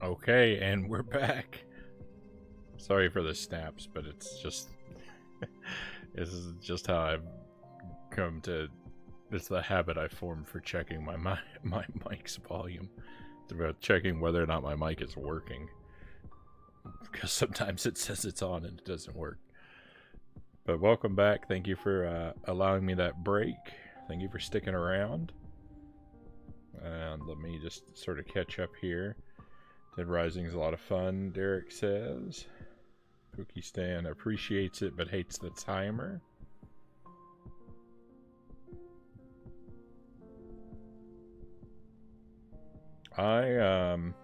Okay, and we're back. Sorry for the snaps, but it's just this is just how I've come to. It's the habit I formed for checking my mic's volume. It's about checking whether or not my mic is working, because sometimes it says it's on and it doesn't work. But welcome back. Thank you for allowing me that break. Thank you for sticking around. And let me just sort of catch up here. Dead Rising is a lot of fun, Derek says. Pookie Stan appreciates it but hates the timer. I'm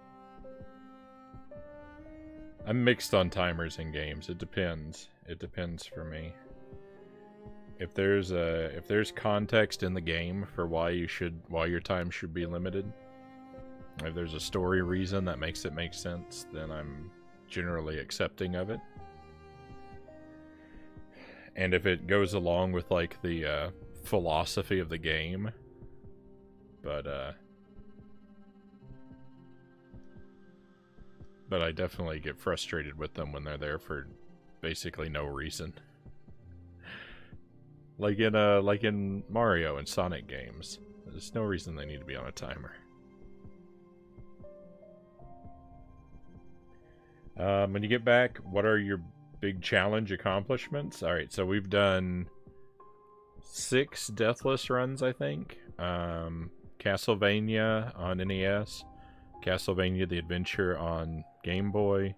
mixed on timers in games. It depends. It depends for me. If there's context in the game for why your time should be limited, if there's a story reason that makes it make sense, then I'm generally accepting of it. And if it goes along with like the philosophy of the game, but I definitely get frustrated with them when they're there for basically no reason. Like in Mario and Sonic games, there's no reason they need to be on a timer. When you get back, what are your big challenge accomplishments? Alright, so we've done 6 Deathless runs, I think. Castlevania on NES, Castlevania The Adventure on Game Boy,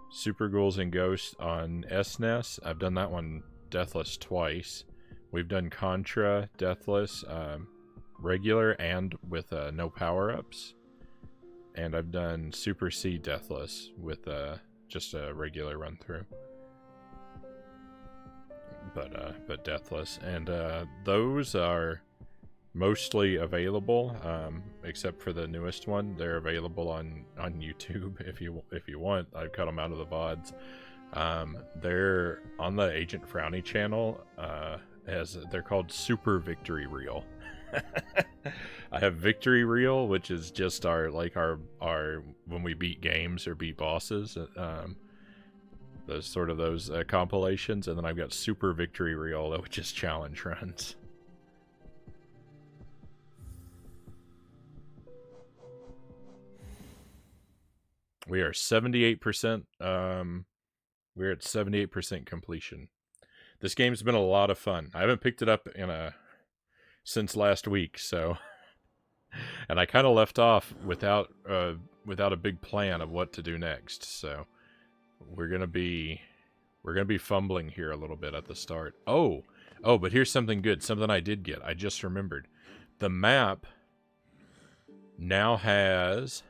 Super Ghouls and Ghosts on SNES. I've done that one Deathless twice. We've done Contra Deathless, regular and with no power-ups. And I've done Super C Deathless with just a regular run-through. But Deathless. And those are mostly available, except for the newest one. They're available on YouTube if you want. I've cut them out of the VODs. They're on the Agent Frownie channel. They're called Super Victory Reel. I have Victory Reel, which is just our when we beat games or beat bosses. Those compilations, and then I've got Super Victory Reel, which is challenge runs. We are 78%. We're at 78% completion. This game's been a lot of fun. I haven't picked it up since last week, so, and I kind of left off without a big plan of what to do next. So we're gonna be fumbling here a little bit at the start. Oh, but here's something good. Something I did get. I just remembered. The map now has.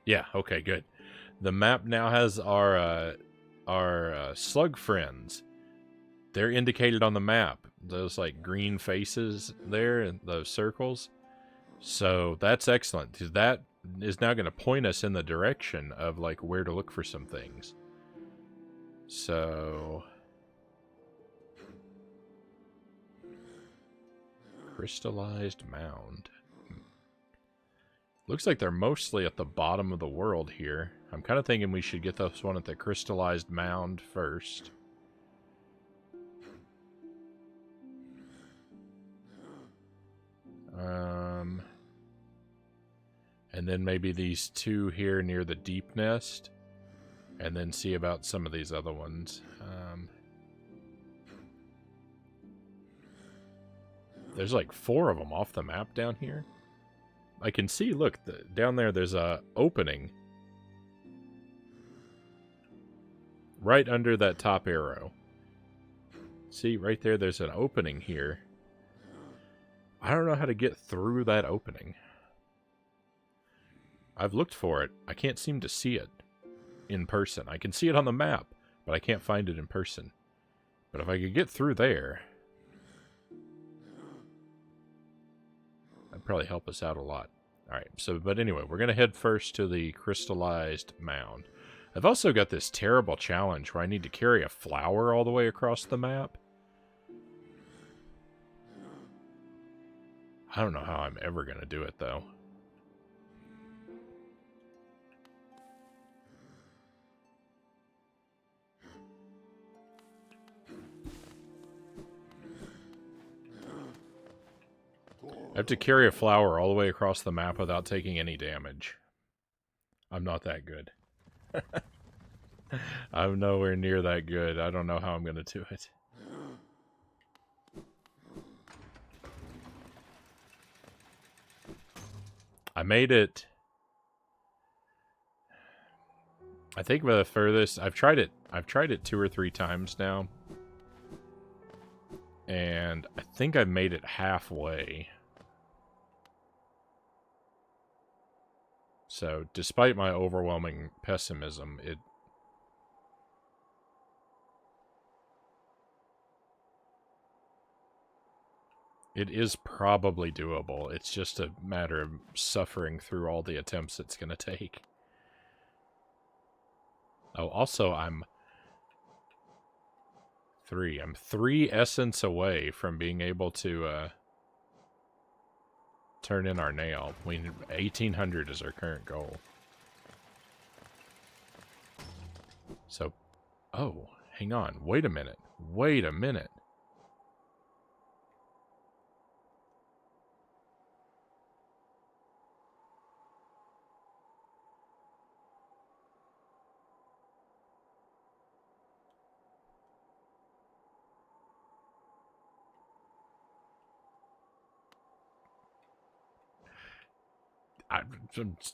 Yeah, okay, good. The map now has our slug friends. They're indicated on the map. Those like green faces there and those circles. So that's excellent. That is now going to point us in the direction of like where to look for some things. So crystallized mound. Looks like they're mostly at the bottom of the world here. I'm kind of thinking we should get this one at the crystallized mound first. And then maybe these 2 here near the deep nest. And then see about some of these other ones. There's like 4 of them off the map down here. I can see, look, down there there's a opening. Right under that top arrow. See, right there's an opening here. I don't know how to get through that opening. I've looked for it. I can't seem to see it in person. I can see it on the map, but I can't find it in person. But if I could get through there, that'd probably help us out a lot. Alright, but anyway, we're going to head first to the crystallized mound. I've also got this terrible challenge where I need to carry a flower all the way across the map. I don't know how I'm ever gonna do it, though. I have to carry a flower all the way across the map without taking any damage. I'm not that good. I'm nowhere near that good. I don't know how I'm gonna do it. I made it. I think the furthest I've tried it 2 or 3 times now. And I think I've made it halfway. So, despite my overwhelming pessimism, it is probably doable. It's just a matter of suffering through all the attempts it's going to take. Oh, also, I'm 3 essence away from being able to turn in our nail. 1800 is our current goal. So, oh, hang on. Wait a minute. Wait a minute.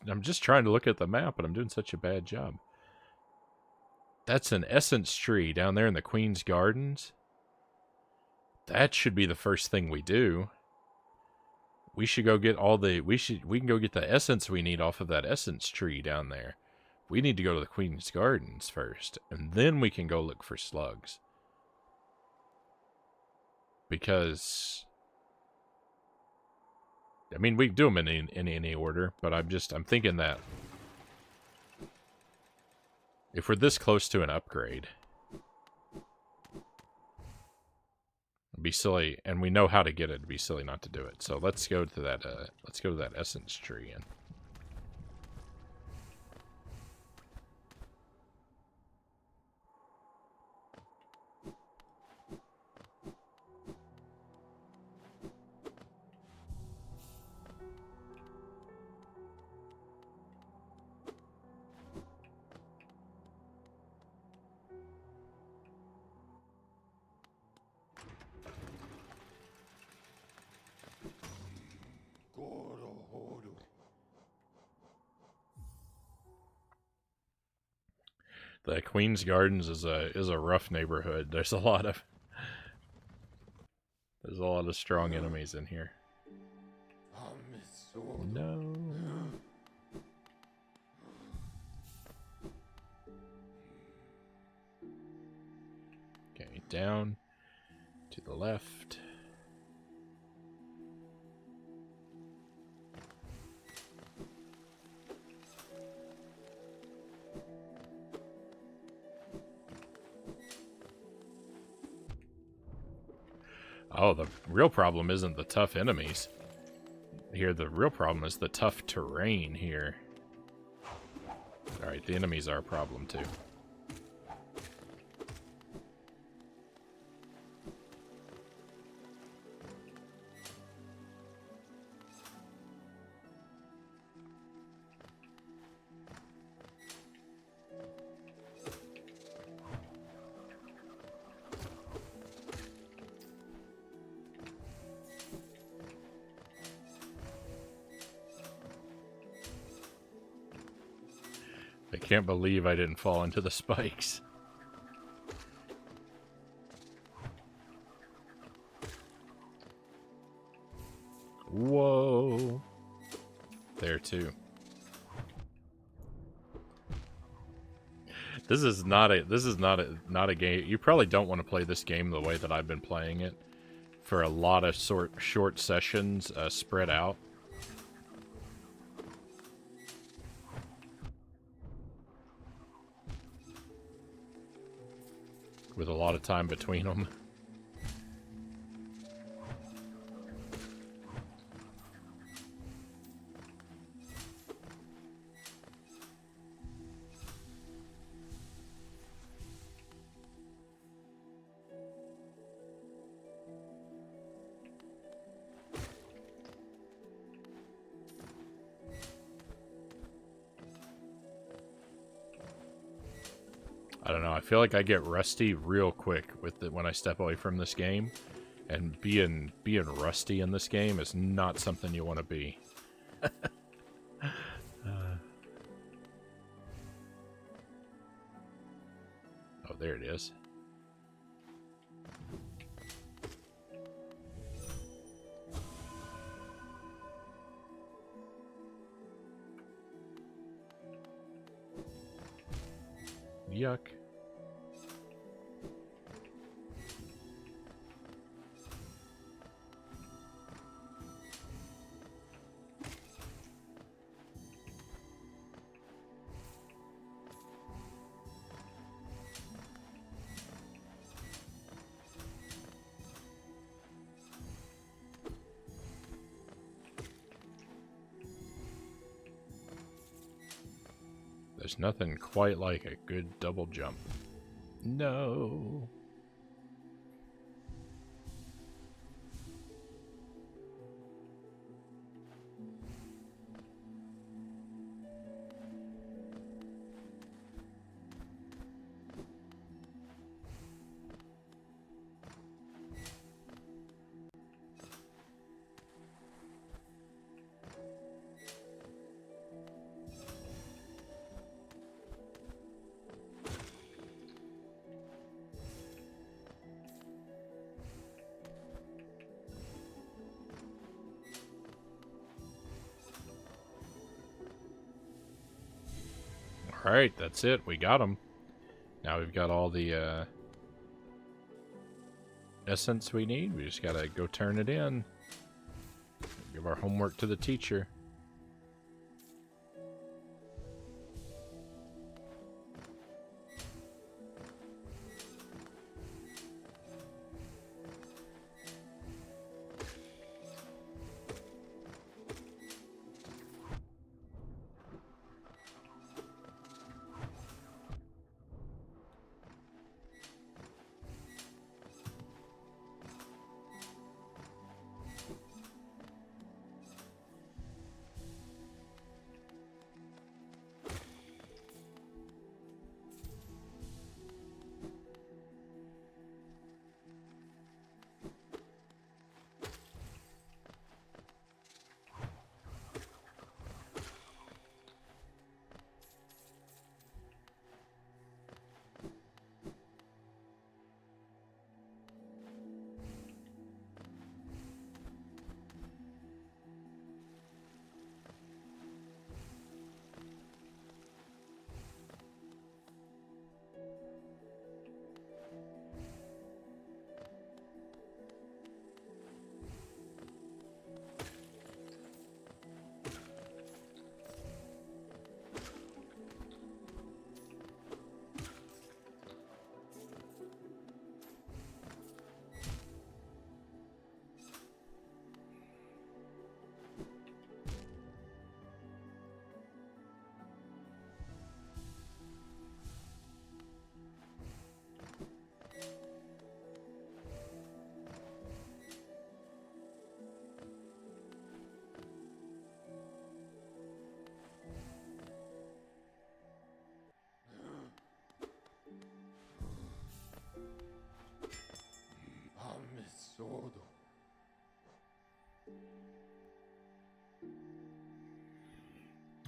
I'm just trying to look at the map, but I'm doing such a bad job. That's an essence tree down there in the Queen's Gardens. That should be the first thing we do. We should go get we can go get the essence we need off of that essence tree down there. We need to go to the Queen's Gardens first, and then we can go look for slugs. Because I mean, we can do them in any order, but I'm thinking that if we're this close to an upgrade, it'd be silly, and we know how to get it. It'd be silly not to do it. So let's go to that. Let's go to that essence tree and. The Queen's Gardens is a rough neighborhood. There's a lot of strong enemies in here. No. Okay, down to the left. Oh, the real problem isn't the tough enemies. Here, the real problem is the tough terrain here. Alright, the enemies are a problem too. I can't believe I didn't fall into the spikes. Whoa. There too. This is not a game. You probably don't want to play this game the way that I've been playing it for a lot of short sessions spread out. With a lot of time between them. I don't know. I feel like I get rusty real quick with when I step away from this game, and being rusty in this game is not something you want to be. Oh, there it is. Yuck. There's nothing quite like a good double jump. No. Alright, that's it. We got them. Now we've got all the essence we need. We just gotta go turn it in. Give our homework to the teacher.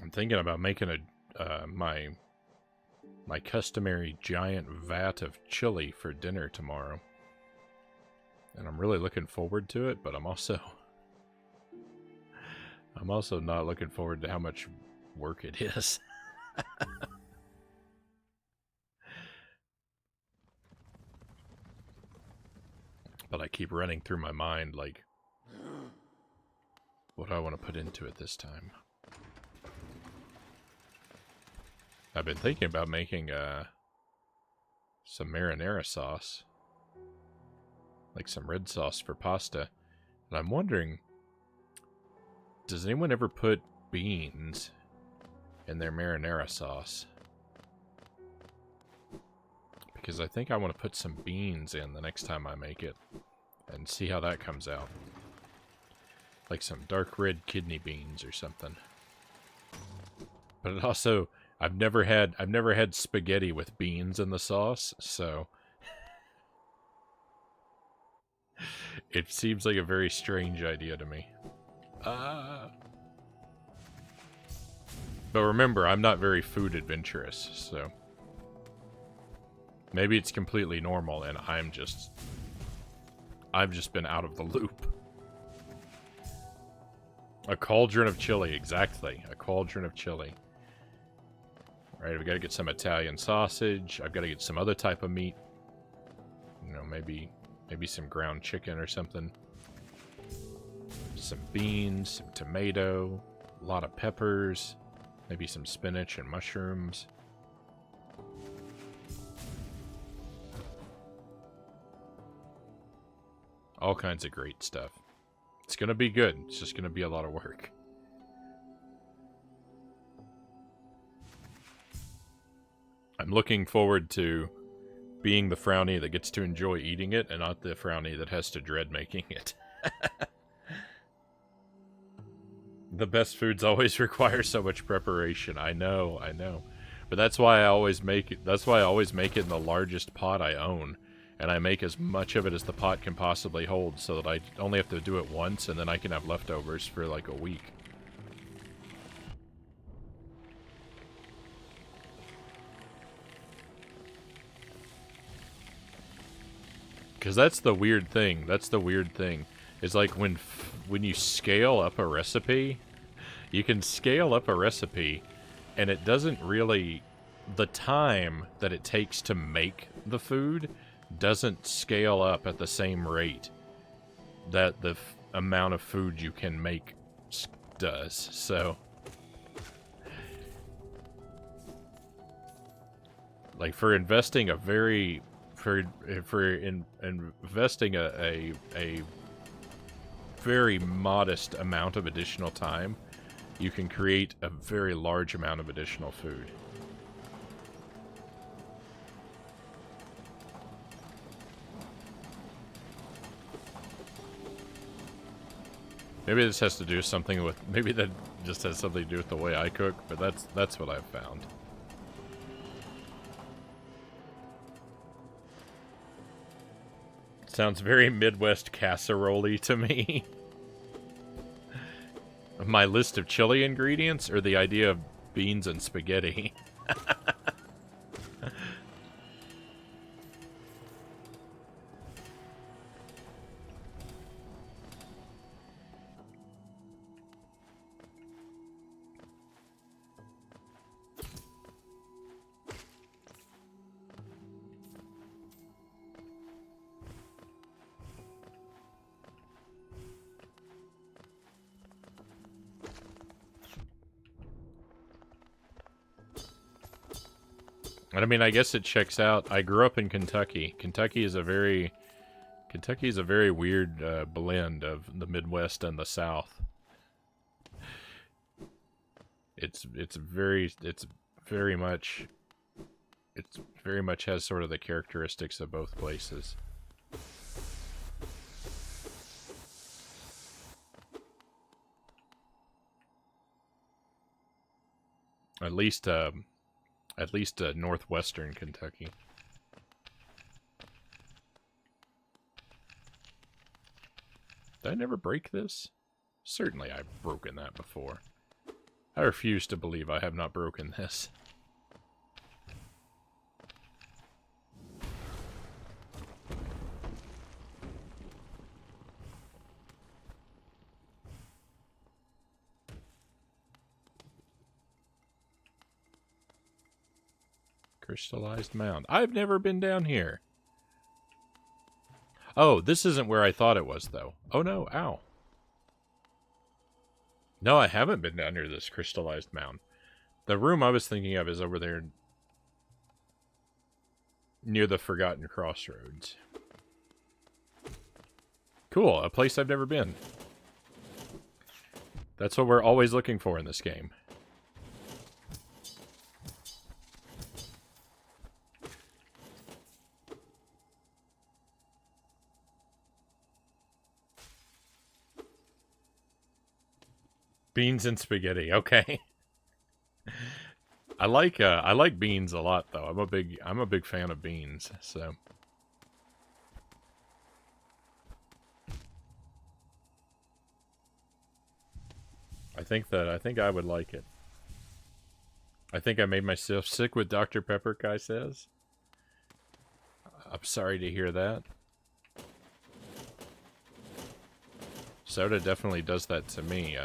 I'm thinking about making my customary giant vat of chili for dinner tomorrow. And I'm really looking forward to it, but I'm also not looking forward to how much work it is. But I keep running through my mind, like, what do I want to put into it this time? I've been thinking about making some marinara sauce. Like some red sauce for pasta. And I'm wondering, does anyone ever put beans in their marinara sauce? Because I think I want to put some beans in the next time I make it. And see how that comes out. Like some dark red kidney beans or something. But it also I've never had spaghetti with beans in the sauce, so it seems like a very strange idea to me. But remember, I'm not very food adventurous, so maybe it's completely normal and I've just been out of the loop. A cauldron of chili, exactly. A cauldron of chili. Right, I've got to get some Italian sausage. I've got to get some other type of meat. You know, maybe some ground chicken or something. Some beans, some tomato, a lot of peppers, maybe some spinach and mushrooms. All kinds of great stuff. It's gonna be good. It's just gonna be a lot of work. I'm looking forward to being the Frownie that gets to enjoy eating it and not the Frownie that has to dread making it. The best foods always require so much preparation. I know. But that's why I always make it in the largest pot I own. And I make as much of it as the pot can possibly hold so that I only have to do it once and then I can have leftovers for like a week. Because that's the weird thing. It's like when you scale up a recipe, you can scale up a recipe and it doesn't really... The time that it takes to make the food doesn't scale up at the same rate that the amount of food you can make does. So, like for investing investing a very modest amount of additional time, you can create a very large amount of additional food. Maybe this has to do something with... Maybe that just has something to do with the way I cook, but that's what I've found. Sounds very Midwest casserole-y to me. My list of chili ingredients, or the idea of beans and spaghetti? And I mean, I guess it checks out. I grew up in Kentucky. Kentucky is a very weird blend of the Midwest and the South. It's very much has sort of the characteristics of both places. At least northwestern Kentucky. Did I never break this? Certainly I've broken that before. I refuse to believe I have not broken this. Crystallized mound. I've never been down here. Oh, this isn't where I thought it was, though. Oh no, ow. No, I haven't been down near this crystallized mound. The room I was thinking of is over there near the Forgotten Crossroads. Cool, a place I've never been. That's what we're always looking for in this game. Beans and spaghetti, okay. I like beans a lot though. I'm a big fan of beans, so I think I would like it. I think I made myself sick with Dr. Pepper, Kai says. I'm sorry to hear that. Soda definitely does that to me.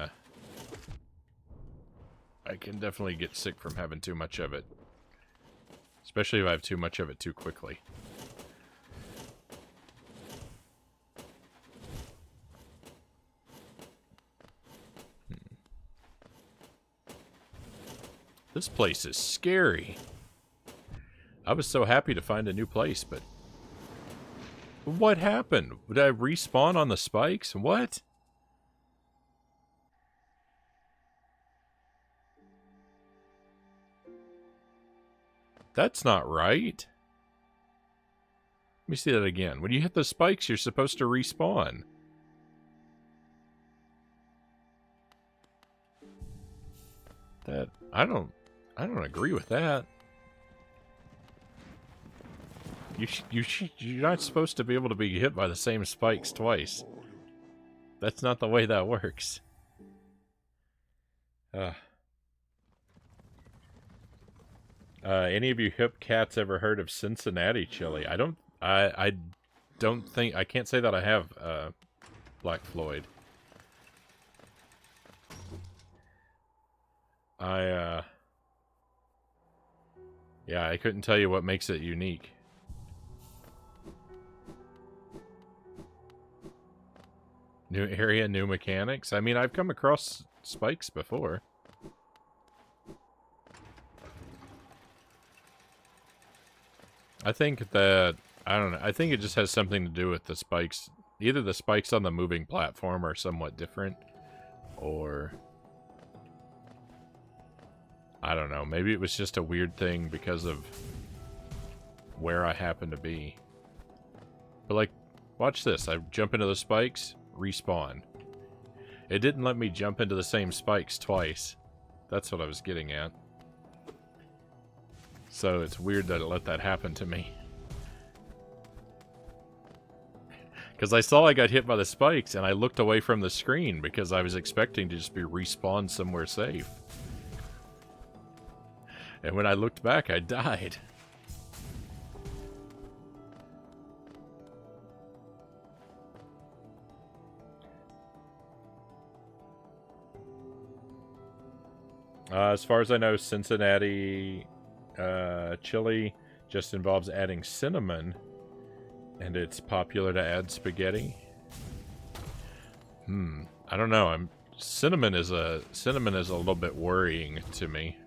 I can definitely get sick from having too much of it. Especially if I have too much of it too quickly. This place is scary. I was so happy to find a new place, but... What happened? Did I respawn on the spikes? What? That's not right. Let me see that again. When you hit the spikes, you're supposed to respawn. That... I don't agree with that. You're not supposed to be able to be hit by the same spikes twice. That's not the way that works. Any of you hip cats ever heard of Cincinnati chili? I don't think... I can't say that I have, Black Floyd. Yeah, I couldn't tell you what makes it unique. New area, new mechanics? I mean, I've come across spikes before. I think that... I don't know. I think it just has something to do with the spikes. Either the spikes on the moving platform are somewhat different, or... I don't know. Maybe it was just a weird thing because of where I happen to be. But, like, watch this. I jump into the spikes, respawn. It didn't let me jump into the same spikes twice. That's what I was getting at. So it's weird that it let that happen to me. Because I saw I got hit by the spikes, and I looked away from the screen because I was expecting to just be respawned somewhere safe. And when I looked back, I died. As far as I know, Cincinnati chili just involves adding cinnamon, and it's popular to add spaghetti. I don't know. Cinnamon is a little bit worrying to me.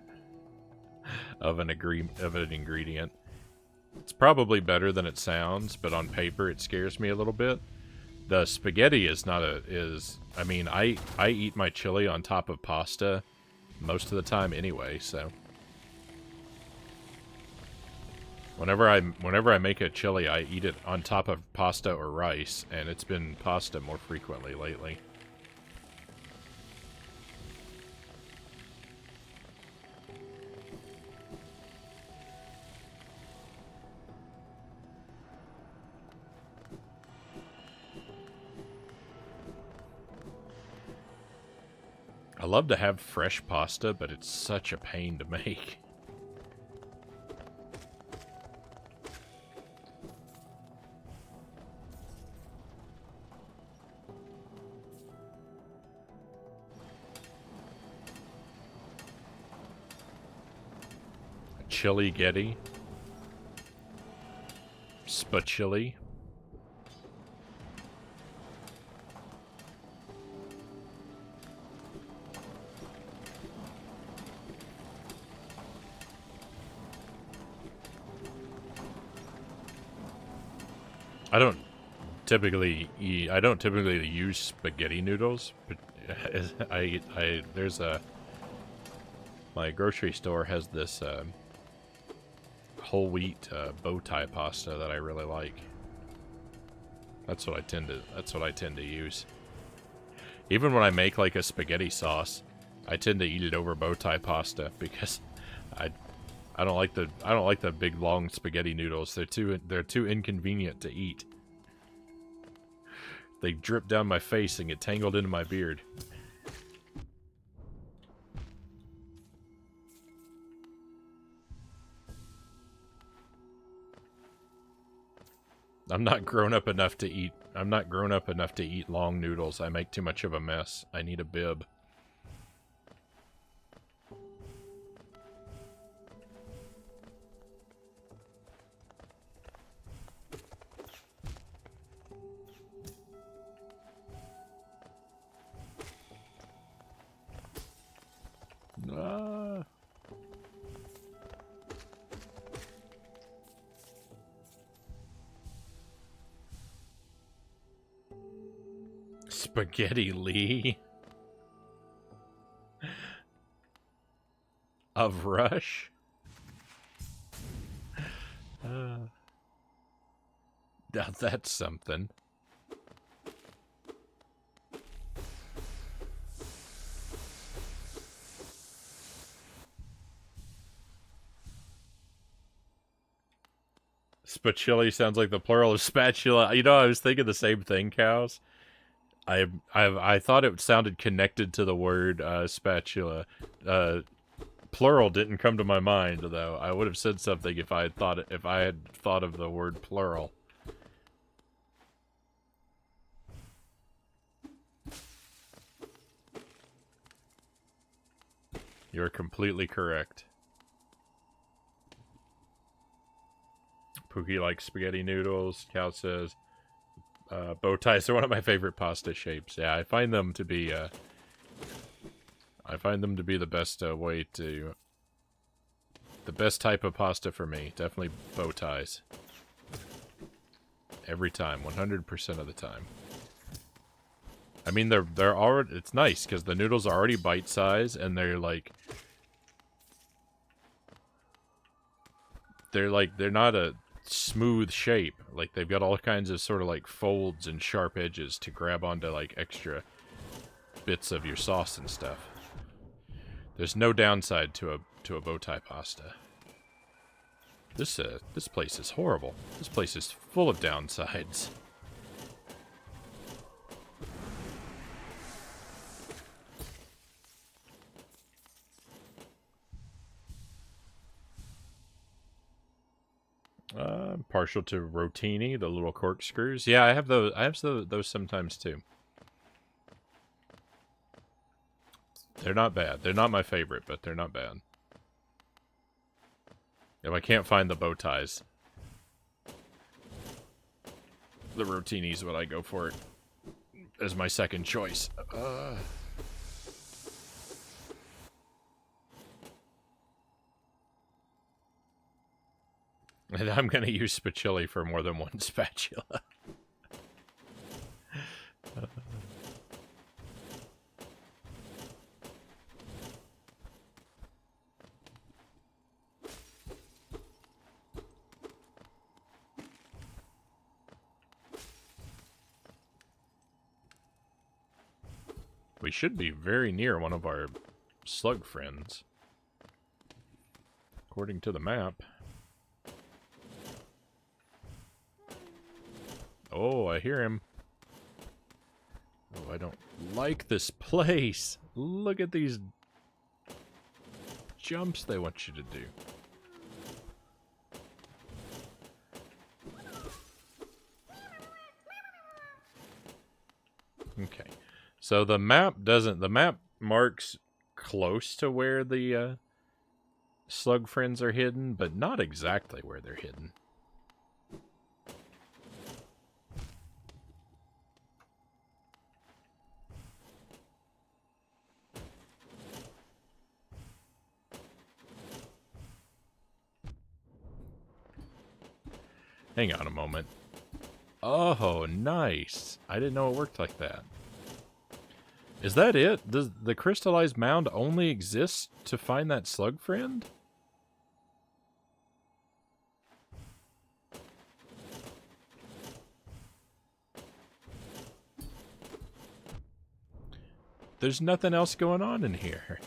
Of an ingredient. It's probably better than it sounds, but on paper it scares me a little bit. The spaghetti is not I mean, I eat my chili on top of pasta most of the time anyway, so whenever I make a chili, I eat it on top of pasta or rice, and it's been pasta more frequently lately. I love to have fresh pasta, but it's such a pain to make. Chili Getty. Spachili. I don't typically use spaghetti noodles, but my grocery store has this whole wheat bow tie pasta that I really like. That's what I tend to use. Even when I make like a spaghetti sauce, I tend to eat it over bow tie pasta because I I don't like the big long spaghetti noodles. They're too inconvenient to eat. They drip down my face and get tangled into my beard. I'm not grown up enough to eat. I'm not grown up enough to eat long noodles. I make too much of a mess. I need a bib. Ah. Spaghetti Lee of Rush. Now that's something. Spatchili sounds like the plural of spatula. You know, I was thinking the same thing, Cows. I thought it sounded connected to the word spatula. Plural didn't come to my mind, though. I would have said something if I had thought of the word plural. You're completely correct. Pookie likes spaghetti noodles. Cow says bow ties are one of my favorite pasta shapes. Yeah, I find them to be the best way to the best type of pasta for me. Definitely bow ties. Every time, 100% of the time. I mean, they're already. It's nice because the noodles are already bite size and they're not a smooth shape. Like, they've got all kinds of sort of like folds and sharp edges to grab onto like extra bits of your sauce and stuff. There's no downside to a bow tie pasta. This place is horrible. This place is full of downsides. I'm partial to rotini, the little corkscrews. Yeah, I have those. I have those sometimes too. They're not bad. They're not my favorite, but they're not bad. If I can't find the bow ties, the rotini is what I go for as my second choice. And I'm going to use spatchili for more than one spatula. We should be very near one of our slug friends, according to the map. Oh, I hear him. Oh, I don't like this place. Look at these jumps they want you to do. Okay. So the map marks close to where the slug friends are hidden, but not exactly where they're hidden. Hang on a moment. Oh, nice. I didn't know it worked like that. Is that it? Does the crystallized mound only exist to find that slug friend? There's nothing else going on in here.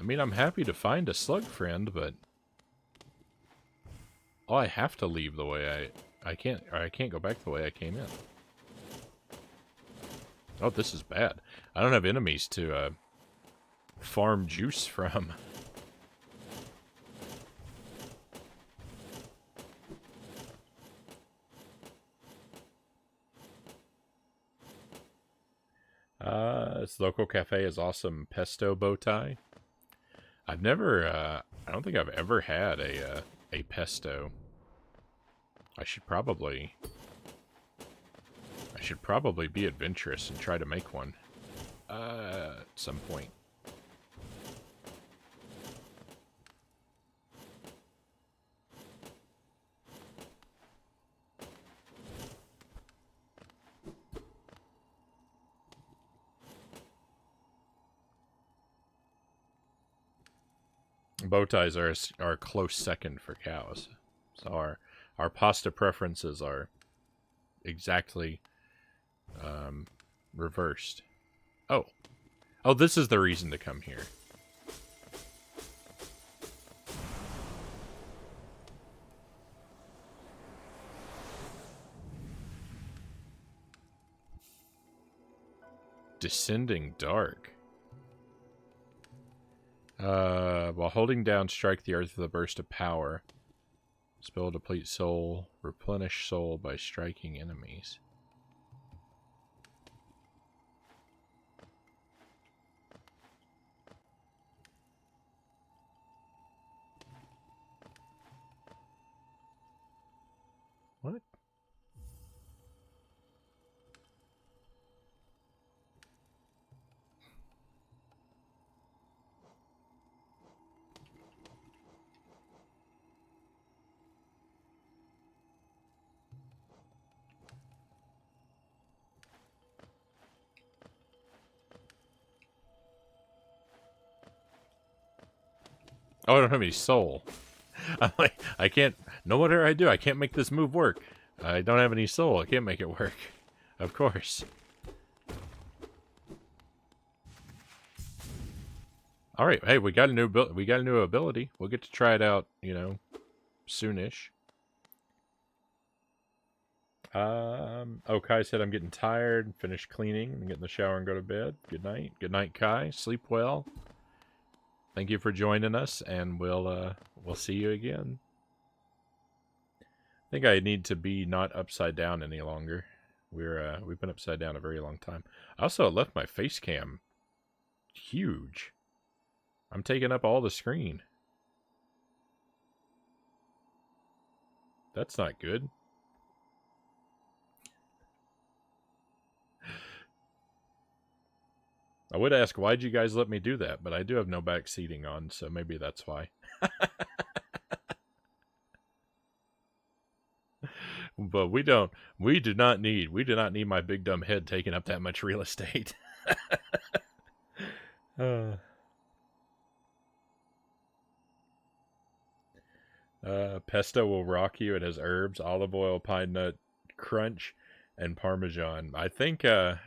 mean, I'm happy to find a slug friend, but... Oh, I have to leave the way I can't go back the way I came in. Oh, this is bad. I don't have enemies to, farm juice from. This local cafe is awesome pesto bow tie. I've never, I don't think I've ever had a pesto. I should probably be adventurous and try to make one, at some point. Bow ties are a close second for cows. So our pasta preferences are exactly reversed. Oh. Oh, this is the reason to come here. Descending Dark. While holding down, strike the earth with a burst of power. Spell deplete soul. Replenish soul by striking enemies. What? Oh, I don't have any soul. I'm like, I can't, no matter I do, I can't make this move work. I don't have any soul, I can't make it work. Of course. Alright, hey, we got a new ability. We'll get to try it out, you know, soonish. Oh, Kai said I'm getting tired, finish cleaning, and get in the shower and go to bed. Good night. Good night, Kai. Sleep well. Thank you for joining us, and we'll see you again. I think I need to be not upside down any longer. We've been upside down a very long time. I also left my face cam huge. I'm taking up all the screen. That's not good. I would ask, why'd you guys let me do that? But I do have no back seating on, so maybe that's why. But we do not need my big dumb head taking up that much real estate. Pesto will rock you. It has herbs, olive oil, pine nut, crunch, and Parmesan. I think I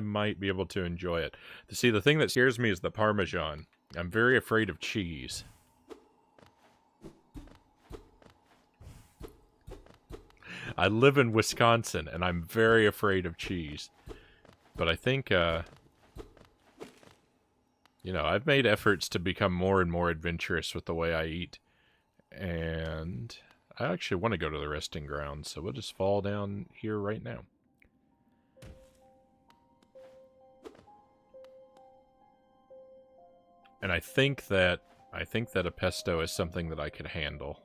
might be able to enjoy it. See, the thing that scares me is the Parmesan. I'm very afraid of cheese. I live in Wisconsin, and I'm very afraid of cheese. But I think, you know, I've made efforts to become more and more adventurous with the way I eat. And I actually want to go to the resting ground, so we'll just fall down here right now. And I think that a pesto is something that I could handle.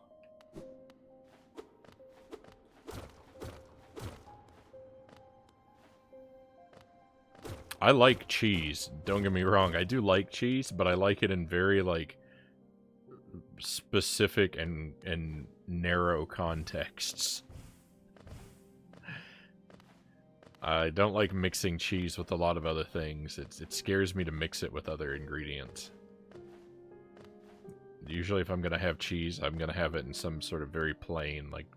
I like cheese. Don't get me wrong. I do like cheese, but I like it in very, like, specific and narrow contexts. I don't like mixing cheese with a lot of other things. It scares me to mix it with other ingredients. Usually if I'm going to have cheese, I'm going to have it in some sort of very plain, like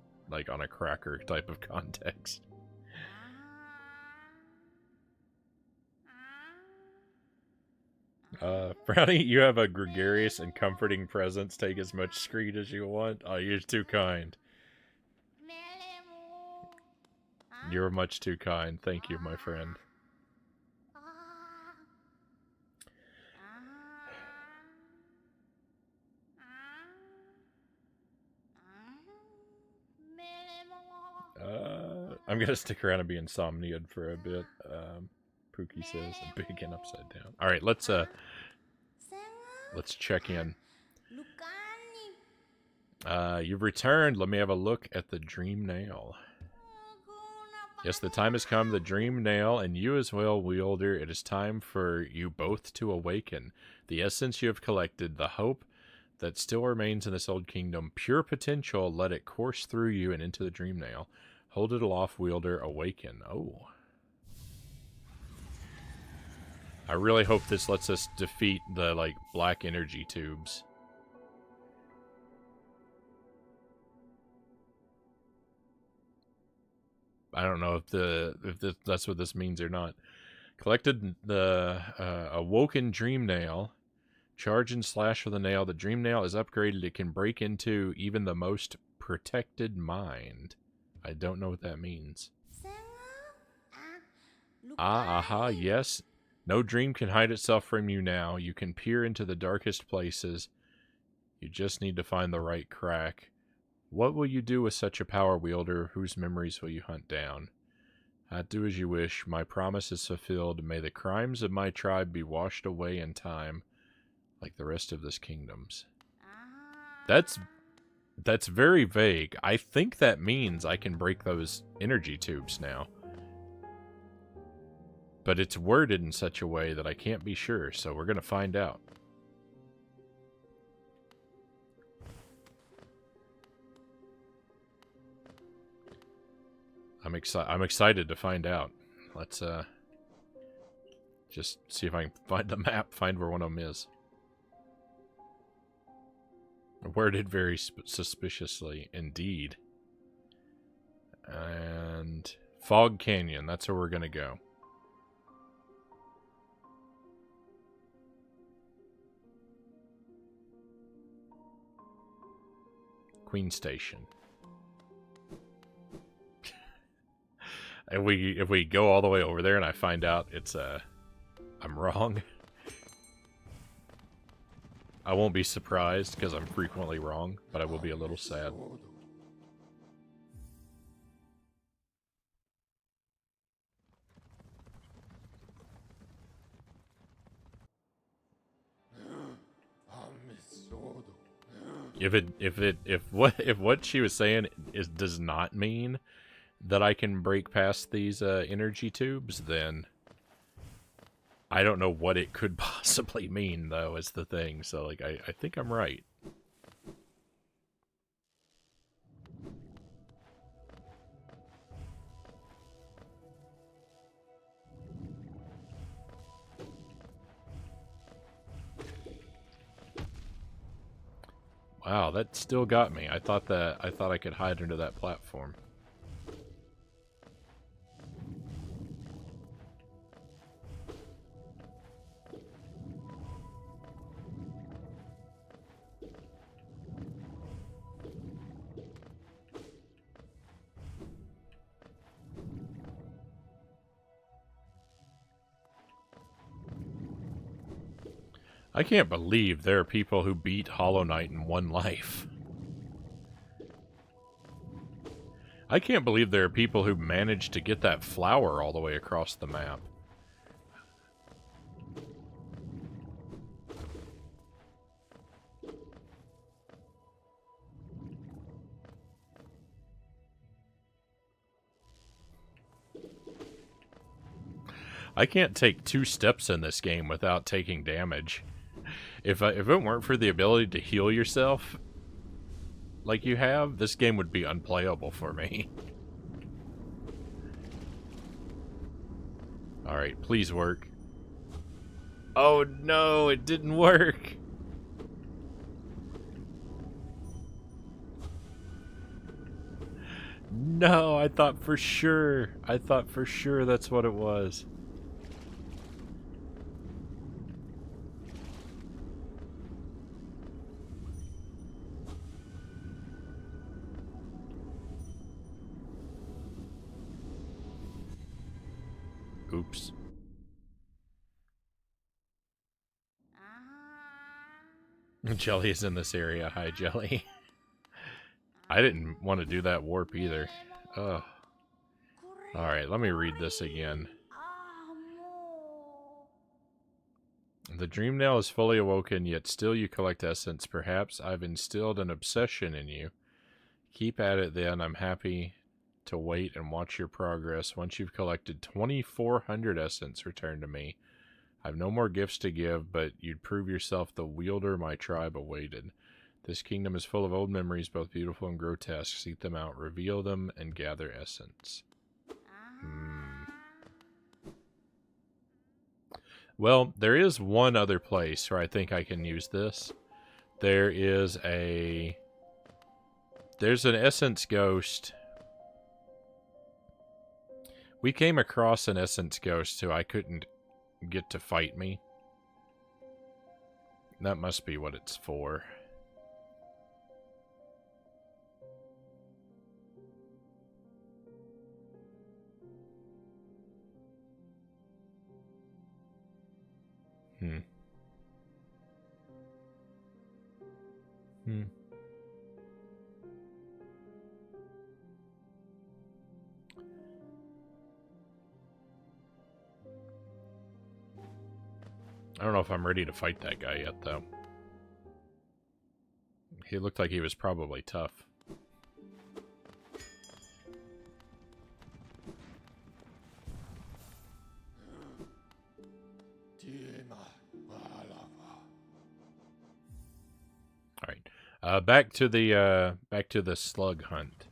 on a cracker type of context. Frownie, you have a gregarious and comforting presence. Take as much screen as you want. Oh, you're too kind. You're much too kind. Thank you, my friend. I'm gonna stick around and be insomniaed for a bit. Pookie says, big and upside down. All right, let's check in. You've returned. Let me have a look at the dream nail. Yes, the time has come. The dream nail, and you as well, wielder. It is time for you both to awaken. The essence you have collected, the hope that still remains in this old kingdom, pure potential. Let it course through you and into the dream nail. Hold it aloft, wielder. Awaken. Oh. I really hope this lets us defeat the, like, black energy tubes. I don't know if that's what this means or not. Collected the awoken dream nail. Charge and slash with the nail. The dream nail is upgraded. It can break into even the most protected mind. I don't know what that means. Aha, yes. No dream can hide itself from you now. You can peer into the darkest places. You just need to find the right crack. What will you do with such a power, wielder? Whose memories will you hunt down? Do as you wish. My promise is fulfilled. May the crimes of my tribe be washed away in time, like the rest of this kingdom's. That's very vague. I think that means I can break those energy tubes now. But it's worded in such a way that I can't be sure, so we're going to find out. I'm excited to find out. Let's just see if I can find the map, find where one of them is. Worded very suspiciously, indeed. And Fog Canyon, that's where we're gonna go. Queen Station. If we go all the way over there and I find out it's I'm wrong, I won't be surprised because I'm frequently wrong, but I will be a little sad. If what she was saying does not mean that I can break past these energy tubes, then I don't know what it could possibly mean, though, is the thing. So, like, I think I'm right. Wow, that still got me. I thought I could hide under that platform. I can't believe there are people who beat Hollow Knight in one life. I can't believe there are people who managed to get that flower all the way across the map. I can't take 2 steps in this game without taking damage. If it weren't for the ability to heal yourself like you have, this game would be unplayable for me. Alright, please work. Oh no, it didn't work! No, I thought for sure that's what it was. Oops. Jelly is in this area. Hi, Jelly. I didn't want to do that warp either. Ugh. Alright, let me read this again. The dream nail is fully awoken, yet still you collect essence. Perhaps I've instilled an obsession in you. Keep at it then. I'm happy to wait and watch your progress. Once you've collected 2,400 essence, return to me. I've no more gifts to give, but you'd prove yourself the wielder my tribe awaited. This kingdom is full of old memories, both beautiful and grotesque. Seek them out, reveal them, and gather essence. Well, there is one other place where I think I can use this. There's an essence ghost. We came across an essence ghost who I couldn't get to fight me. That must be what it's for. I don't know if I'm ready to fight that guy yet, though. He looked like he was probably tough. Alright. Back to the slug hunt.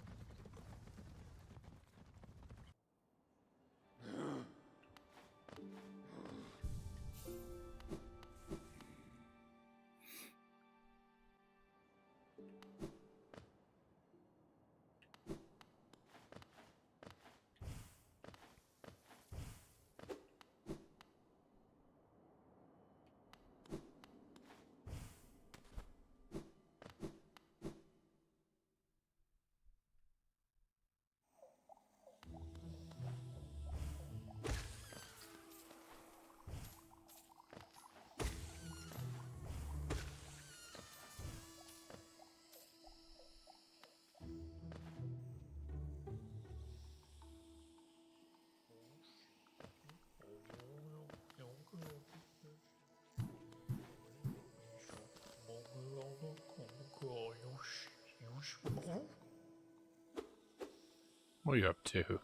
What are you up to?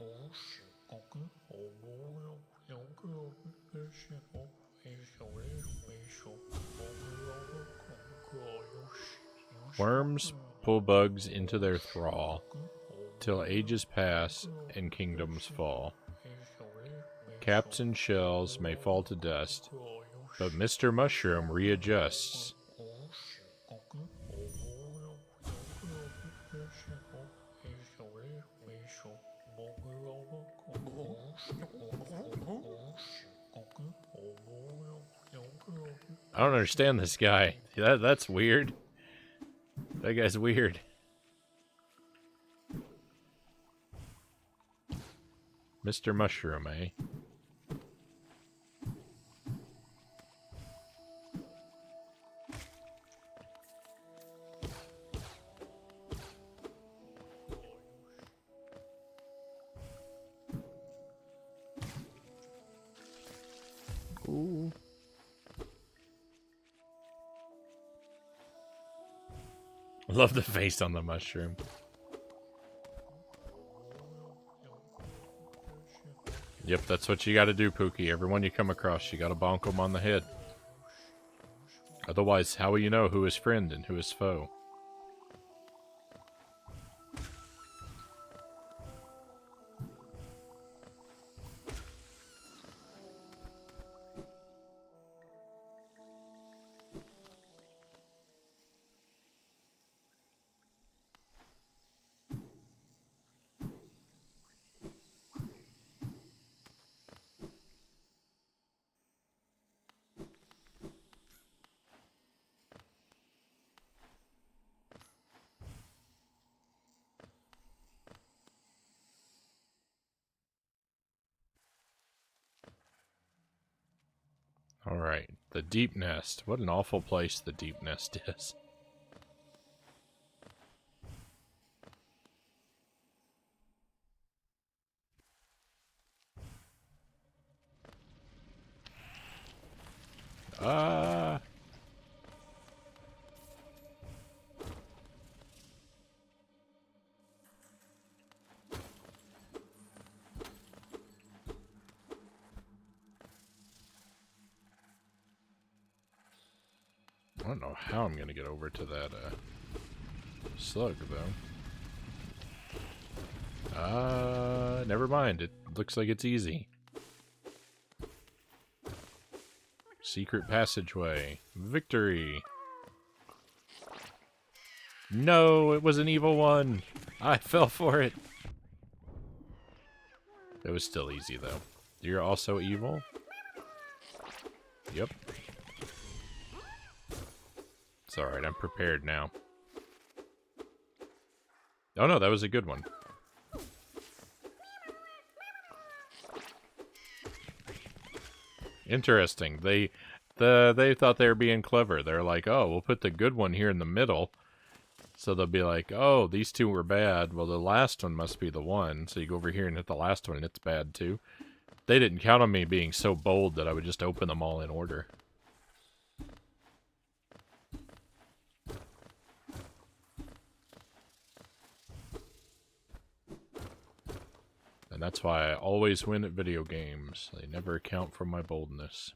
Worms pull bugs into their thrall, till ages pass and kingdoms fall. Caps and shells may fall to dust, but Mr. Mushroom readjusts. I don't understand this guy. That's weird. That guy's weird. Mr. Mushroom, eh? Ooh. I love the face on the mushroom. Yep, that's what you gotta do, Pookie. Everyone you come across, you gotta bonk them on the head. Otherwise, how will you know who is friend and who is foe? The deep nest. What an awful place the deep nest is. Ah. I don't know how I'm gonna get over to that slug though. Never mind. It looks like it's easy. Secret passageway. Victory. No, it was an evil one. I fell for it. It was still easy though. You're also evil? Yep. It's alright, I'm prepared now. Oh no, that was a good one. Interesting. They thought they were being clever. They're like, oh, we'll put the good one here in the middle. So they'll be like, oh, these two were bad. Well, the last one must be the one. So you go over here and hit the last one and it's bad too. They didn't count on me being so bold that I would just open them all in order. And that's why I always win at video games. They never account for my boldness.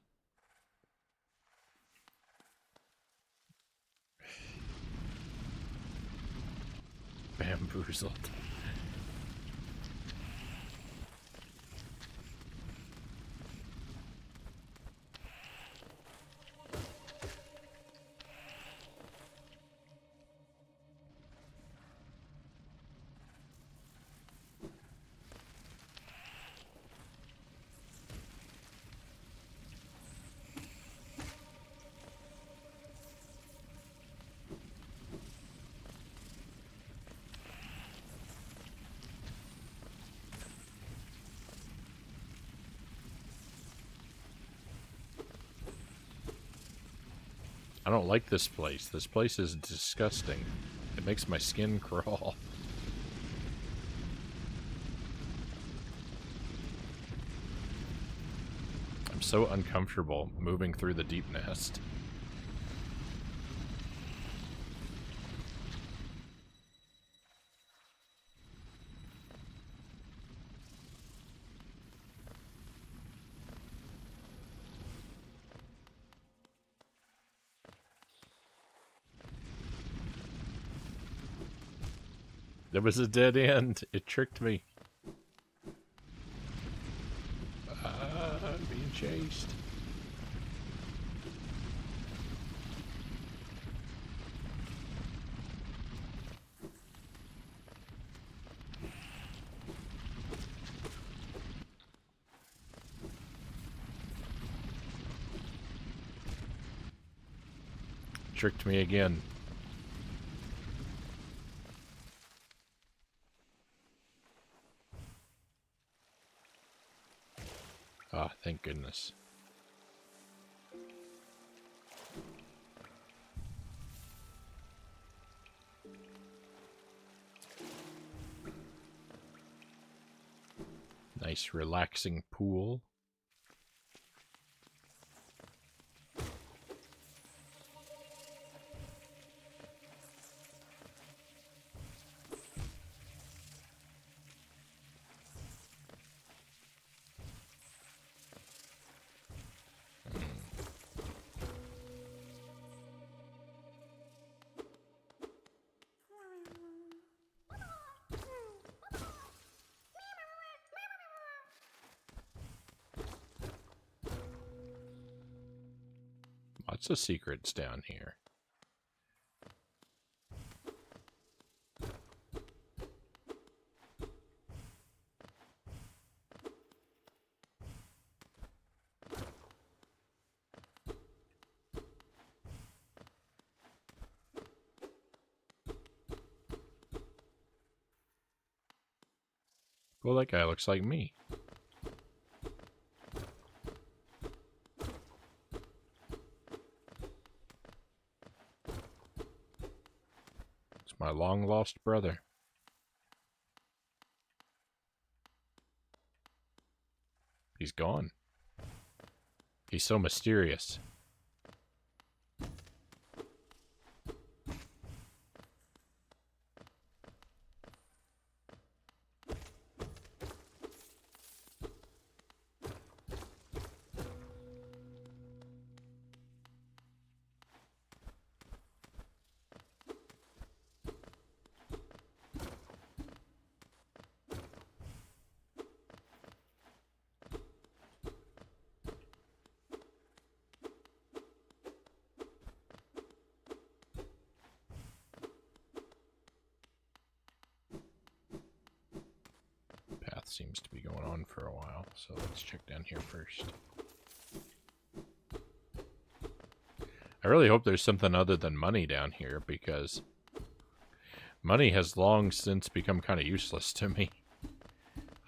Bamboozled. I don't like this place. This place is disgusting. It makes my skin crawl. I'm so uncomfortable moving through the deep nest. There was a dead end. It tricked me. I'm being chased. Tricked me again. Ah, thank goodness. Nice relaxing pool. Lots of secrets down here. Well, that guy looks like me. My long-lost brother. He's gone. He's so mysterious. Path seems to be going on for a while, so let's check down here first. I really hope there's something other than money down here, because money has long since become kind of useless to me.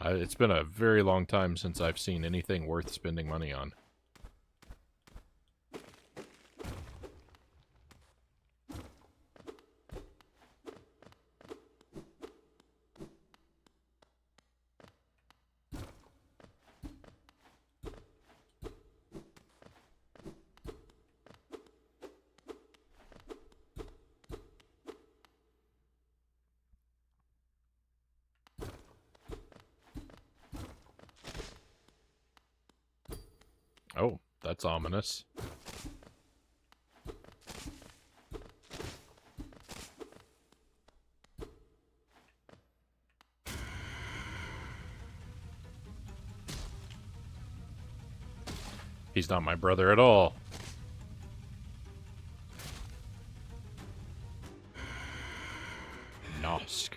It's been a very long time since I've seen anything worth spending money on. Oh, that's ominous. He's not my brother at all. Nosk.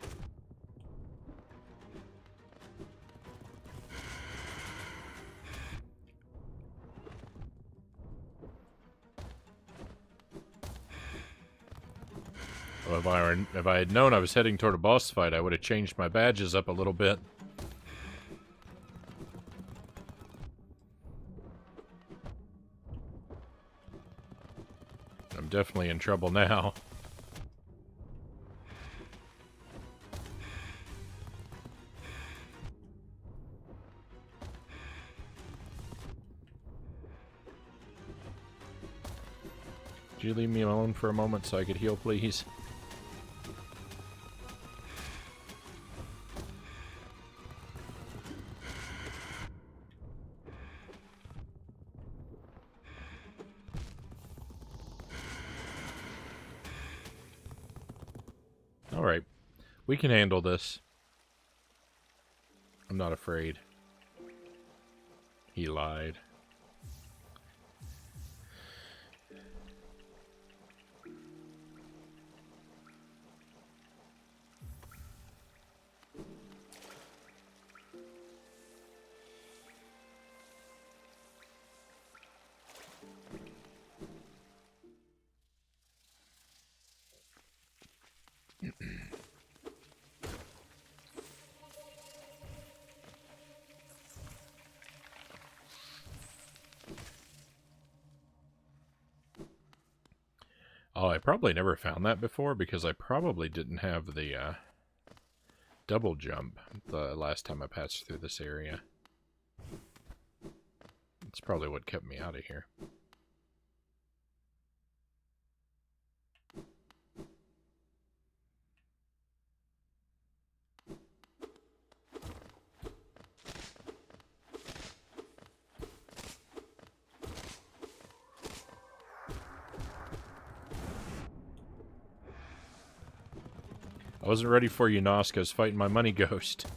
Well, if I had known I was heading toward a boss fight, I would have changed my badges up a little bit. I'm definitely in trouble now. Could you leave me alone for a moment so I could heal, please? Alright. We can handle this. I'm not afraid. He lied. Oh, I probably never found that before because I probably didn't have the double jump the last time I passed through this area. That's probably what kept me out of here. I wasn't ready for you, Nosk. I was fighting my money ghost.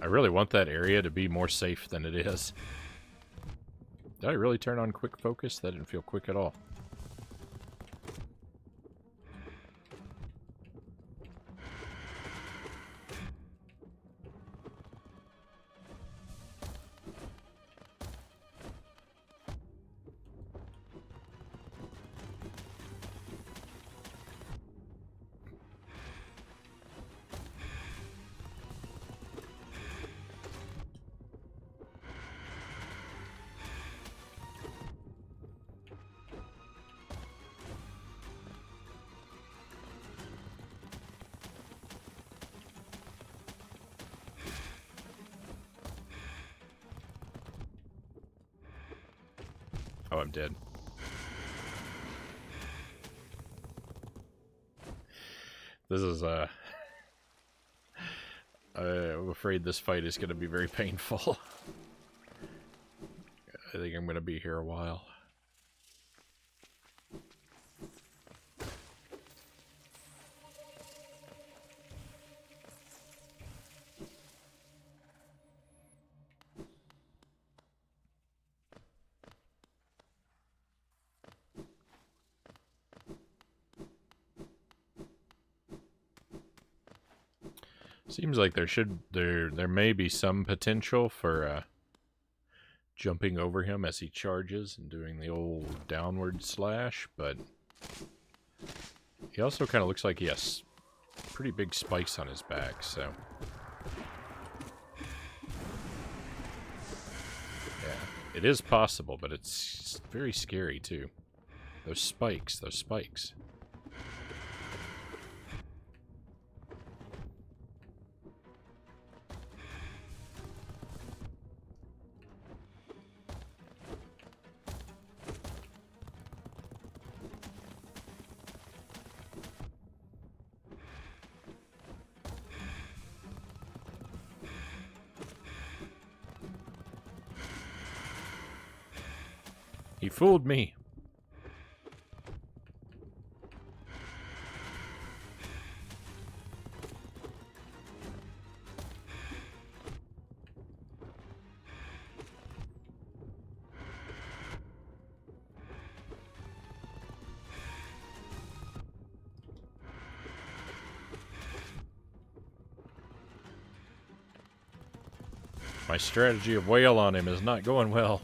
I really want that area to be more safe than it is. Did I really turn on quick focus? That didn't feel quick at all. Oh, I'm dead. This is, I'm afraid this fight is going to be very painful. I think I'm going to be here a while. Seems like there may be some potential for jumping over him as he charges and doing the old downward slash, but he also kind of looks like he has pretty big spikes on his back, so yeah, it is possible, but it's very scary too. Those spikes. He fooled me. My strategy of wail on him is not going well.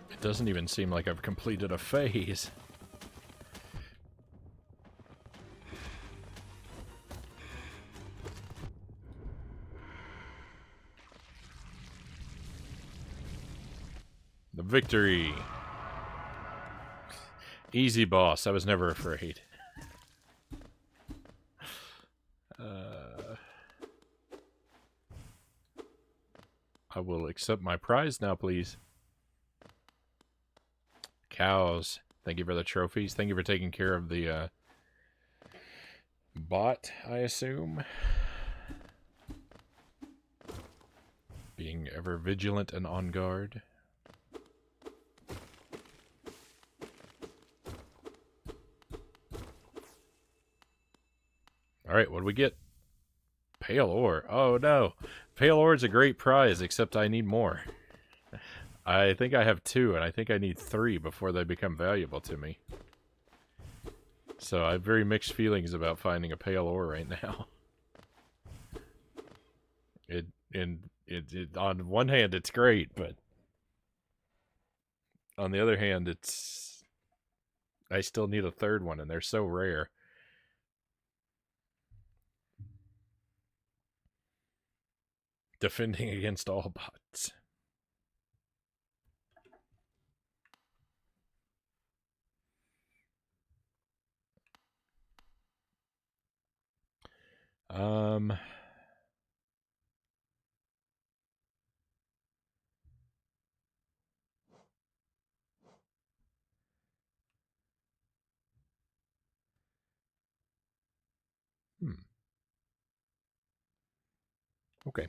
It doesn't even seem like I've completed a phase. The victory. Easy, boss. I was never afraid. I will accept my prize now, please. Cows. Thank you for the trophies. Thank you for taking care of the bot, I assume. Being ever vigilant and on guard. Alright, what do we get? Pale ore. Oh no. Pale ore is a great prize, except I need more. I think I have 2, and I think I need 3 before they become valuable to me. So I have very mixed feelings about finding a pale ore right now. On one hand, it's great, but on the other hand, I still need a 3rd one, and they're so rare. Defending against all bots. Okay.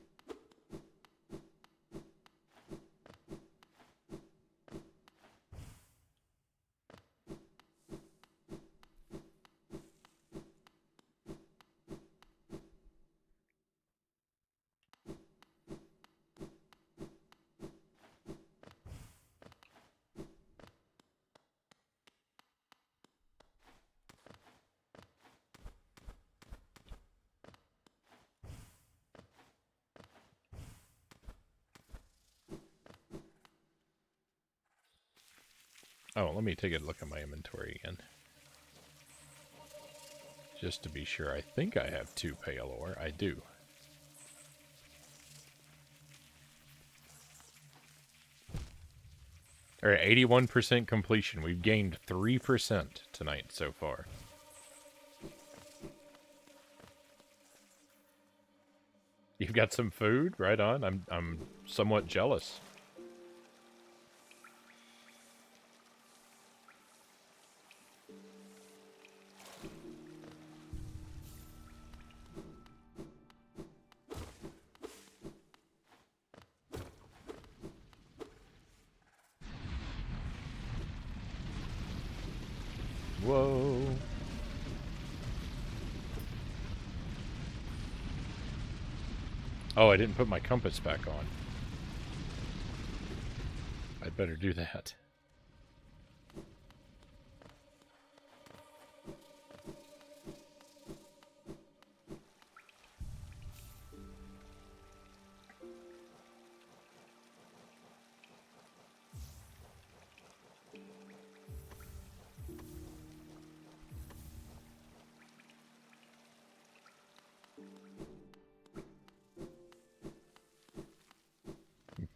Oh, let me take a look at my inventory again. Just to be sure, I think I have 2 pale ore. I do. Alright, 81% completion. We've gained 3% tonight so far. You've got some food? Right on. I'm somewhat jealous. Whoa. Oh, I didn't put my compass back on. I'd better do that.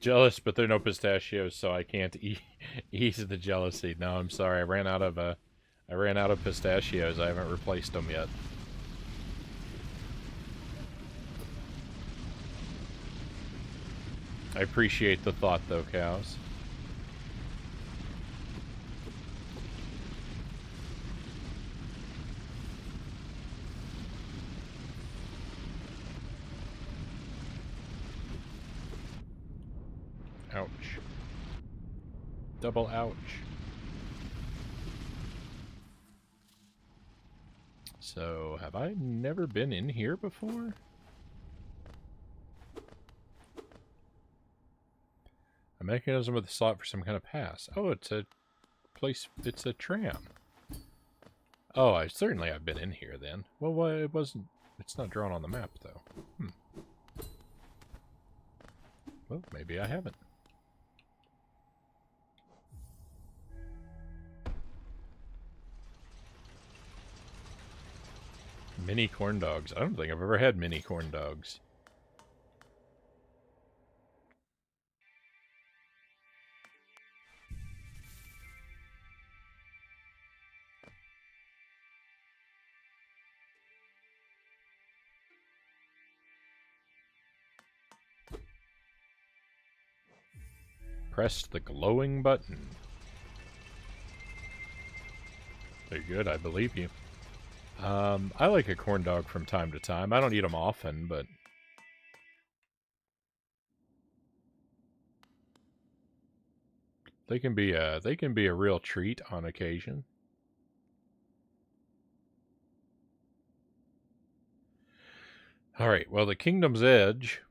Jealous, but there are no pistachios, so I can't ease the jealousy. No, I'm sorry. I ran out of pistachios. I haven't replaced them yet. I appreciate the thought, though, cows. Ouch. Double ouch. So, have I never been in here before? A mechanism with a slot for some kind of pass. Oh, it's a place, it's a tram. Oh, I've been in here then. Well, it wasn't, it's not drawn on the map though. Well, maybe I haven't. Mini corn dogs. I don't think I've ever had mini corn dogs. Press the glowing button. Very good, I believe you. I like a corn dog from time to time. I don't eat them often, but they can be a real treat on occasion. All right, well, the Kingdom's Edge.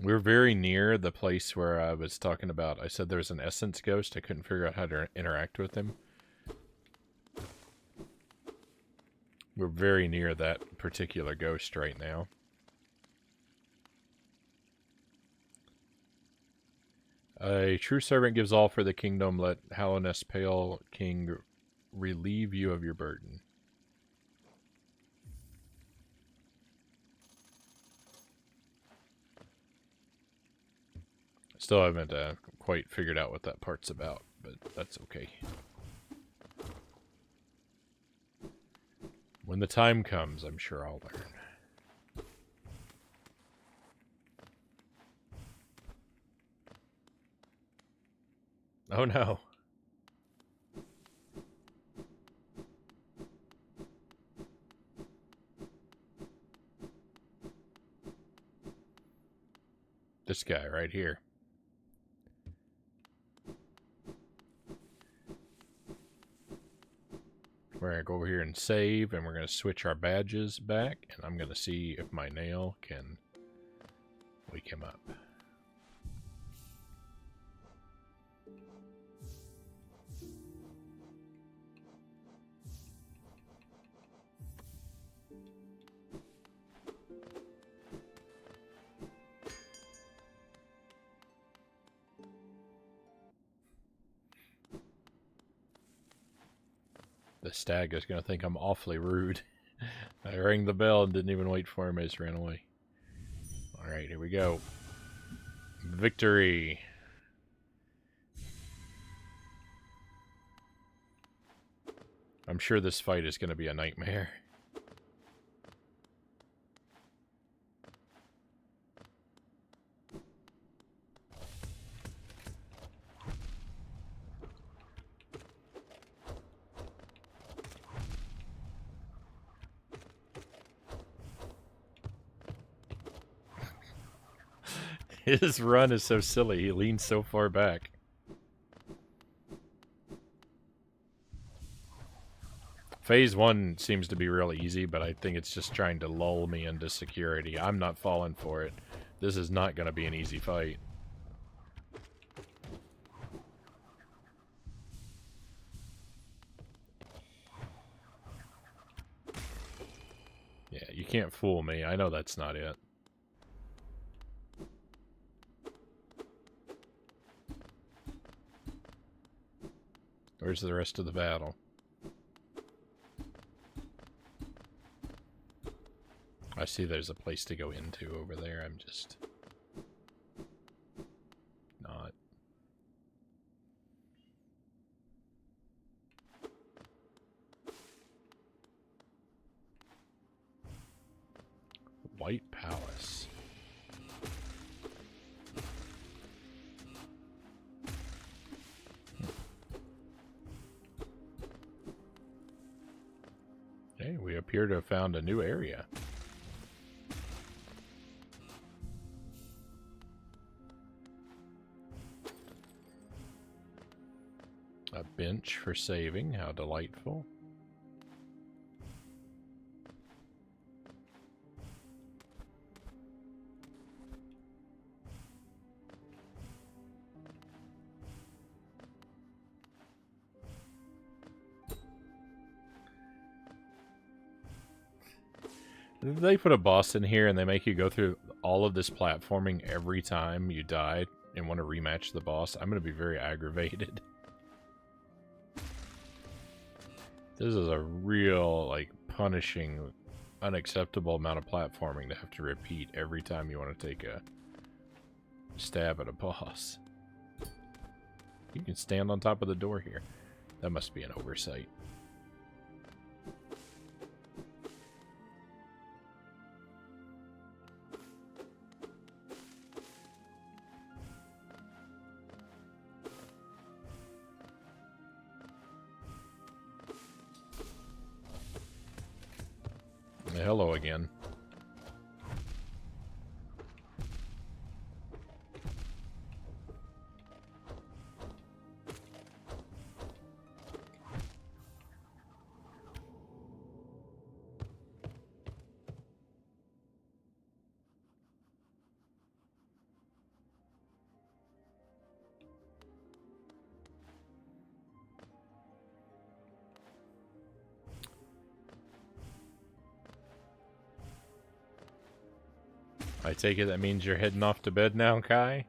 We're very near the place where I was talking about. I said there's an essence ghost. I couldn't figure out how to interact with him. We're very near that particular ghost right now. A true servant gives all for the kingdom. Let Hallowness Pale King relieve you of your burden. Still haven't quite figured out what that part's about, but that's okay. When the time comes, I'm sure I'll learn. Oh no. This guy right here. We're going to go over here and save, and we're going to switch our badges back, and I'm going to see if my nail can wake him up. The stag is going to think I'm awfully rude. I rang the bell and didn't even wait for him. I just ran away. Alright, here we go. Victory. I'm sure this fight is going to be a nightmare. His run is so silly. He leans so far back. Phase 1 seems to be really easy, but I think it's just trying to lull me into security. I'm not falling for it. This is not going to be an easy fight. Yeah, you can't fool me. I know that's not it. Where's the rest of the battle? I see there's a place to go into over there. I'm just not. White Palace. Okay, we appear to have found a new area. A bench for saving, how delightful. They put a boss in here and they make you go through all of this platforming every time you die and want to rematch the boss. I'm going to be very aggravated. This is a real, like, punishing, unacceptable amount of platforming to have to repeat every time you want to take a stab at a boss. You can stand on top of the door here. That must be an oversight. Hello again. I take it that means you're heading off to bed now, Kai?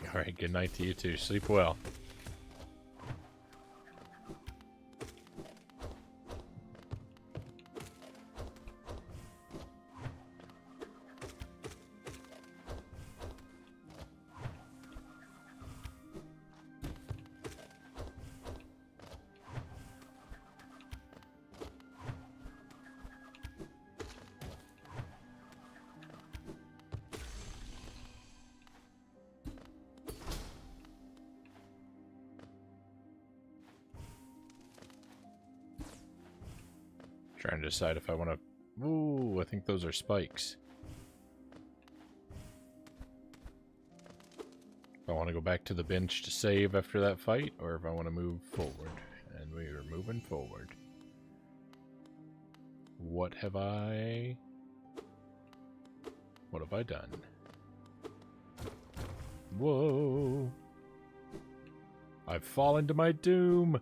Alright, good night to you too. Sleep well. Trying to decide if I want to... Ooh, I think those are spikes. If I want to go back to the bench to save after that fight, or if I want to move forward. And we are moving forward. What have I done? Whoa! I've fallen to my doom!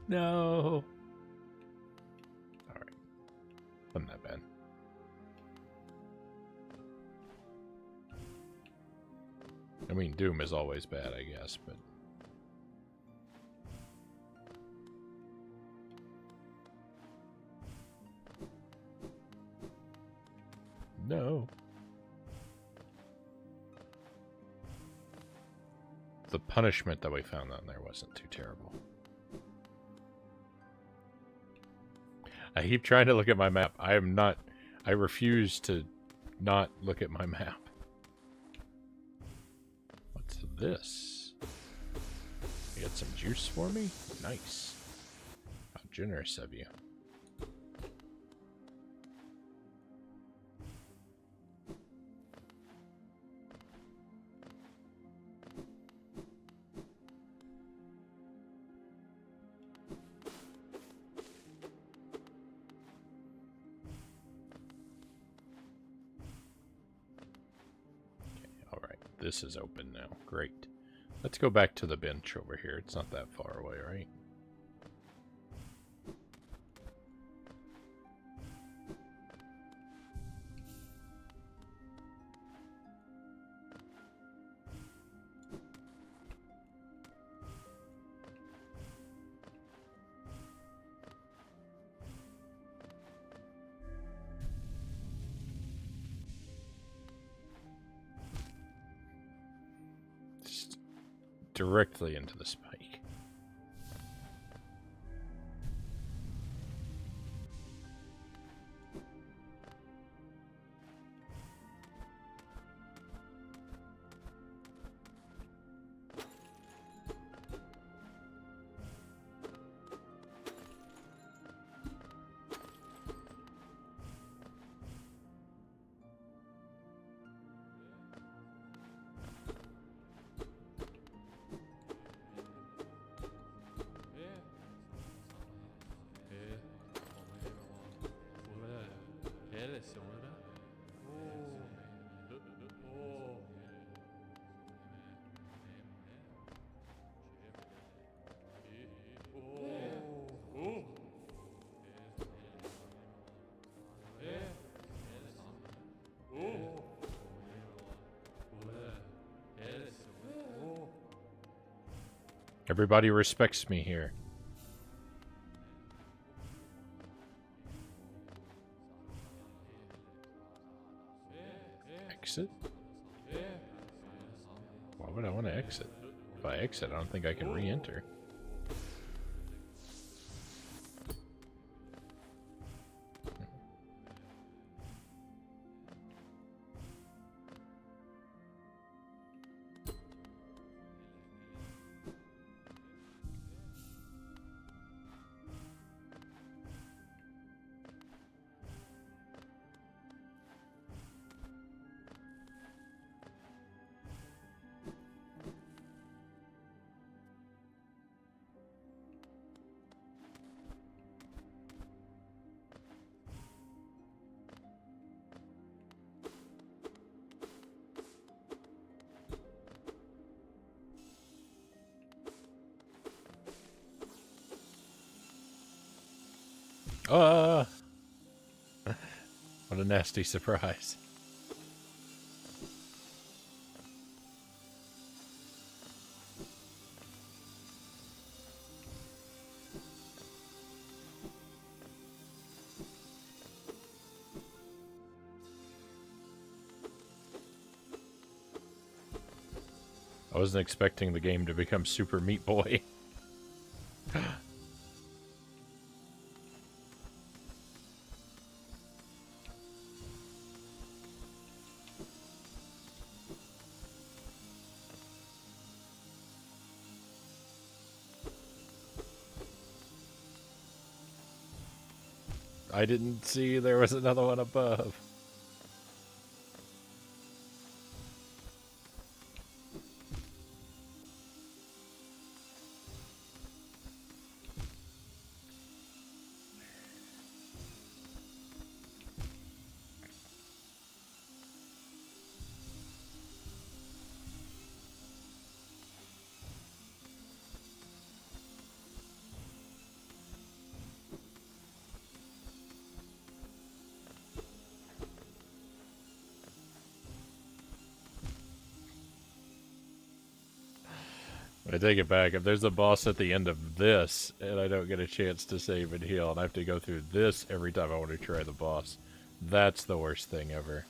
No. Alright. Wasn't that bad. I mean, Doom is always bad, I guess, but... No. The punishment that we found on there wasn't too terrible. I keep trying to look at my map. I am not... I refuse to not look at my map. What's this? You got some juice for me? Nice. How generous of you. This is open now. Great. Let's go back to the bench over here. It's not that far away, right? Directly into the spike. Everybody respects me here. Exit? Why would I want to exit? If I exit, I don't think I can re-enter. What a nasty surprise. I wasn't expecting the game to become Super Meat Boy. I didn't see there was another one above. I take it back. If there's a boss at the end of this, and I don't get a chance to save and heal, and I have to go through this every time I want to try the boss, that's the worst thing ever.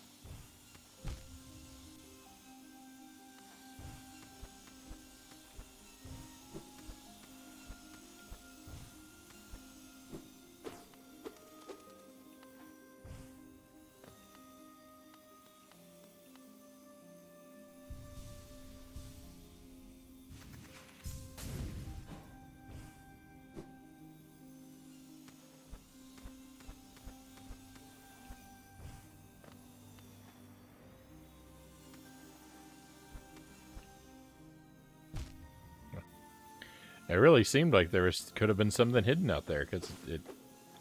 It really seemed like there could have been something hidden out there, because it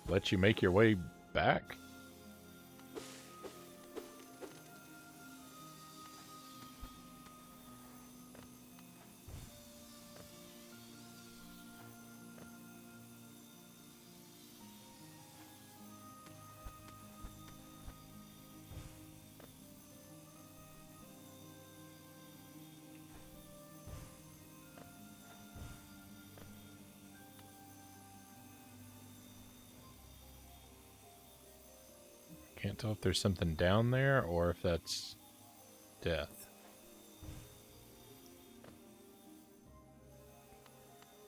lets you make your way back. Can't tell if there's something down there or if that's death.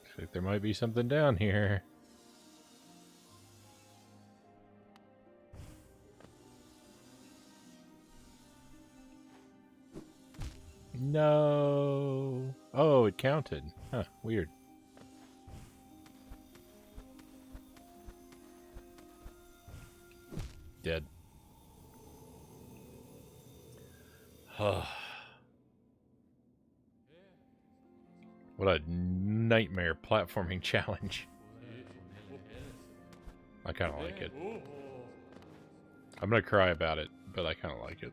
Looks like there might be something down here. No. Oh, it counted. Huh, weird. Dead. What a nightmare platforming challenge. I kind of like it. I'm gonna cry about it, but I kind of like it.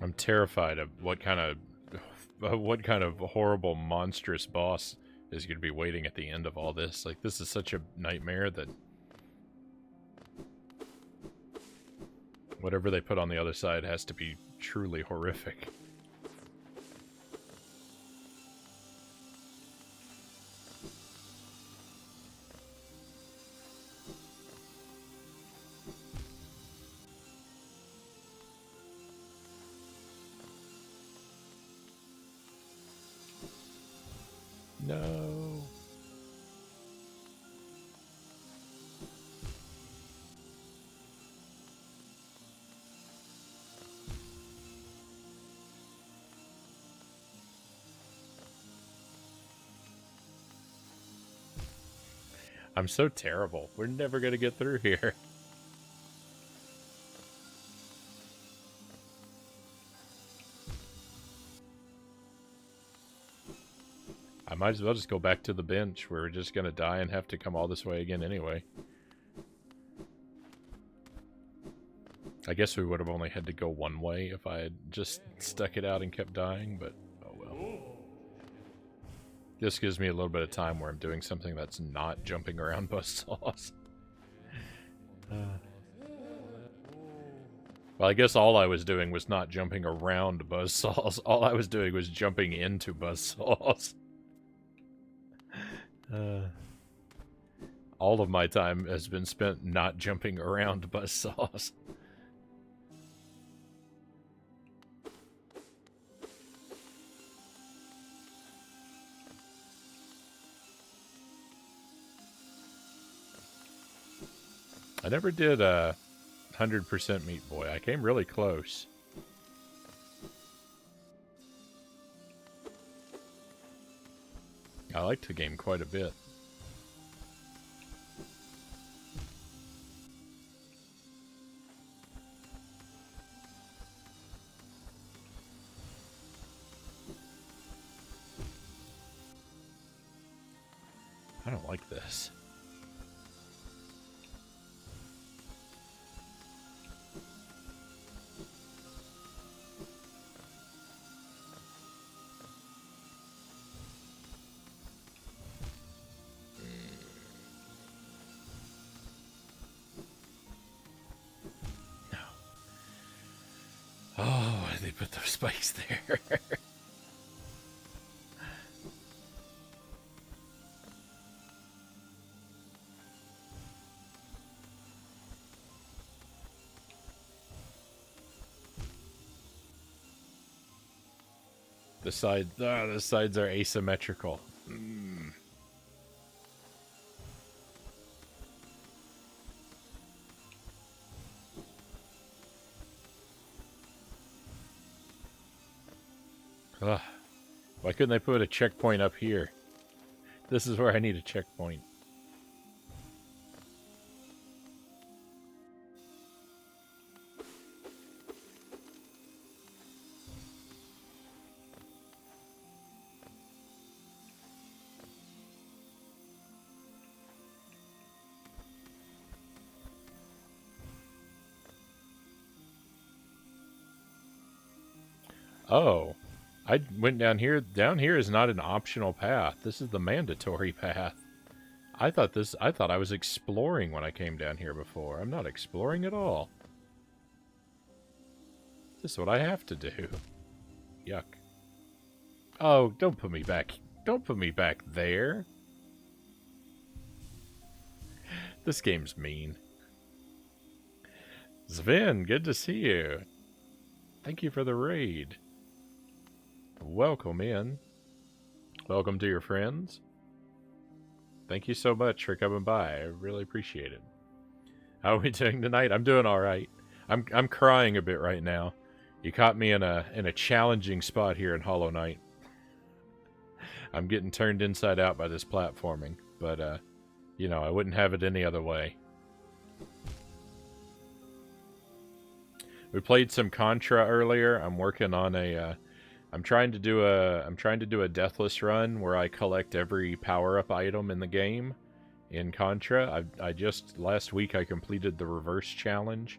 I'm terrified of what kind of horrible, monstrous boss is going to be waiting at the end of all this. Like, this is such a nightmare that whatever they put on the other side has to be truly horrific. No. I'm so terrible. We're never going to get through here. I might as well just go back to the bench. We're just going to die and have to come all this way again anyway. I guess we would have only had to go one way if I had just stuck it out and kept dying, but oh well. This gives me a little bit of time where I'm doing something that's not jumping around buzzsaws. Well, I guess all I was doing was not jumping around buzzsaws. All I was doing was jumping into buzzsaws. All of my time has been spent not jumping around buzzsaws. I never did 100% Meat Boy. I came really close. I liked the game quite a bit. I don't like this. they put those spikes there? The sides are asymmetrical. Mm. Ugh. Why couldn't they put a checkpoint up here? This is where I need a checkpoint. Oh, I went down here. Down here is not an optional path. This is the mandatory path. I thought I was exploring when I came down here before. I'm not exploring at all. This is what I have to do. Yuck. Oh, don't put me back. Don't put me back there. This game's mean. Sven, good to see you. Thank you for the raid. Welcome in. Welcome to your friends. Thank you so much for coming by. I really appreciate it. How are we doing tonight? I'm doing all right. I'm crying a bit right now. You caught me in a challenging spot here in Hollow Knight. I'm getting turned inside out by this platforming, but you know, I wouldn't have it any other way. We played some Contra earlier. I'm working on a I'm trying to do a deathless run where I collect every power-up item in the game in Contra. I just last week I completed the reverse challenge.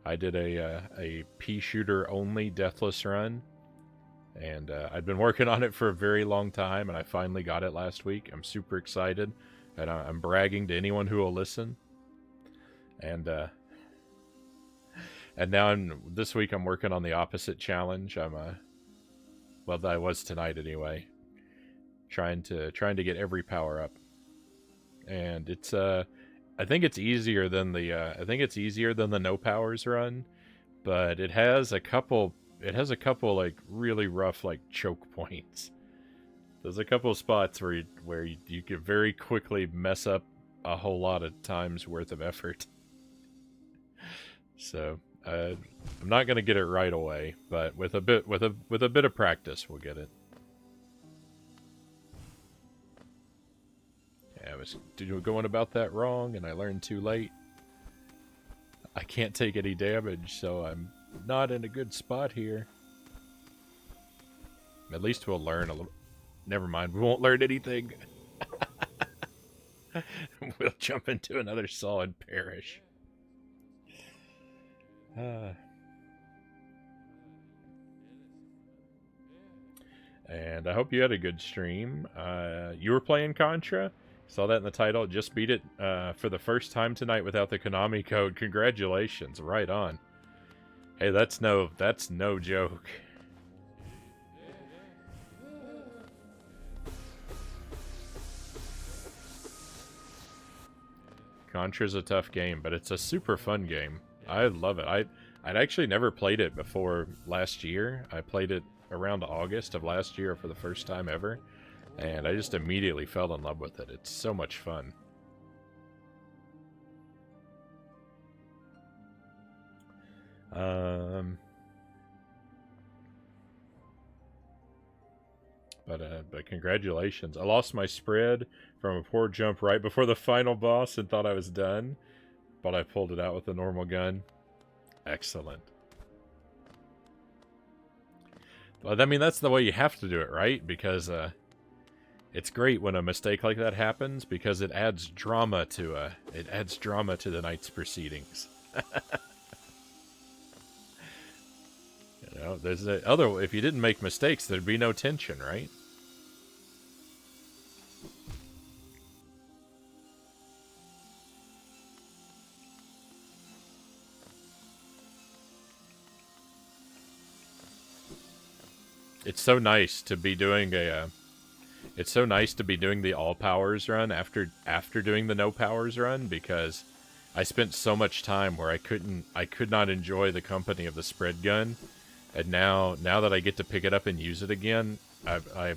I did a pea shooter only deathless run, and I'd been working on it for a very long time, and I finally got it last week. I'm super excited, and I'm bragging to anyone who will listen. And now this week I'm working on the opposite challenge. Well, I was tonight anyway. Trying to get every power up, and it's I think it's easier than the no powers run, but it has a couple like really rough like choke points. There's a couple of spots where you could very quickly mess up a whole lot of times worth of effort. So. I'm not gonna get it right away, but with a bit of practice, we'll get it. Yeah, I was going about that wrong, and I learned too late. I can't take any damage, so I'm not in a good spot here. At least we'll learn a little. Never mind, we won't learn anything. We'll jump into another saw and perish. And I hope you had a good stream. You were playing Contra? Saw that in the title. Just beat it for the first time tonight without the Konami code. Congratulations. Right on. Hey, that's no joke. Contra's a tough game, but it's a super fun game. I love it. I'd actually never played it before last year. I played it around August of last year for the first time ever, and I just immediately fell in love with it. It's so much fun. But congratulations. I lost my spread from a poor jump right before the final boss and thought I was done, but I pulled it out with a normal gun. Excellent. Well, I mean, that's the way you have to do it, right? Because it's great when a mistake like that happens, because it adds drama to the night's proceedings. You know, if you didn't make mistakes, there'd be no tension, right? It's so nice to be doing it's so nice to be doing the all powers run after doing the no powers run, because I spent so much time where I could not enjoy the company of the spread gun, and now that I get to pick it up and use it again, I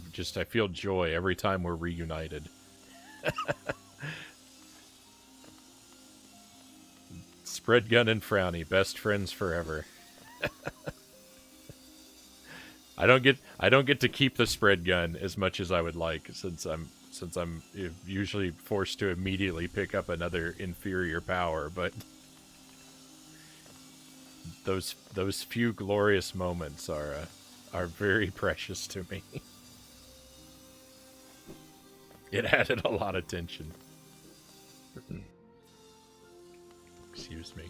feel joy every time we're reunited. Spread gun and Frownie, best friends forever. I don't get to keep the spread gun as much as I would like, since I'm usually forced to immediately pick up another inferior power, but those few glorious moments are very precious to me. It added a lot of tension. Excuse me.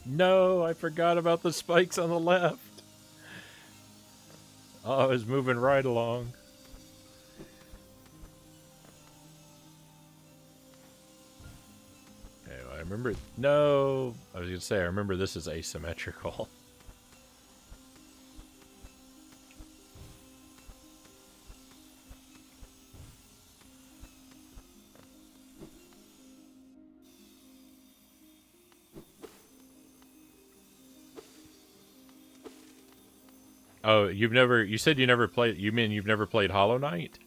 No, I forgot about the spikes on the left. Oh, I was moving right along. Okay, I remember... No! I was going to say, I remember this is asymmetrical. Oh, you said you never played, you mean you've never played Hollow Knight?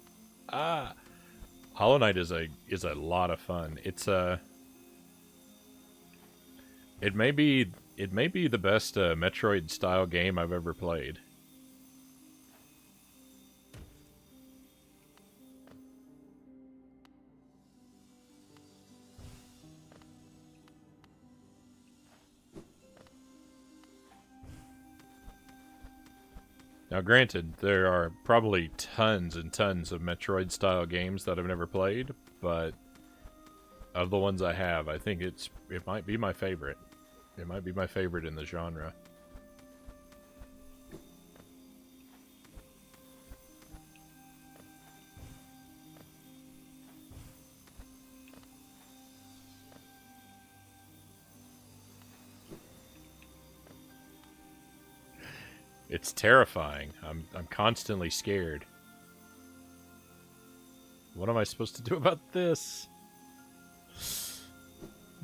Ah, Hollow Knight is a lot of fun. It's it may be the best Metroid style game I've ever played. Now, granted, there are probably tons and tons of Metroid style games that I've never played, but of the ones I have, I think it might be my favorite. It might be my favorite in the genre. It's terrifying. I'm constantly scared. What am I supposed to do about this?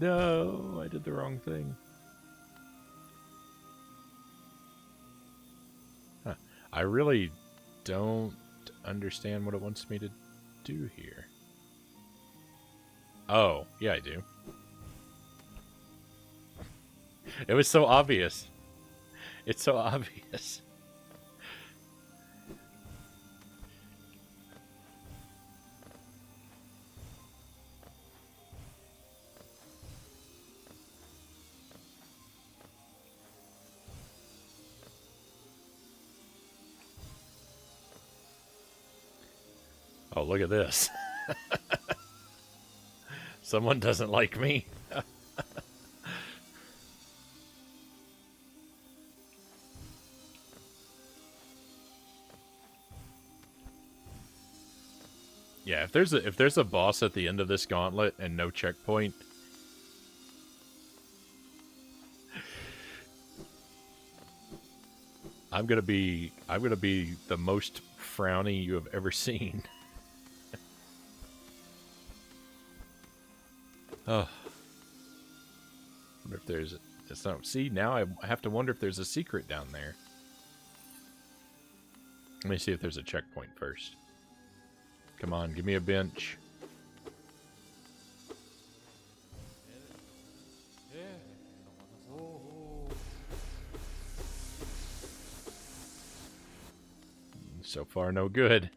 No, I did the wrong thing. Huh. I really don't understand what it wants me to do here. Oh, yeah, I do. It was so obvious. It's so obvious. Oh, look at this. Someone doesn't like me. Yeah, if there's a boss at the end of this gauntlet and no checkpoint, I'm gonna be the most Frownie you have ever seen. Oh, wonder if there's see, now I have to wonder if there's a secret down there. Let me see if there's a checkpoint first. Come on, give me a bench. So far, no good.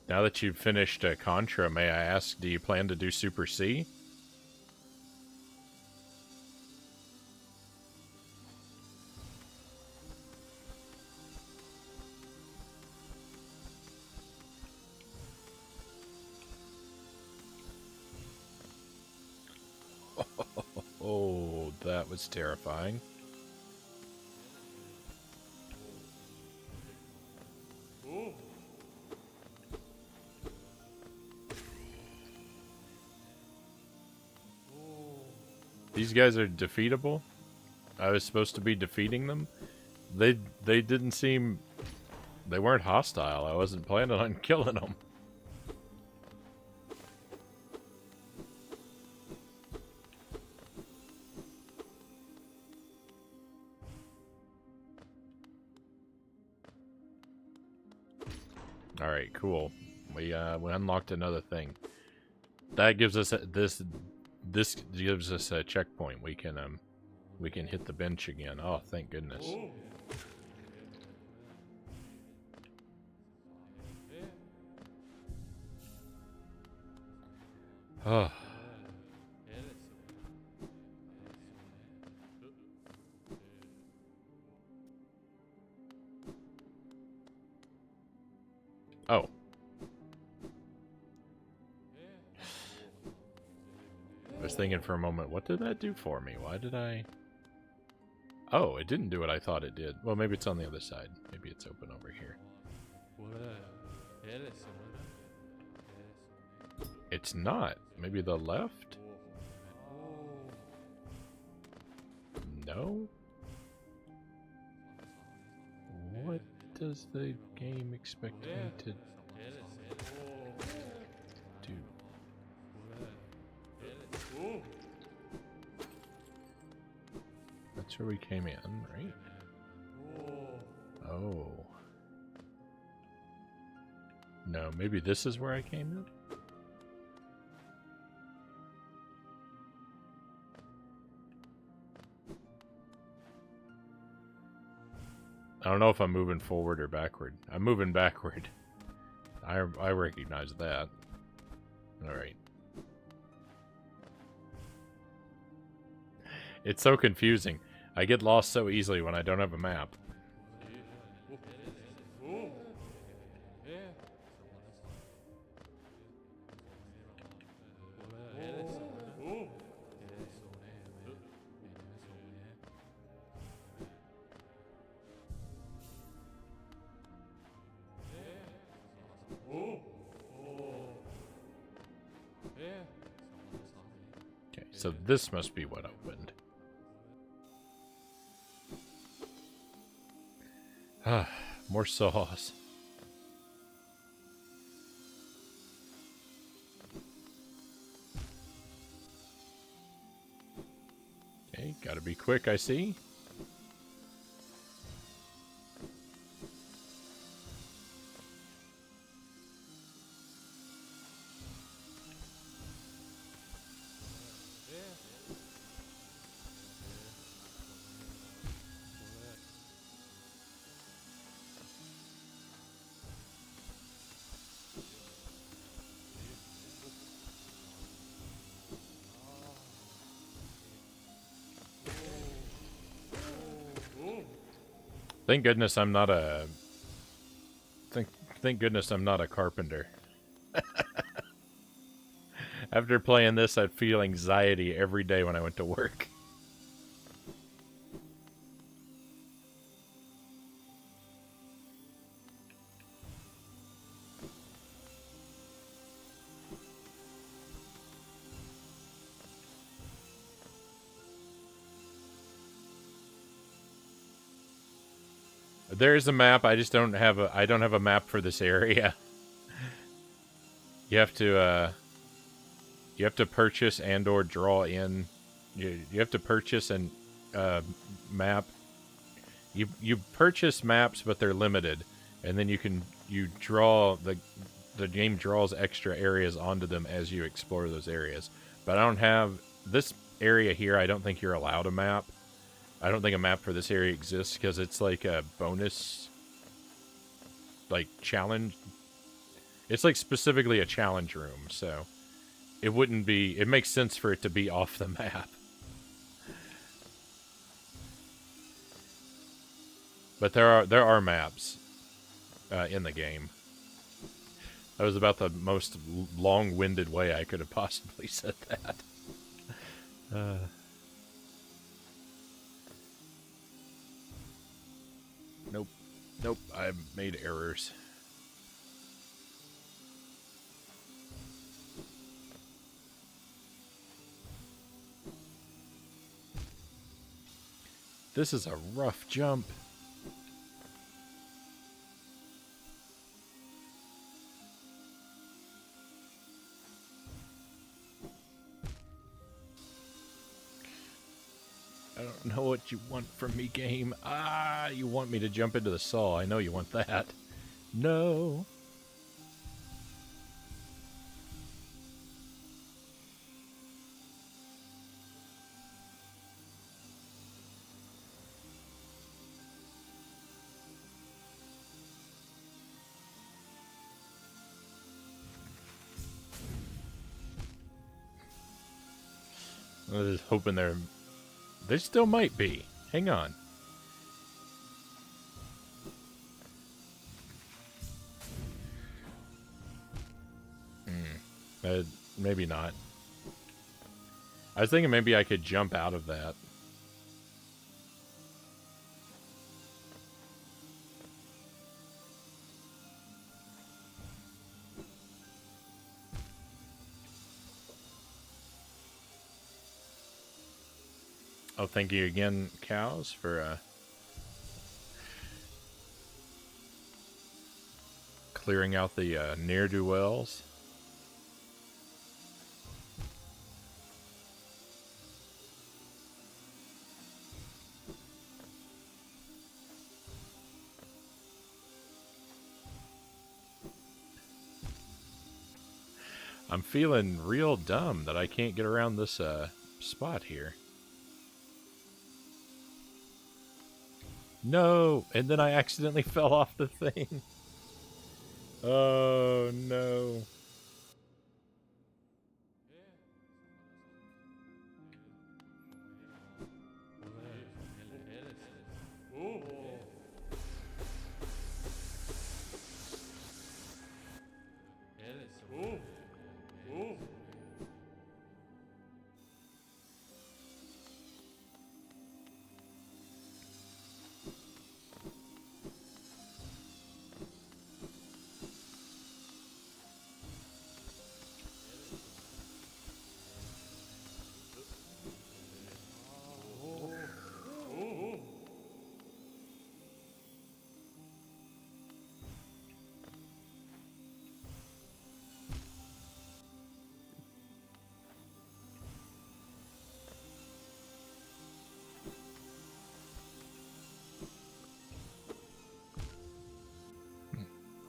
Now that you've finished Contra, may I ask, do you plan to do Super C? Oh, that was terrifying. These guys are defeatable? I was supposed to be defeating them? They didn't seem... They weren't hostile. I wasn't planning on killing them. Alright, cool. We unlocked another thing. That gives us this gives us a checkpoint. We can hit the bench again. Oh, thank goodness. Oh. Oh. I was thinking for a moment, what did that do for me? Why did I... Oh, it didn't do what I thought it did. Well, maybe it's on the other side. Maybe it's open over here. It's not. Maybe the left? No? What does the game expect me to do? That's where we came in, right? Oh. No, maybe this is where I came in? I don't know if I'm moving forward or backward. I'm moving backward. I recognize that. Alright. It's so confusing. I get lost so easily when I don't have a map. Okay, so this must be what opened. Ah, more saws. Okay, gotta be quick, I see. Thank goodness I'm not a... Thank goodness I'm not a carpenter. After playing this, I'd feel anxiety every day when I went to work. There is a map. I just don't have a. I don't have a map for this area. You have to purchase and/or draw in. You have to purchase and map. You purchase maps, but they're limited, and then you draw the game draws extra areas onto them as you explore those areas. But I don't have this area here. I don't think you're allowed a map. I don't think a map for this area exists because it's like a bonus, like, challenge. It's like specifically a challenge room, so it wouldn't be. It makes sense for it to be off the map. But there are maps in the game. That was about the most long-winded way I could have possibly said that. Nope, I've made errors. This is a rough jump. I don't know what you want from me, game. Ah, you want me to jump into the saw. I know you want that. No. I was just hoping there still might be. Hang on. Maybe not. I was thinking maybe I could jump out of that. Oh, thank you again, cows, for clearing out the ne'er-do-wells. I'm feeling real dumb that I can't get around this spot here. No! And then I accidentally fell off the thing. Oh, no.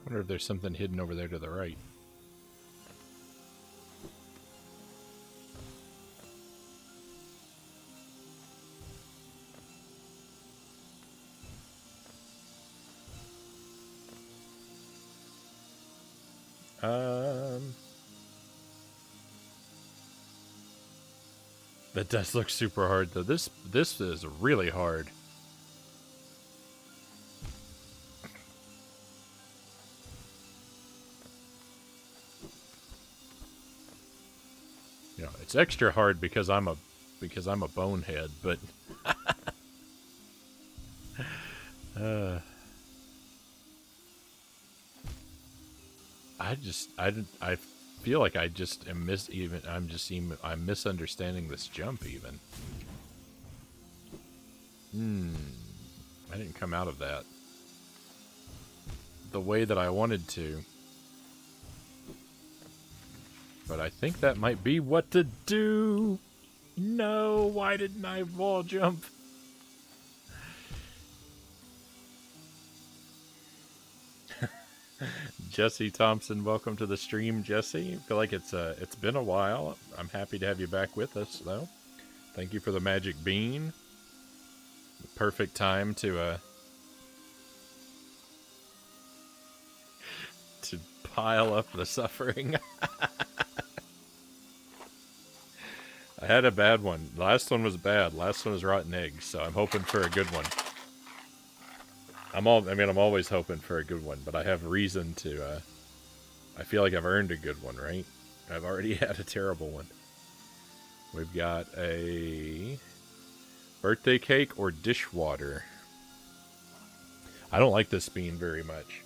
I wonder if there's something hidden over there to the right. That does look super hard, though. This is really hard. You know, it's extra hard because I'm a bonehead, but I feel like I just am I'm misunderstanding this jump even. I didn't come out of that the way that I wanted to. But I think that might be what to do. No, why didn't I wall jump? Jesse Thompson, welcome to the stream, Jesse. I feel like it's been a while. I'm happy to have you back with us, though. Thank you for the magic bean. The perfect time to pile up the suffering. I had a bad one. The last one was bad. Last one was rotten eggs, so I'm hoping for a good one. I'm always hoping for a good one, but I have reason to, I feel like I've earned a good one, right? I've already had a terrible one. We've got a birthday cake or dishwater. I don't like this bean very much.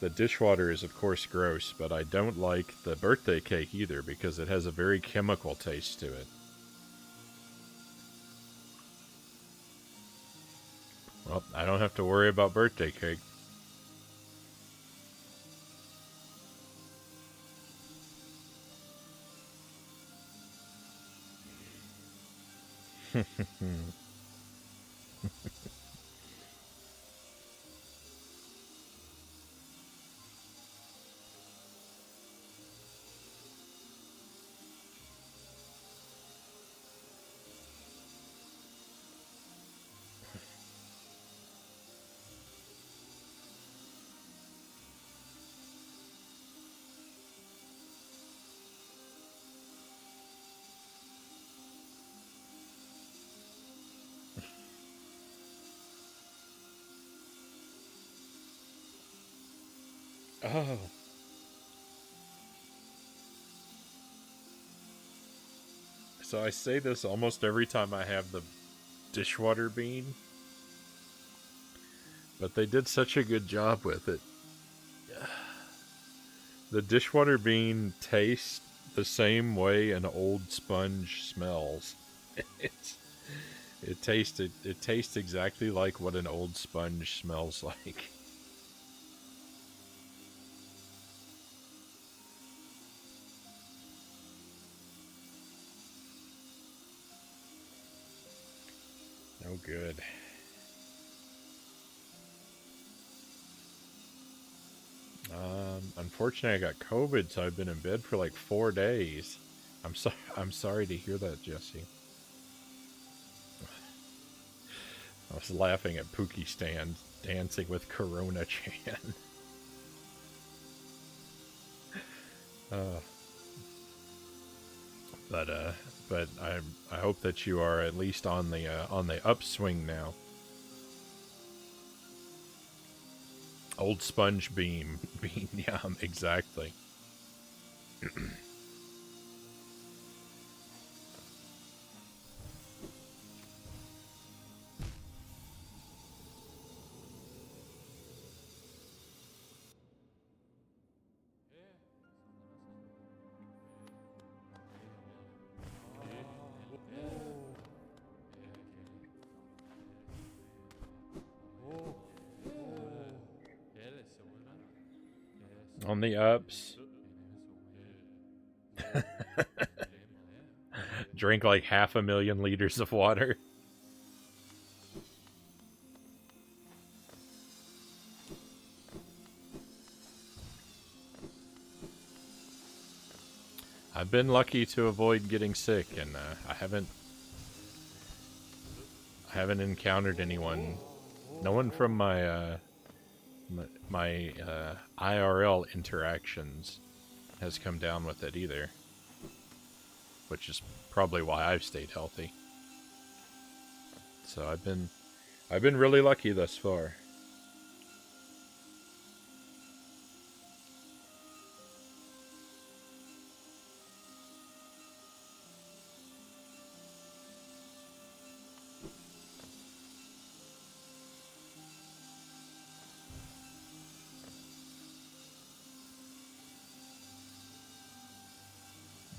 The dishwater is, of course, gross, but I don't like the birthday cake either because it has a very chemical taste to it. Well, I don't have to worry about birthday cake. Oh. So I say this almost every time I have the dishwater bean, but they did such a good job with it. The dishwater bean tastes the same way an old sponge smells. It's, it tastes exactly like what an old sponge smells like. No good. Unfortunately, I got COVID, so I've been in bed for like 4 days. I'm sorry to hear that, Jesse. I was laughing at Pookie Stan dancing with Corona Chan. uh, but I hope that you are at least on the upswing now. Old sponge bean, yum, exactly. On the ups. Drink like 500,000 liters of water. I've been lucky to avoid getting sick, and I haven't encountered anyone. No one from my IRL interactions has come down with it either, which is probably why I've stayed healthy. So I've been really lucky thus far.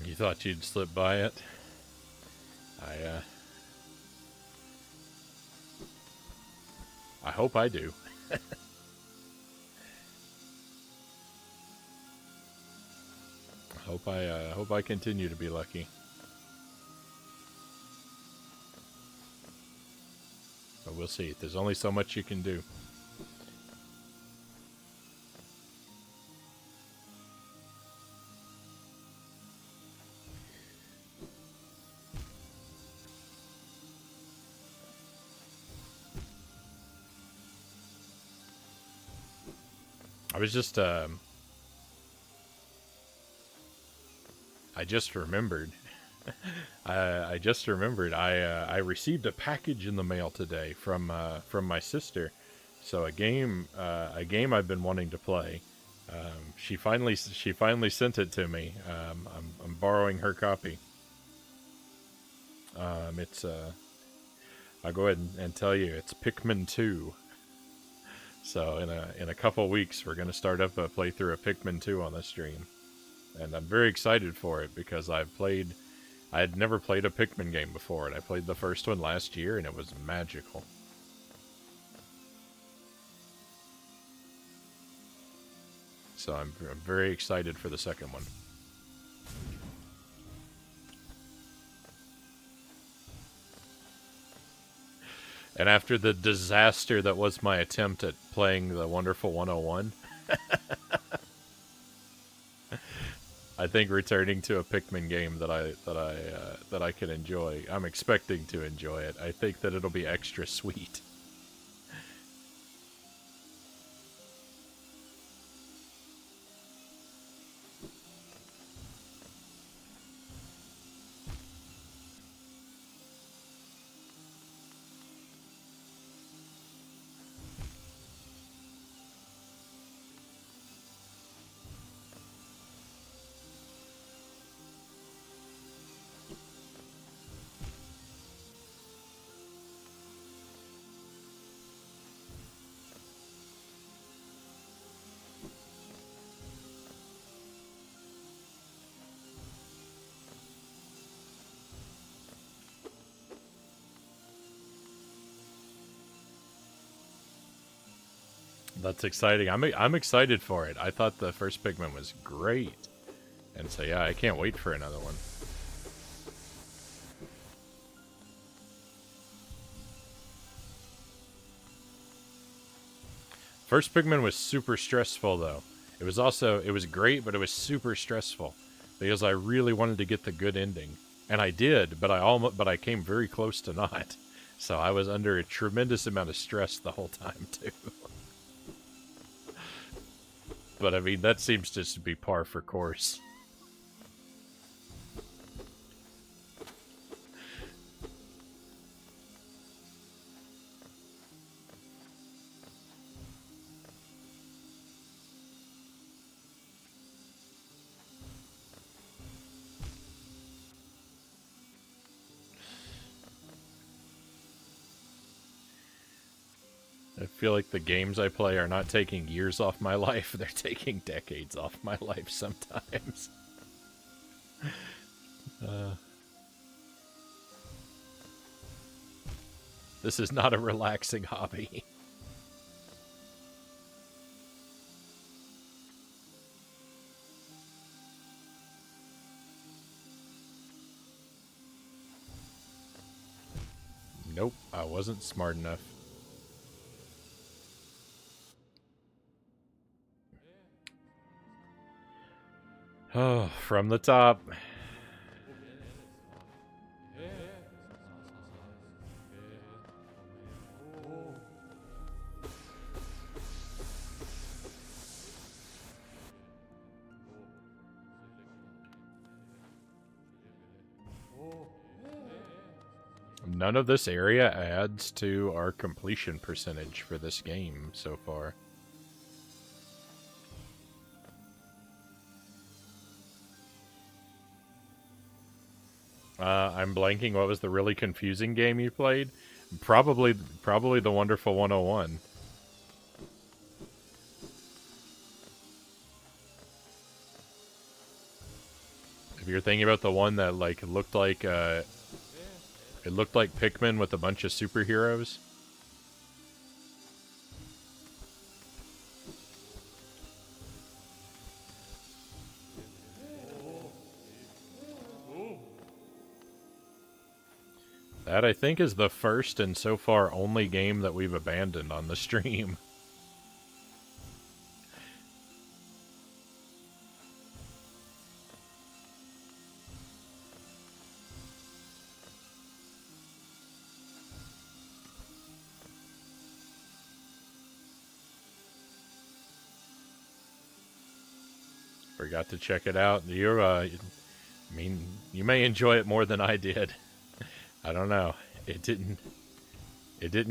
You thought you'd slip by it? I hope I do. I hope I continue to be lucky. But we'll see. There's only so much you can do. I was just I just remembered. I just remembered. I received a package in the mail today from my sister. So a game I've been wanting to play. She finally sent it to me. I'm borrowing her copy. It's I'll go ahead and tell you it's Pikmin 2. So in a couple weeks, we're gonna start up a playthrough of Pikmin 2 on the stream, and I'm very excited for it because I had never played a Pikmin game before, and I played the first one last year, and it was magical. So I'm very excited for the second one. And after the disaster that was my attempt at playing the Wonderful 101, I think returning to a Pikmin game that I can enjoy. I'm expecting to enjoy it. I think that it'll be extra sweet. That's exciting. I'm excited for it. I thought the first Pikmin was great. And so yeah, I can't wait for another one. First Pikmin was super stressful though. It was great, but it was super stressful because I really wanted to get the good ending. And I did, but I came very close to not. So I was under a tremendous amount of stress the whole time too. But I mean, that seems just to be par for course. I feel like the games I play are not taking years off my life, they're taking decades off my life sometimes. This is not a relaxing hobby. Nope, I wasn't smart enough. Oh, from the top. None of this area adds to our completion percentage for this game so far. I'm blanking. What was the really confusing game you played? Probably the Wonderful 101. If you're thinking about the one that like looked like it looked like Pikmin with a bunch of superheroes. That, I think, is the first and so far only game that we've abandoned on the stream. Forgot to check it out. I mean, you may enjoy it more than I did. I don't know. It didn't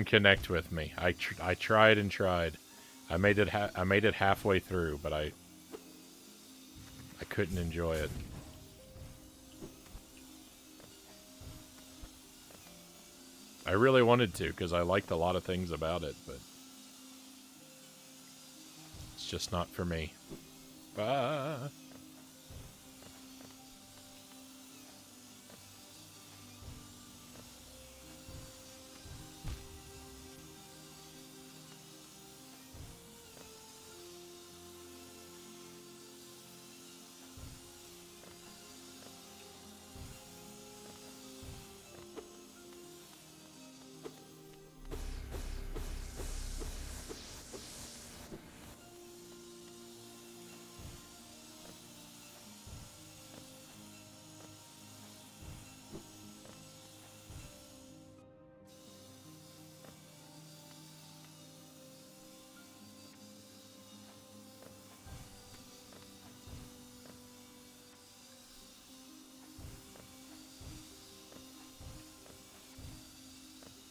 connect with me. I tried and tried. I made it halfway through, but I couldn't enjoy it. I really wanted to because I liked a lot of things about it, but It's just not for me. Ah.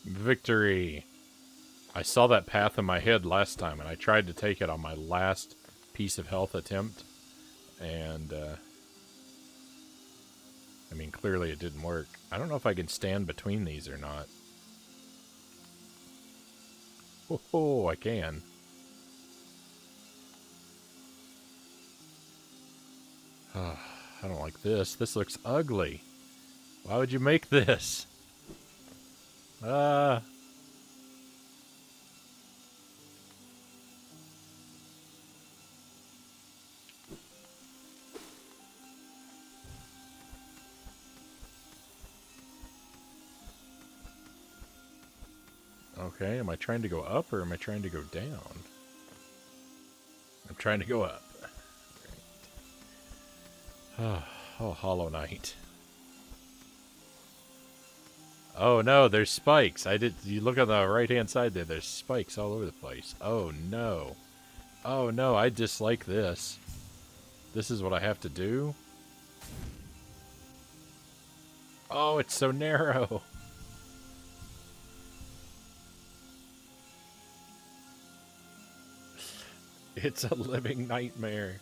Victory! I saw that path in my head last time, and I tried to take it on my last piece of health attempt, and, I mean, clearly it didn't work. I don't know if I can stand between these or not. Oh, I can. I don't like this. This looks ugly. Why would you make this? Ah. Okay, am I trying to go up or am I trying to go down? I'm trying to go up. Great. Oh, Hollow Knight. Oh no, there's spikes. You look on the right-hand side there, there's spikes all over the place. Oh no. Oh no, I dislike this. This is what I have to do? Oh, it's so narrow. It's a living nightmare.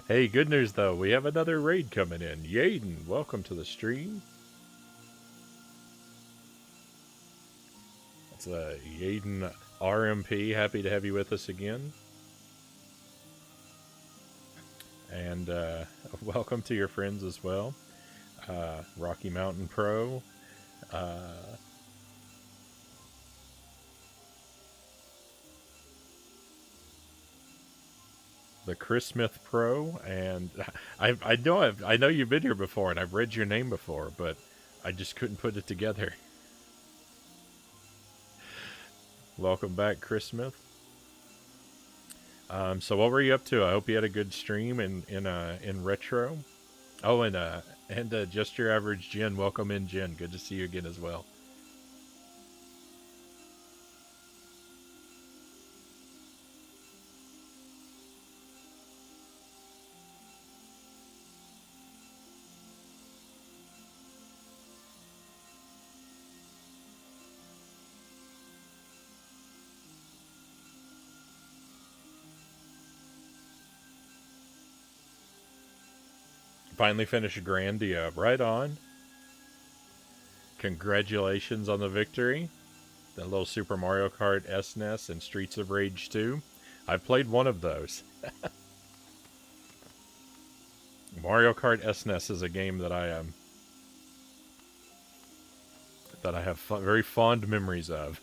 Hey, good news though. We have another raid coming in. Yaden, welcome to the stream. It's Yaden RMP. Happy to have you with us again. And welcome to your friends as well. Rocky Mountain Pro. The Chris Smith Pro, and I know you've been here before, and I've read your name before, but I just couldn't put it together. Welcome back, Chris Smith. So what were you up to? I hope you had a good stream in retro. Oh, and just your average Jen. Welcome in, Jen. Good to see you again as well. Finally finished Grandia. Right on. Congratulations on the victory. The little Super Mario Kart SNES and Streets of Rage 2. I've played one of those. Mario Kart SNES is a game that I have very fond memories of.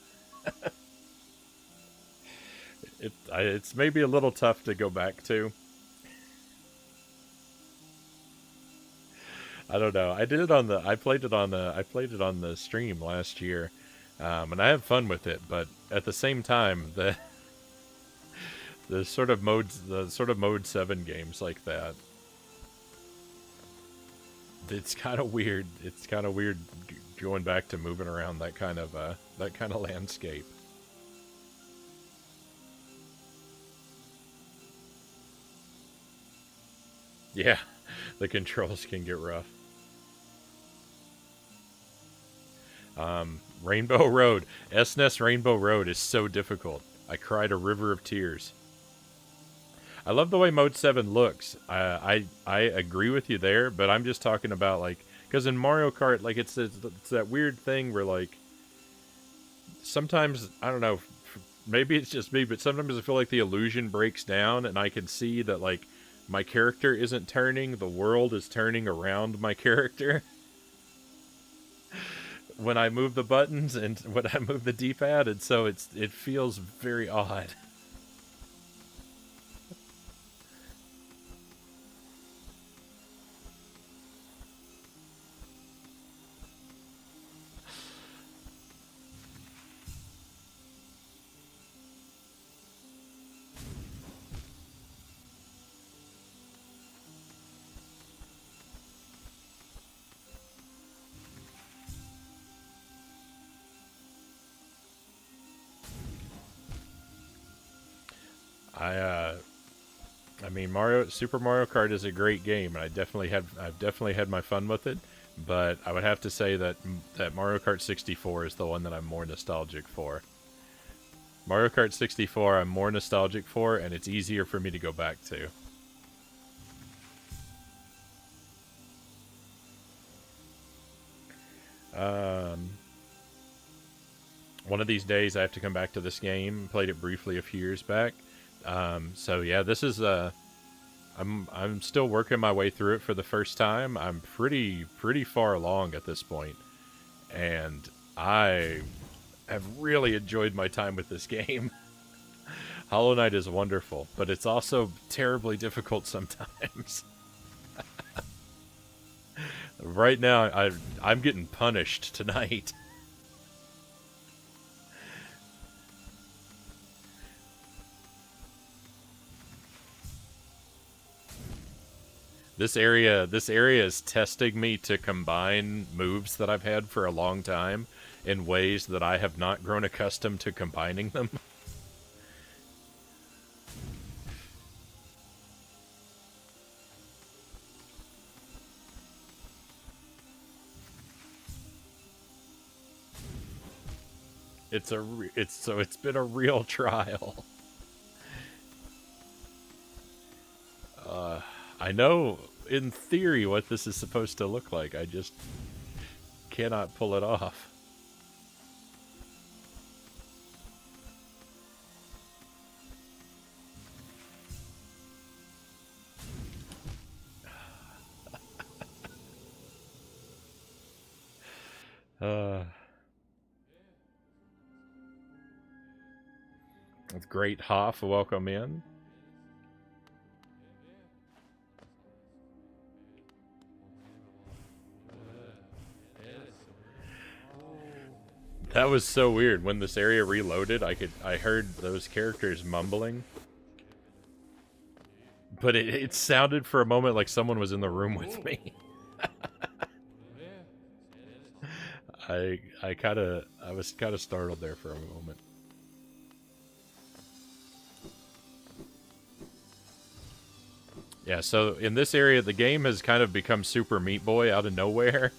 It's maybe a little tough to go back to. I don't know. I played it on the stream last year, and I had fun with it. But at the same time, the sort of mode 7 games like that, it's kind of weird. It's kind of weird going back to moving around that kind of landscape. Yeah, the controls can get rough. Rainbow Road. SNES Rainbow Road is so difficult. I cried a river of tears. I love the way Mode 7 looks. I agree with you there, but I'm just talking about, like, because in Mario Kart, like, it's that weird thing where, like, sometimes, I don't know, maybe it's just me, but sometimes I feel like the illusion breaks down, and I can see that like my character isn't turning; the world is turning around my character when I move the buttons and when I move the D-pad, and so it feels very odd. I I mean, Super Mario Kart is a great game, and I've definitely had my fun with it. But I would have to say that Mario Kart 64 is the one that I'm more nostalgic for. Mario Kart 64, I'm more nostalgic for, and it's easier for me to go back to. Um, One of these days, I have to come back to this game. Played it briefly a few years back. So yeah, this is I'm still working my way through it for the first time. I'm pretty far along at this point, and I have really enjoyed my time with this game. Hollow Knight is wonderful, but it's also terribly difficult sometimes. Right now, I'm getting punished tonight. This area is testing me to combine moves that I've had for a long time in ways that I have not grown accustomed to combining them. It's been a real trial. Uh, I know in theory what this is supposed to look like. I just cannot pull it off. Uh, with great Hoff, welcome in. That was so weird. When this area reloaded, I heard those characters mumbling, but it sounded for a moment like someone was in the room with me. I was kind of startled there for a moment. Yeah, so in this area, the game has kind of become Super Meat Boy out of nowhere.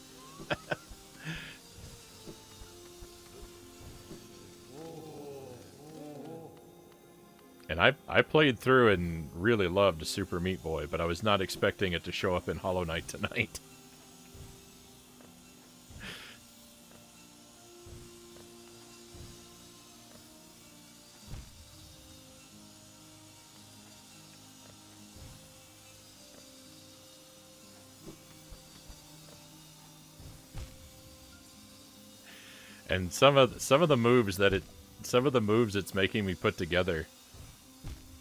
And I played through and really loved Super Meat Boy, but I was not expecting it to show up in Hollow Knight tonight. And some of the moves that it some of the moves it's making me put together.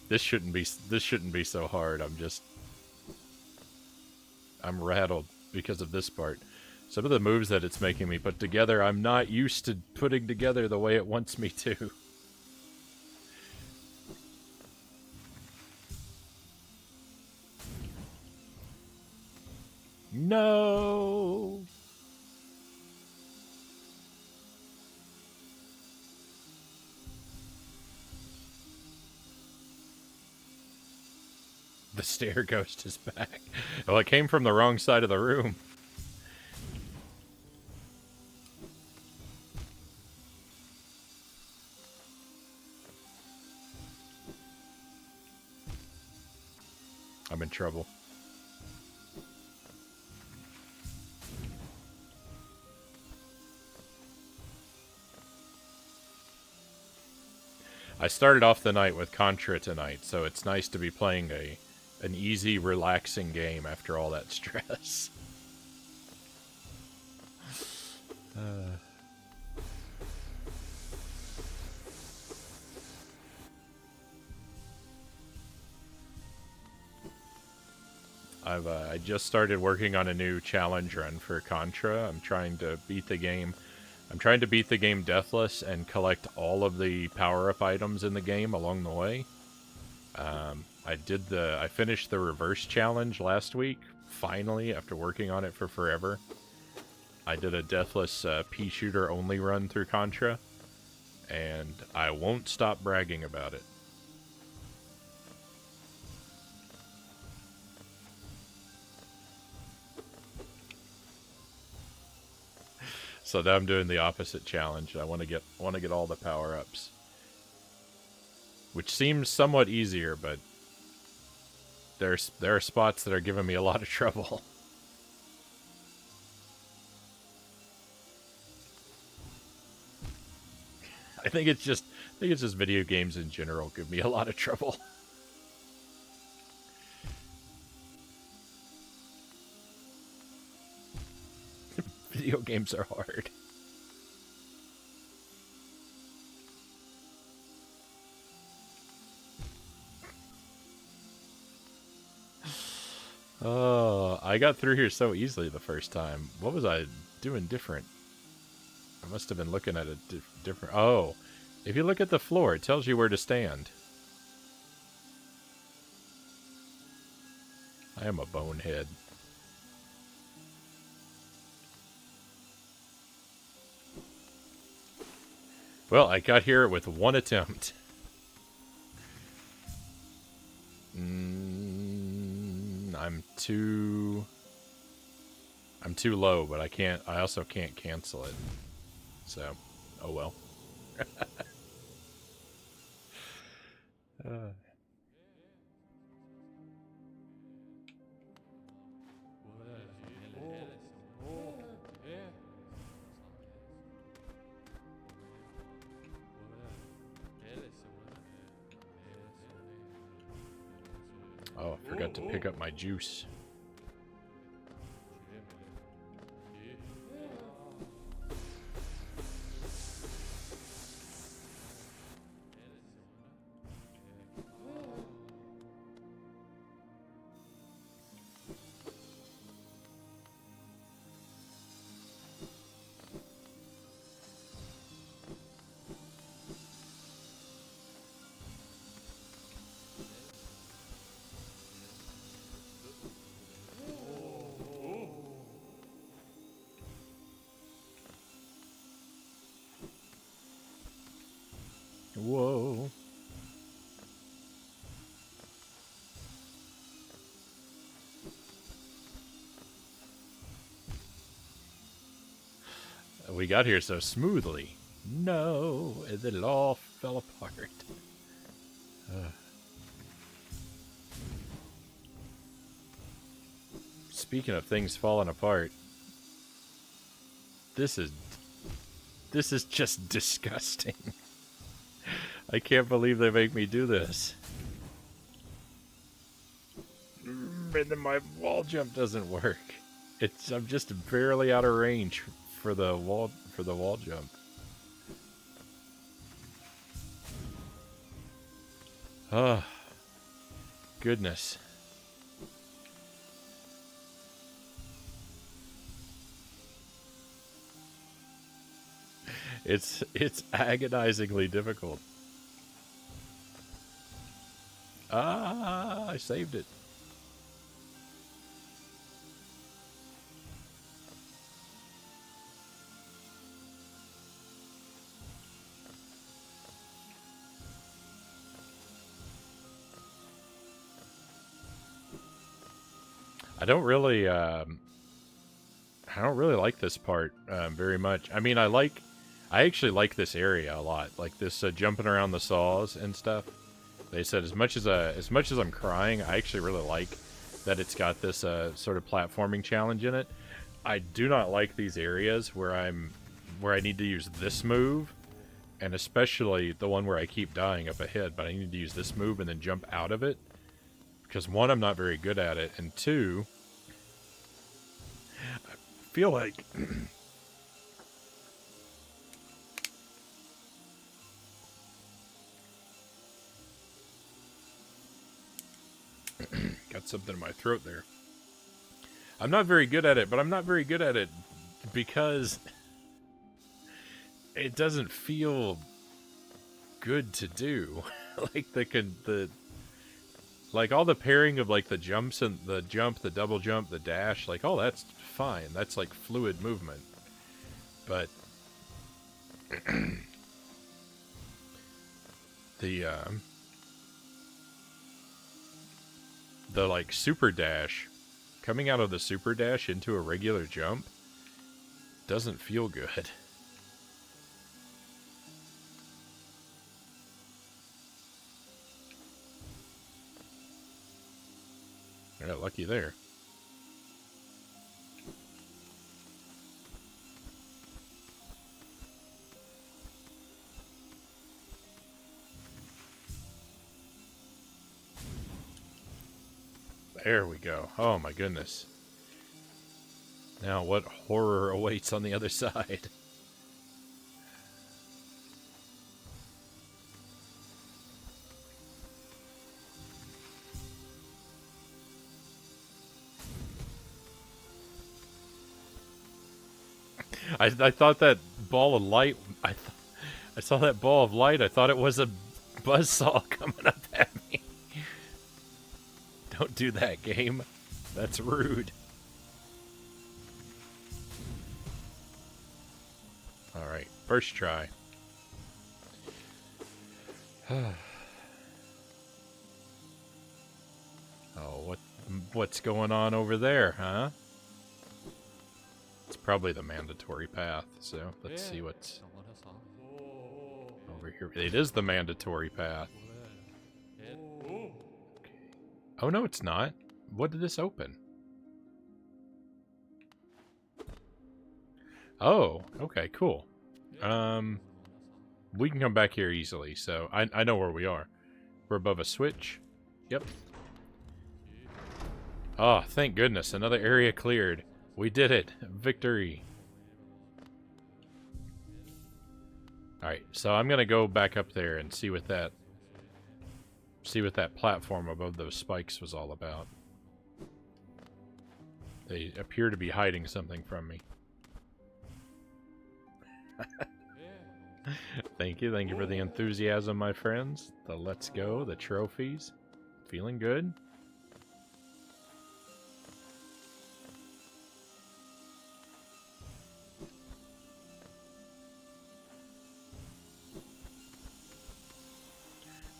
This shouldn't be so hard. I'm rattled because of this part. Some of the moves that it's making me put together, I'm not used to putting together the way it wants me to. No. The stair ghost is back. Well, it came from the wrong side of the room. I'm in trouble. I started off the night with Contra tonight, so it's nice to be playing an easy, relaxing game after all that stress. I just started working on a new challenge run for Contra. I'm trying to beat the game. I'm trying to beat the game deathless and collect all of the power-up items in the game along the way. I finished the reverse challenge last week, finally, after working on it for forever. I did a deathless pea shooter only run through Contra, and I won't stop bragging about it. So now I'm doing the opposite challenge. I want to get all the power-ups, which seems somewhat easier, but there are spots that are giving me a lot of trouble. I think it's just video games in general give me a lot of trouble. Video games are hard. Oh, I got through here so easily the first time. What was I doing different? I must have been looking at it different. Oh, if you look at the floor, it tells you where to stand. I am a bonehead. Well, I got here with one attempt. I'm too low, but I also can't cancel it. So, oh well. Oh, I forgot to pick up my juice. Whoa. We got here so smoothly. No, and then it all fell apart. Speaking of things falling apart, this is just disgusting. I can't believe they make me do this. And then my wall jump doesn't work. I'm just barely out of range for the wall jump. Oh, goodness. It's agonizingly difficult. Ah, I saved it. I don't really like this part very much. I mean, I actually like this area a lot. Like this jumping around the saws and stuff. They said as much as I'm crying, I actually really like that it's got this sort of platforming challenge in it. I do not like these areas where I need to use this move And especially the one where I keep dying up ahead, but I need to use this move and then jump out of it. Because one, I'm not very good at it, and two, I feel like... got something in my throat there. I'm not very good at it, but I'm not very good at it because it doesn't feel good to do. Like like all the pairing of like the jumps and the jump, the double jump, the dash, like all that's fine. That's like fluid movement. But the like super dash, coming out of the super dash into a regular jump doesn't feel good. I got lucky there. There we go. Oh my goodness. Now what horror awaits on the other side? I thought that ball of light... I saw that ball of light. I thought it was a buzzsaw coming up at me. Don't do that, game. That's rude. Alright, first try. Oh, what's going on over there, huh? It's probably the mandatory path, so let's see what's over here. It is the mandatory path. Okay. Oh, no, it's not. What did this open? Oh, okay, cool. We can come back here easily, so I know where we are. We're above a switch. Yep. Oh, thank goodness, another area cleared. We did it. Victory. Alright, so I'm gonna go back up there and see what that platform above those spikes was all about. They appear to be hiding something from me. Thank you for the enthusiasm, my friends. The let's go, the trophies. Feeling good?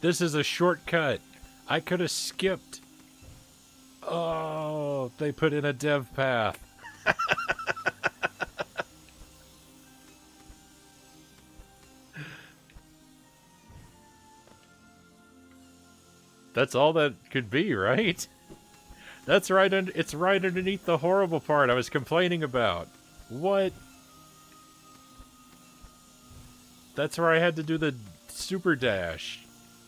This is a shortcut. I could have skipped. Oh, they put in a dev path. That's all that could be, right? That's right. It's right underneath the horrible part I was complaining about. What? That's where I had to do the super dash.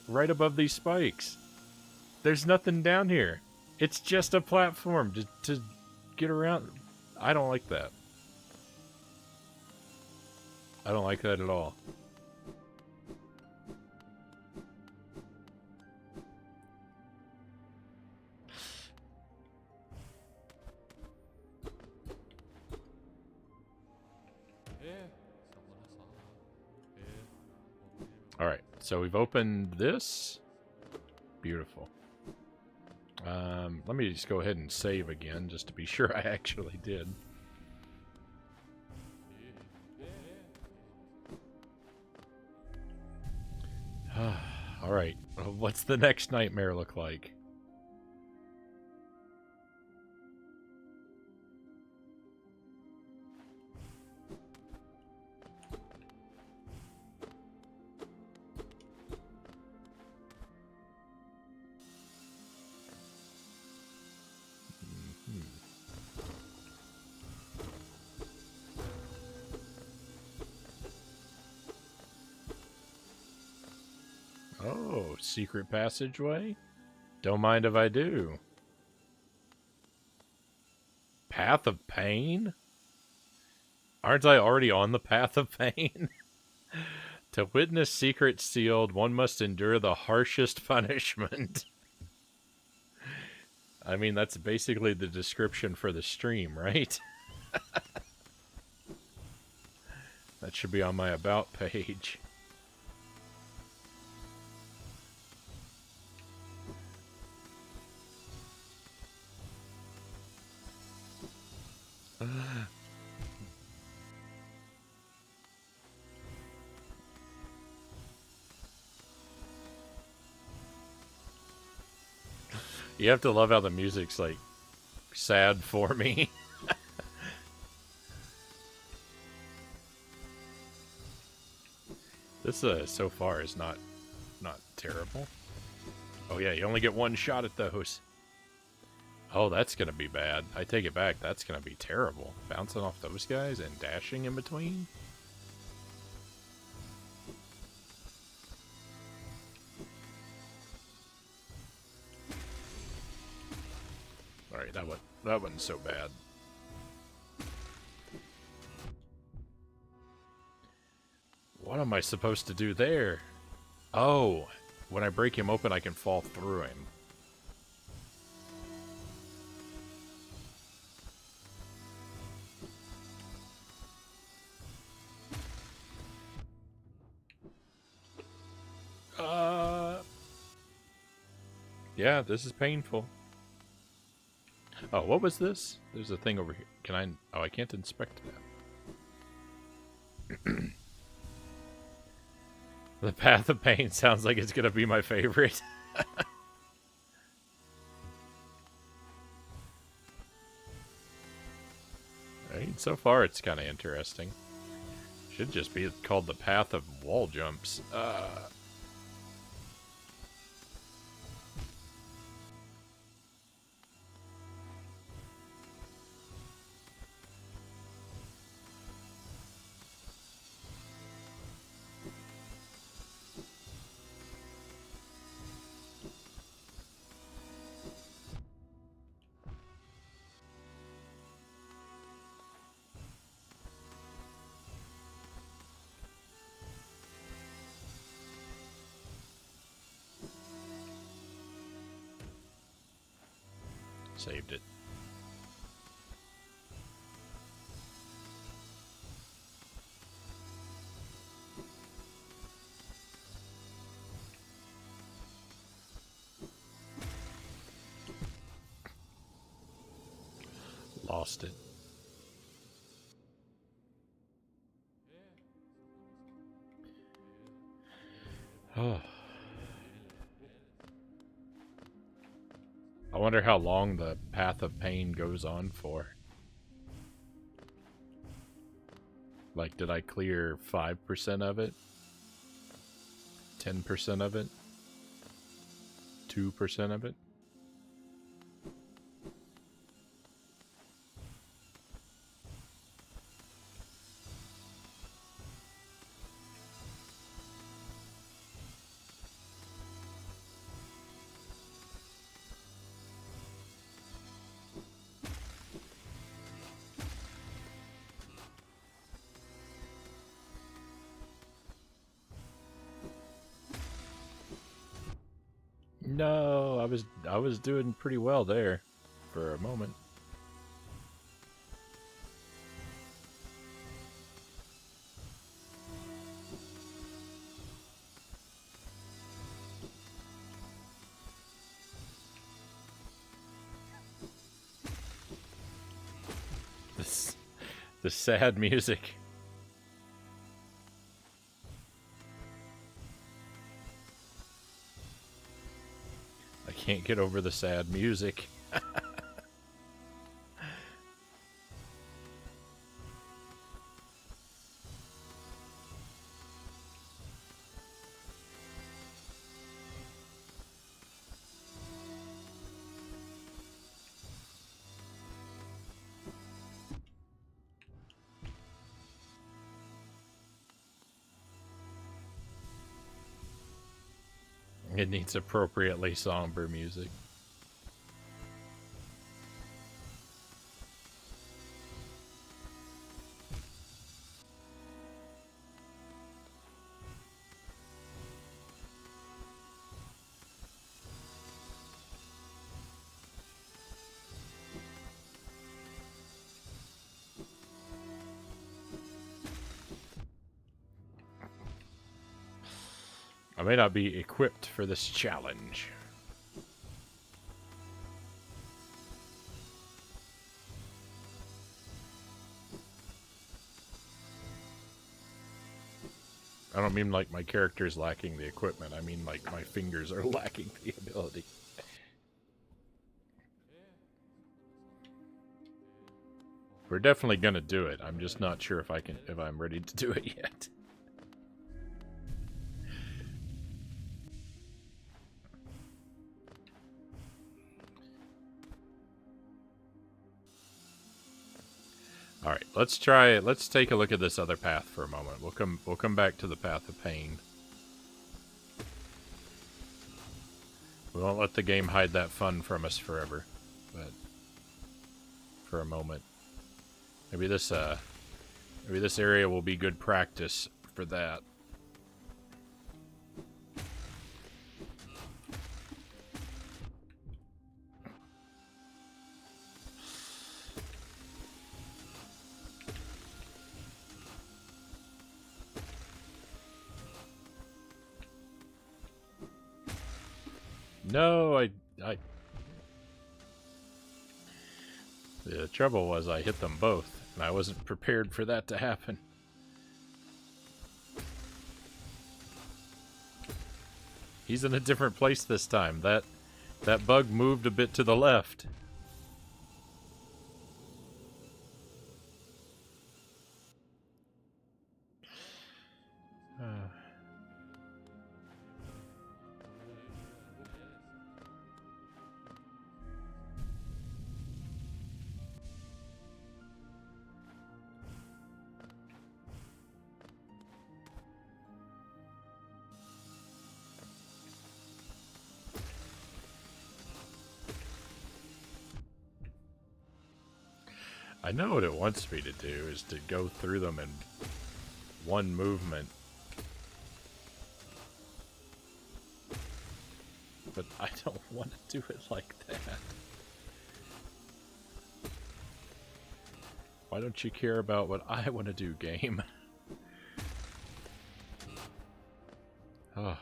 Right above these spikes. There's nothing down here. It's just a platform to get around. I don't like that. I don't like that at all. Alright, so we've opened this. Beautiful. Let me just go ahead and save again, just to be sure I actually did. Alright, what's the next nightmare look like? secret passageway? Don't mind if I do. Path of pain? Aren't I already on the path of pain? To witness secrets sealed, one must endure the harshest punishment. I mean, that's basically the description for the stream, right? That should be on my About page. You have to love how the music's, like, sad for me. This, so far is not terrible. Oh yeah, you only get one shot at those. Oh, that's gonna be bad. I take it back, that's gonna be terrible. Bouncing off those guys and dashing in between? Alright, that wasn't so bad. What am I supposed to do there? Oh, when I break him open, I can fall through him. Yeah, this is painful. Oh, what was this? There's a thing over here. Can I... Oh, I can't inspect that. The Path of Pain sounds like it's gonna be my favorite. Right, so far it's kind of interesting. Should just be called the Path of Wall Jumps. Saved it. Lost it. Oh. I wonder how long the Path of Pain goes on for. Like, did I clear 5% of it? 10% of it? 2% of it? No, I was doing pretty well there for a moment. The sad music. I can't get over the sad music. It needs appropriately somber music. I may not be equipped for this challenge. I don't mean like my character's lacking the equipment. I mean like my fingers are lacking the ability. We're definitely gonna do it. I'm just not sure if I'm ready to do it yet. All right, let's take a look at this other path for a moment. We'll come back to the path of pain. We won't let the game hide that fun from us forever, but for a moment. Maybe this area will be good practice for that. No, the trouble was I hit them both, and I wasn't prepared for that to happen. He's in a different place this time. That bug moved a bit to the left. I know what it wants me to do is to go through them in one movement. But I don't want to do it like that. Why don't you care about what I want to do, game? Oh.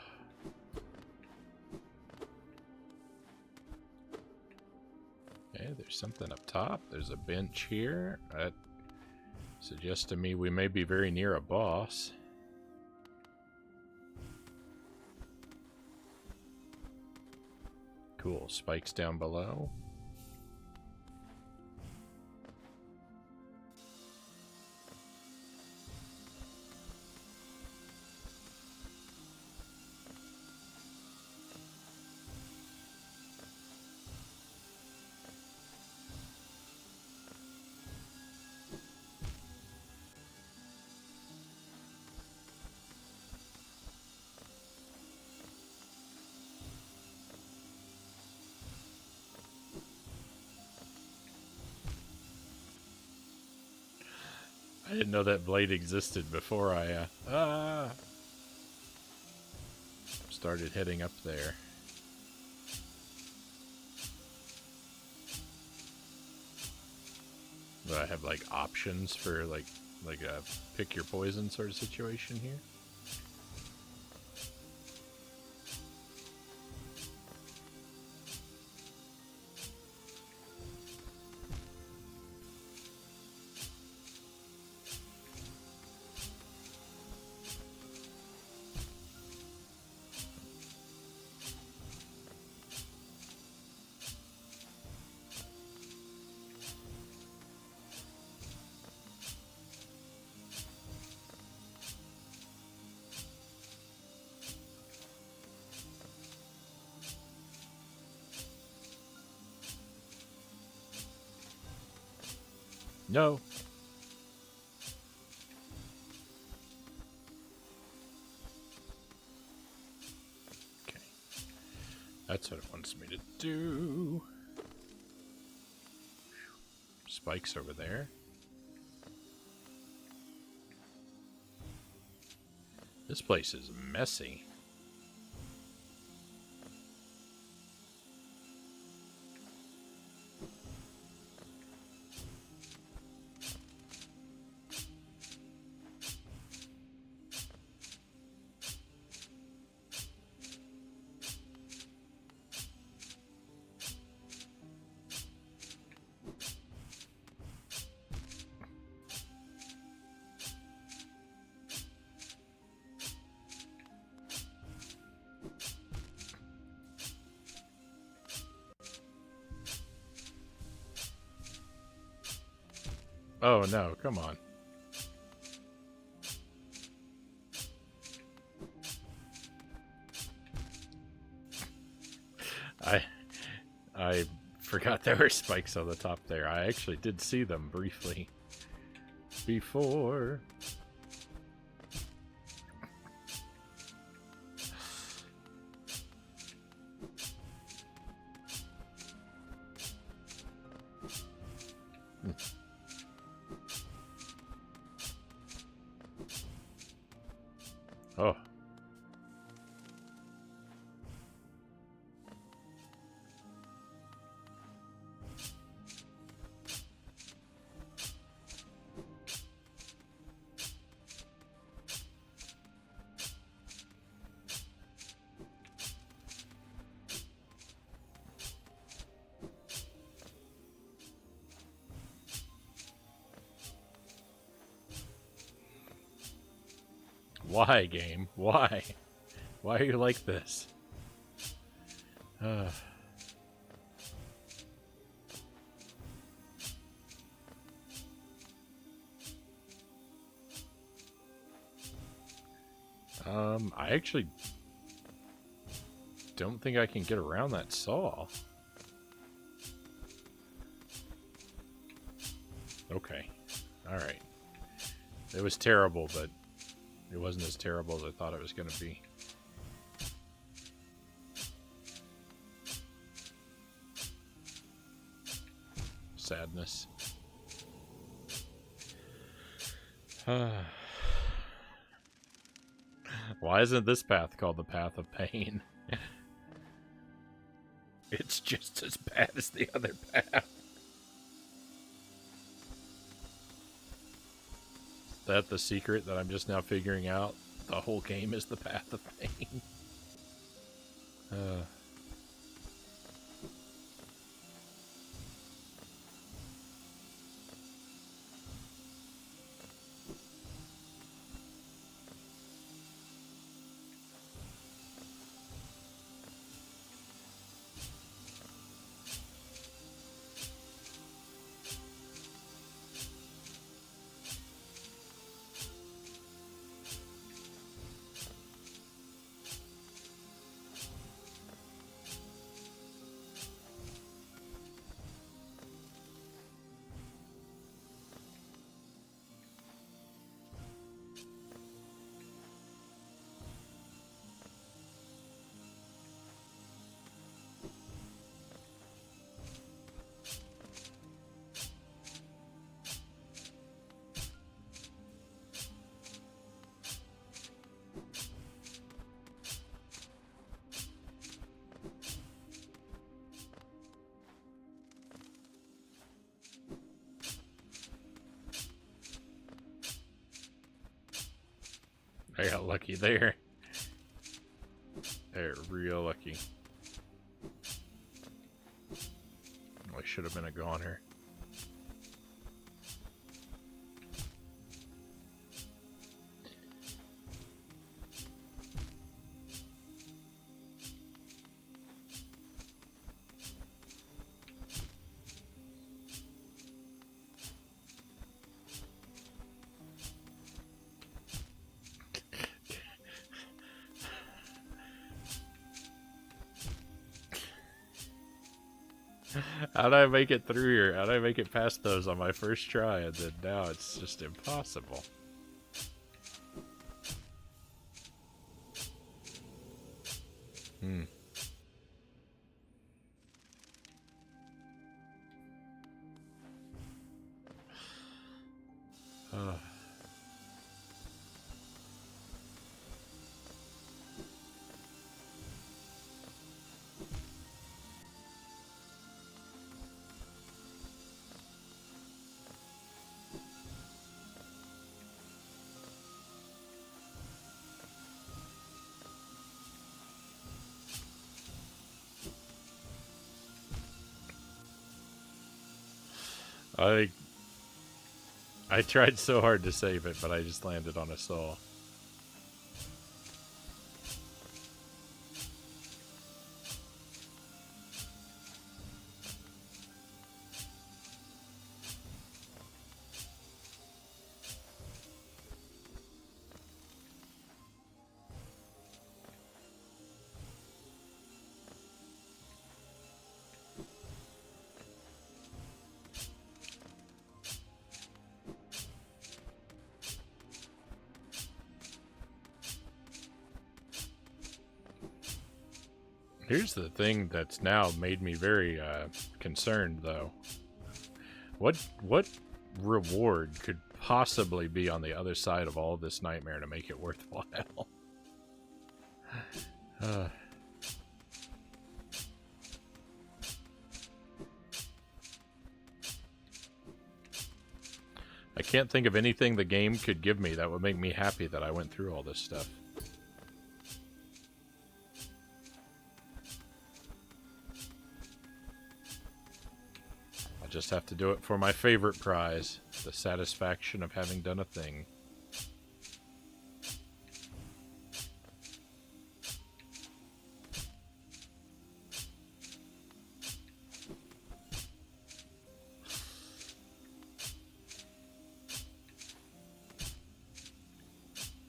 Okay, there's something up top. There's a bench here. That suggests to me we may be very near a boss. Cool. Spikes down below. I didn't know that blade existed before I started heading up there. Do I have like options for like a pick your poison sort of situation here? No. Okay. That's what it wants me to do. Spikes over there. This place is messy. Oh no, come on. I forgot there were spikes on the top there. I actually did see them briefly before. Oh. Why, game? Why? Why are you like this? I actually don't think I can get around that saw. Okay. Alright. It was terrible, but it wasn't as terrible as I thought it was going to be. Sadness. Why isn't this path called the Path of Pain? It's just as bad as the other path. Is that the secret that I'm just now figuring out? The whole game is the Path of Pain. I got lucky there. They're real lucky. I should have been a goner. How'd I make it through here? How'd I make it past those on my first try, and then now it's just impossible? I I tried so hard to save it, but I just landed on a saw. Here's the thing that's now made me very concerned, though. What reward could possibly be on the other side of all this nightmare to make it worthwhile? I can't think of anything the game could give me that would make me happy that I went through all this stuff. I just have to do it for my favorite prize, the satisfaction of having done a thing.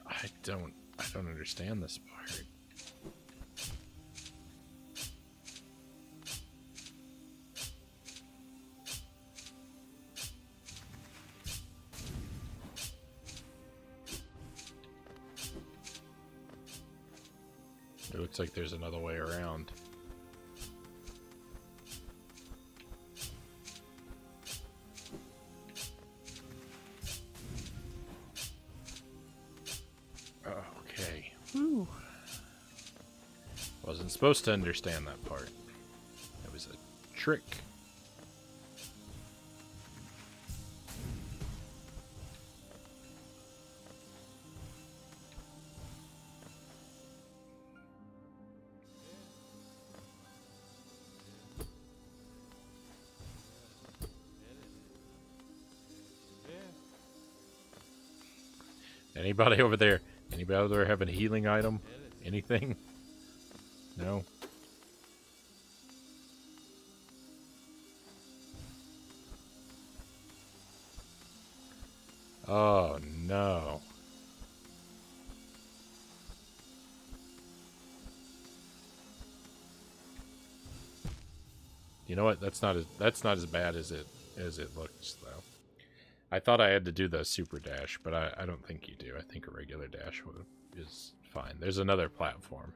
I don't understand this part. It looks like there's another way around. Okay. Whew. Wasn't supposed to understand that part. It was a trick. Anybody over there? Anybody over there have a healing item? Anything? No? Oh, no. You know what? That's not as bad as it looks, though. I thought I had to do the super dash, but I don't think you do. I think a regular dash is fine. There's another platform.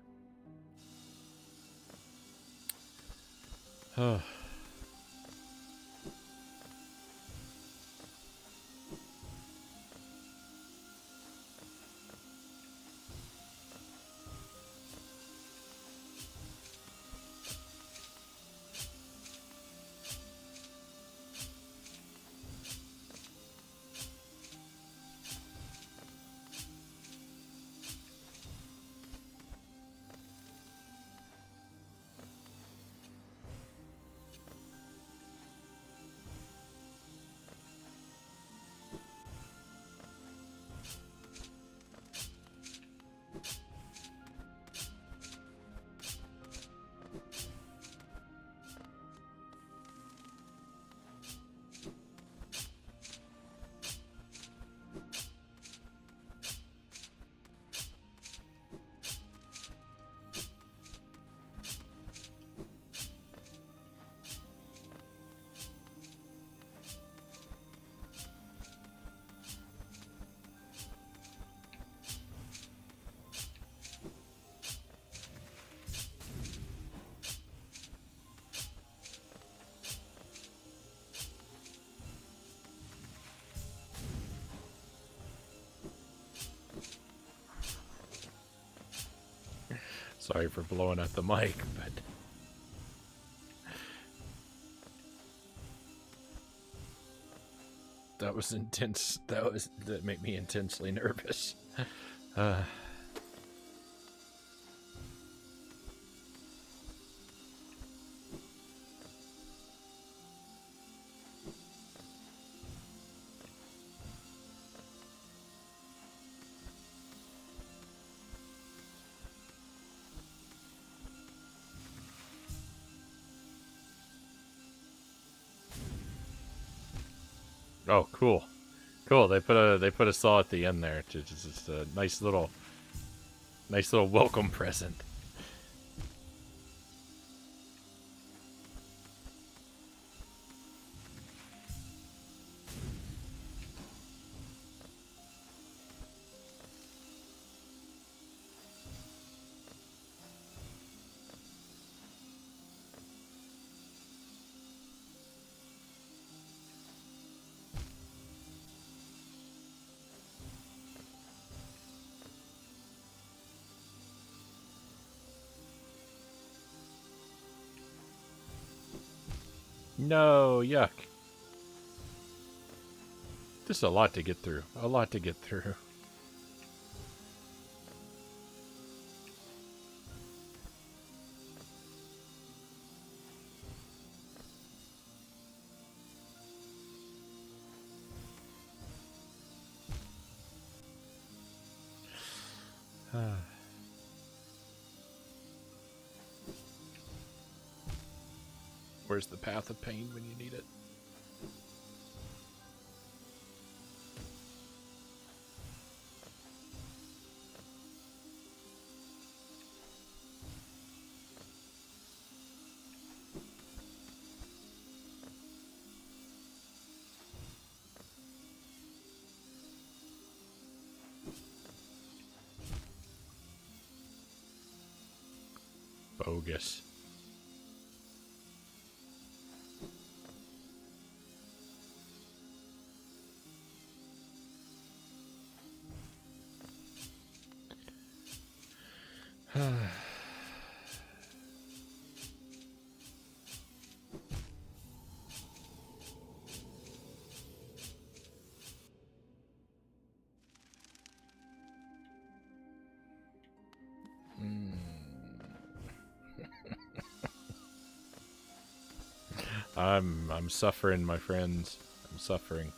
Sorry for blowing out the mic, but that was intense. That made me intensely nervous. Oh, cool. Cool. They put a saw at the end there to just a nice little welcome present. No, yuck. Just a lot to get through. A lot to get through. Where's the path of pain when you need it? Bogus. I'm suffering, my friends. I'm suffering.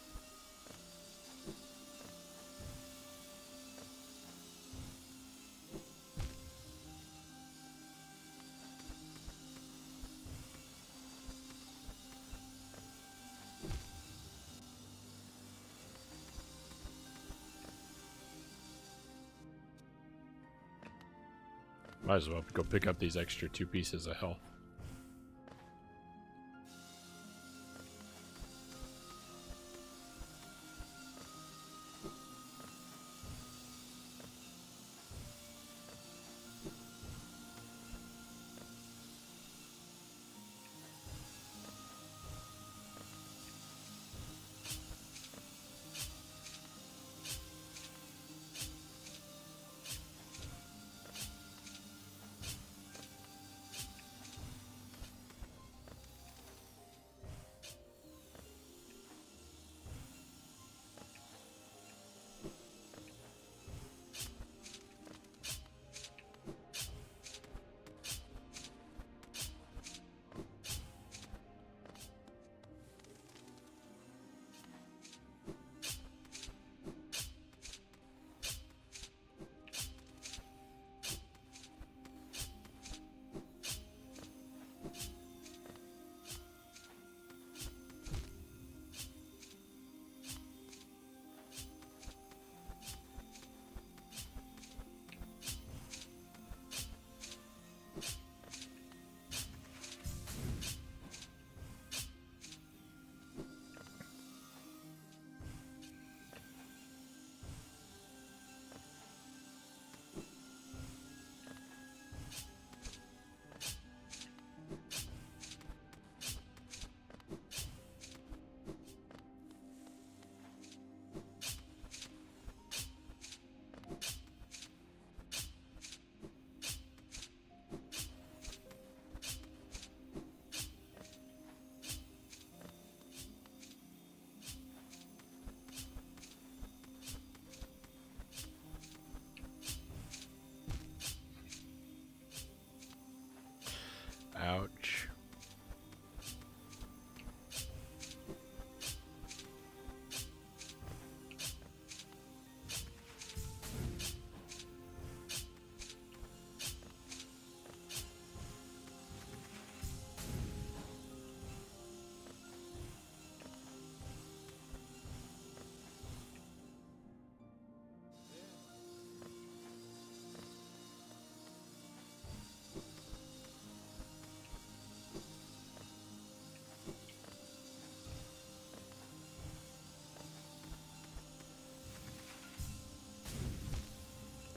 Might as well go pick up these extra 2 pieces of health.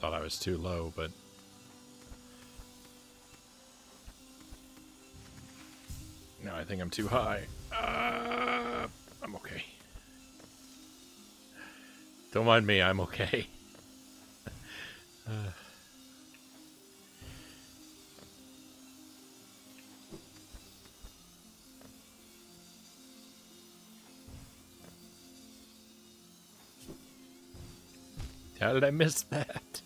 thought I was too low, but... No, I think I'm too high. I'm okay. Don't mind me, I'm okay. How did I miss that?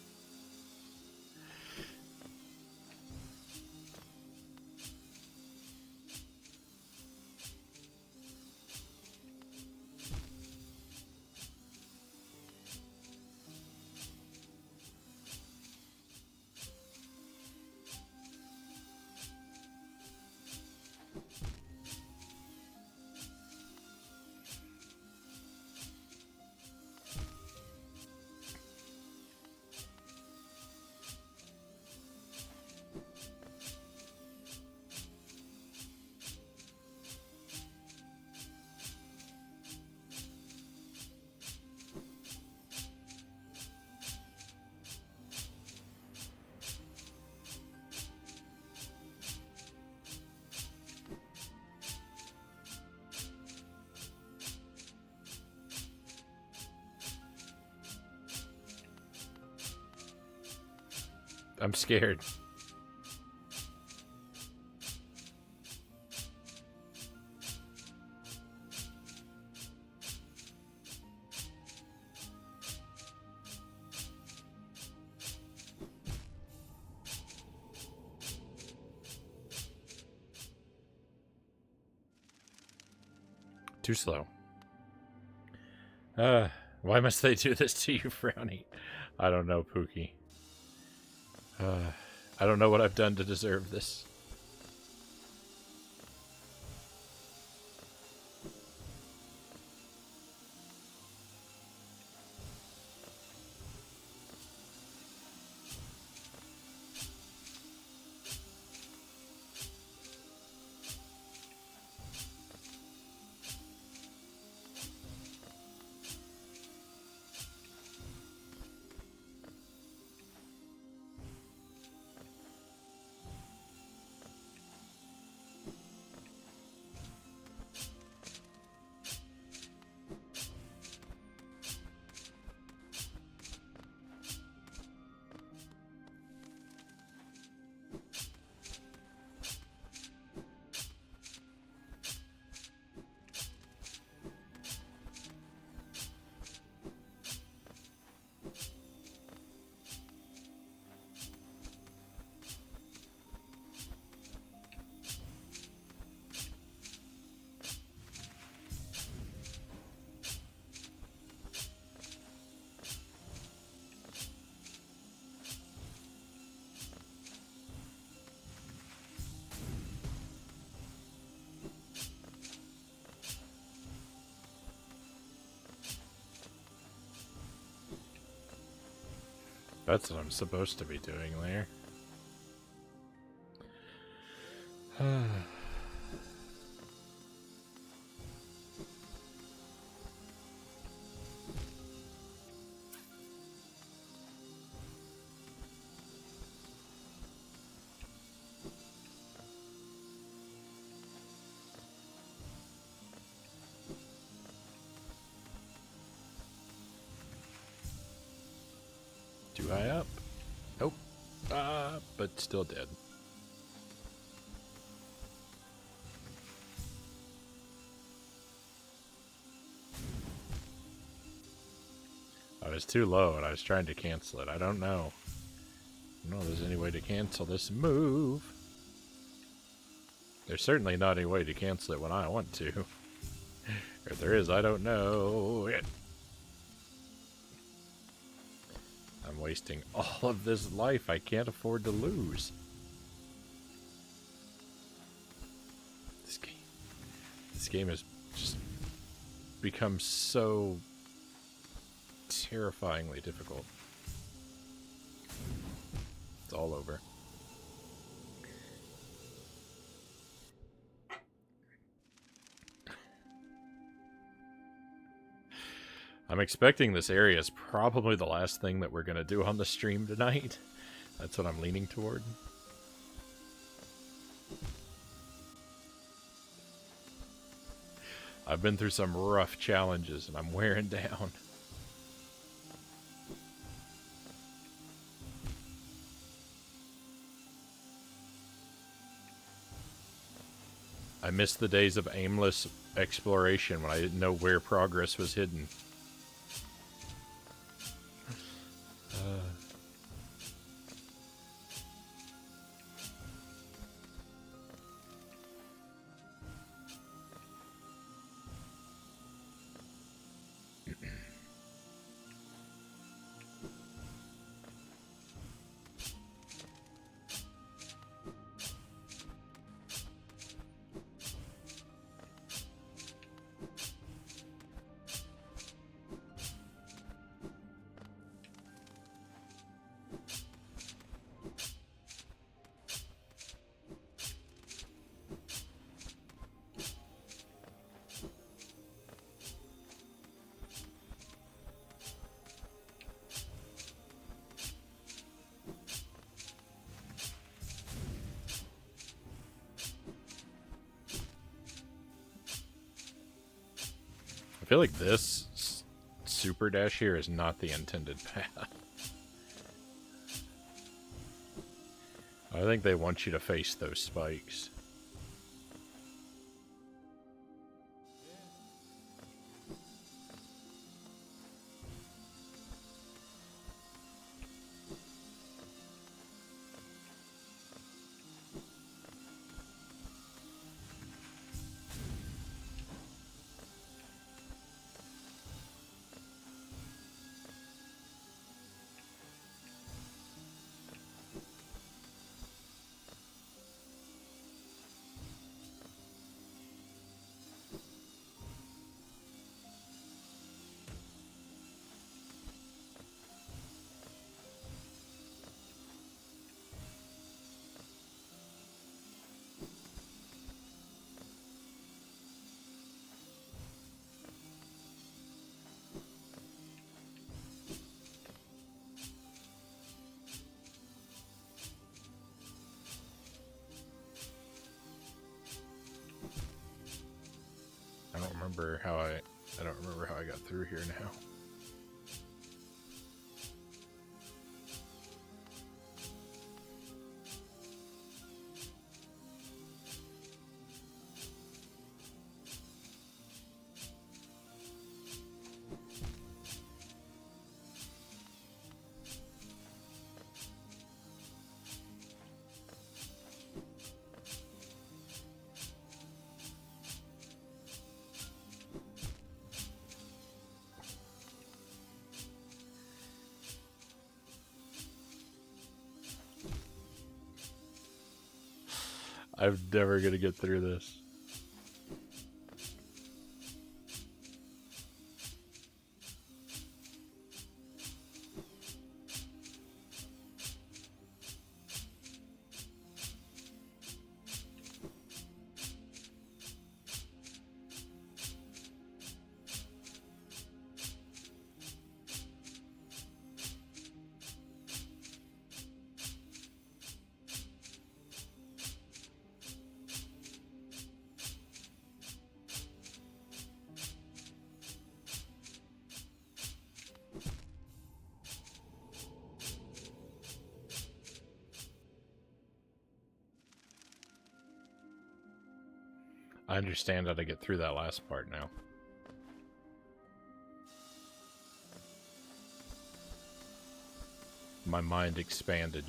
I'm scared. Too slow. Why must they do this to you, Frownie? I don't know, Pookie. I don't know what I've done to deserve this. That's what I'm supposed to be doing there. Too high up? Nope. But still dead. I was too low and I was trying to cancel it. I don't know. I don't know if there's any way to cancel this move. There's certainly not any way to cancel it when I want to. If there is, I don't know. I'm wasting all of this life. I can't afford to lose. This game has just become so terrifyingly difficult. It's all over. I'm expecting this area is probably the last thing that we're going to do on the stream tonight. That's what I'm leaning toward. I've been through some rough challenges and I'm wearing down. I miss the days of aimless exploration when I didn't know where progress was hidden. I feel like this super dash here is not the intended path. I think they want you to face those spikes. I don't remember how I got through here now. I'm never gonna get through this. I understand how to get through that last part now. My mind expanded.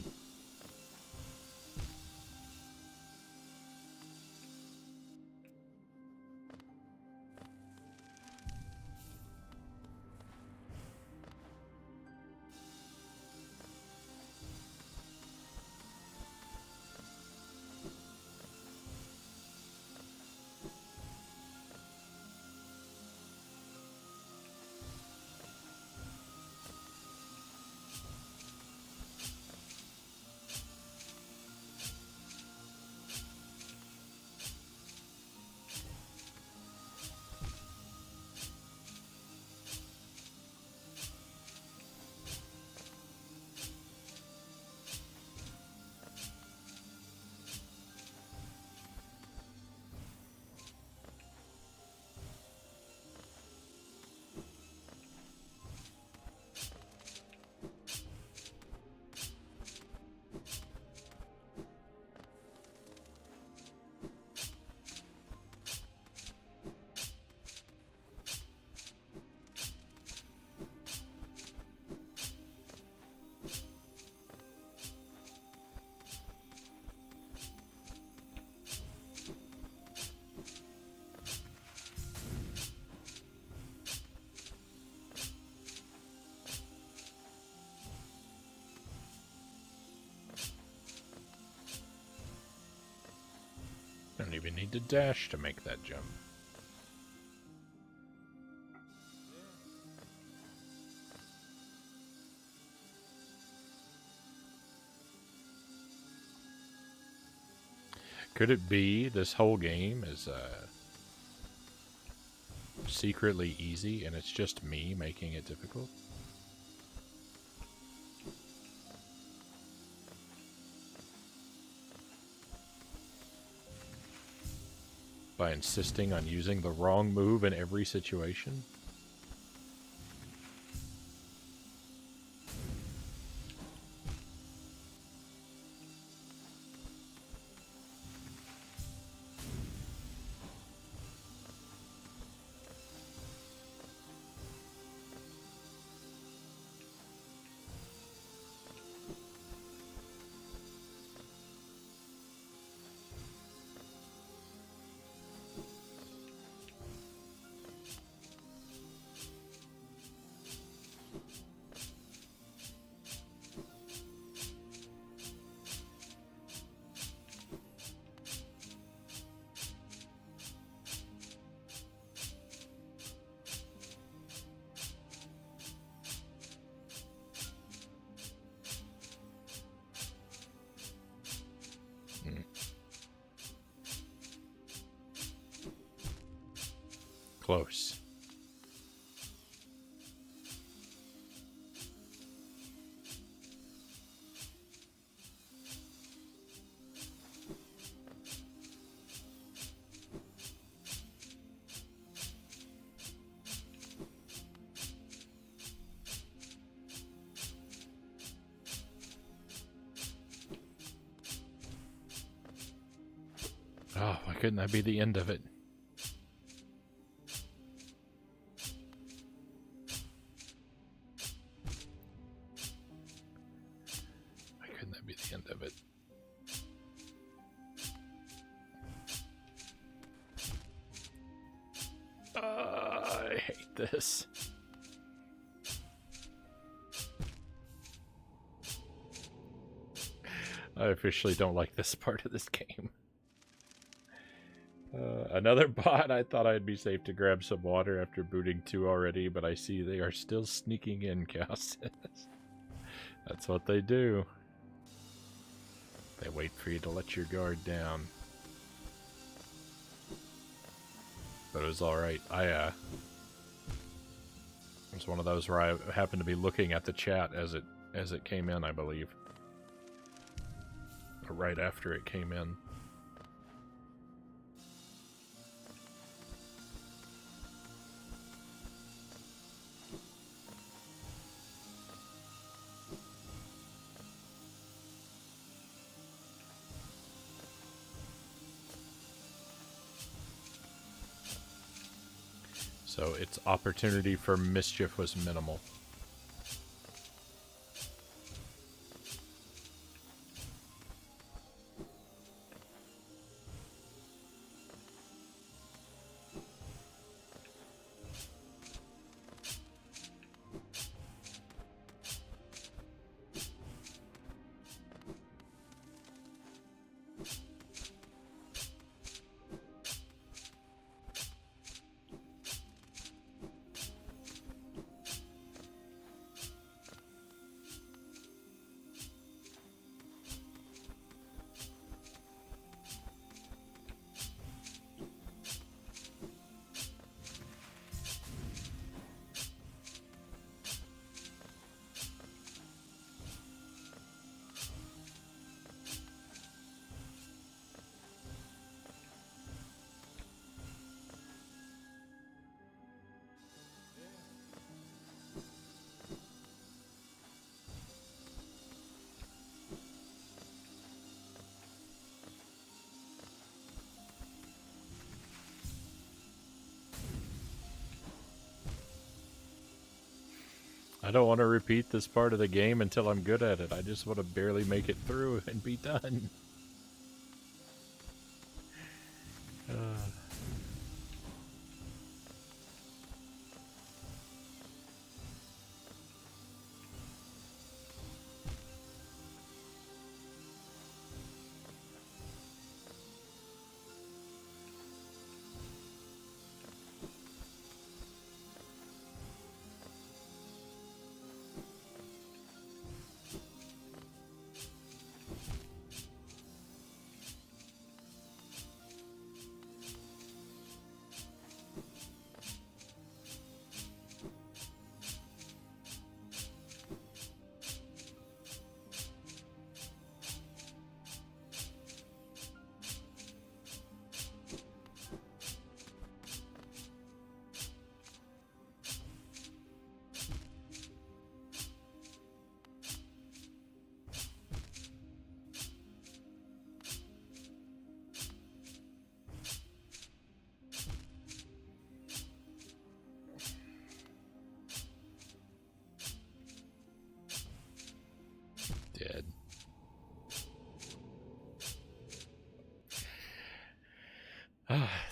even need to dash to make that jump. Could it be this whole game is secretly easy and it's just me making it difficult? By insisting on using the wrong move in every situation? Close. Oh, why couldn't that be the end of it? Why couldn't that be the end of it? I hate this. I officially don't like this part of this game. Another bot. I thought I'd be safe to grab some water after booting 2 already, but I see they are still sneaking in, Chaos says. That's what they do. They wait for you to let your guard down. But it was alright. It was one of those where I happened to be looking at the chat as it came in, I believe. Or right after it came in. So its opportunity for mischief was minimal. I don't want to repeat this part of the game until I'm good at it. I just want to barely make it through and be done.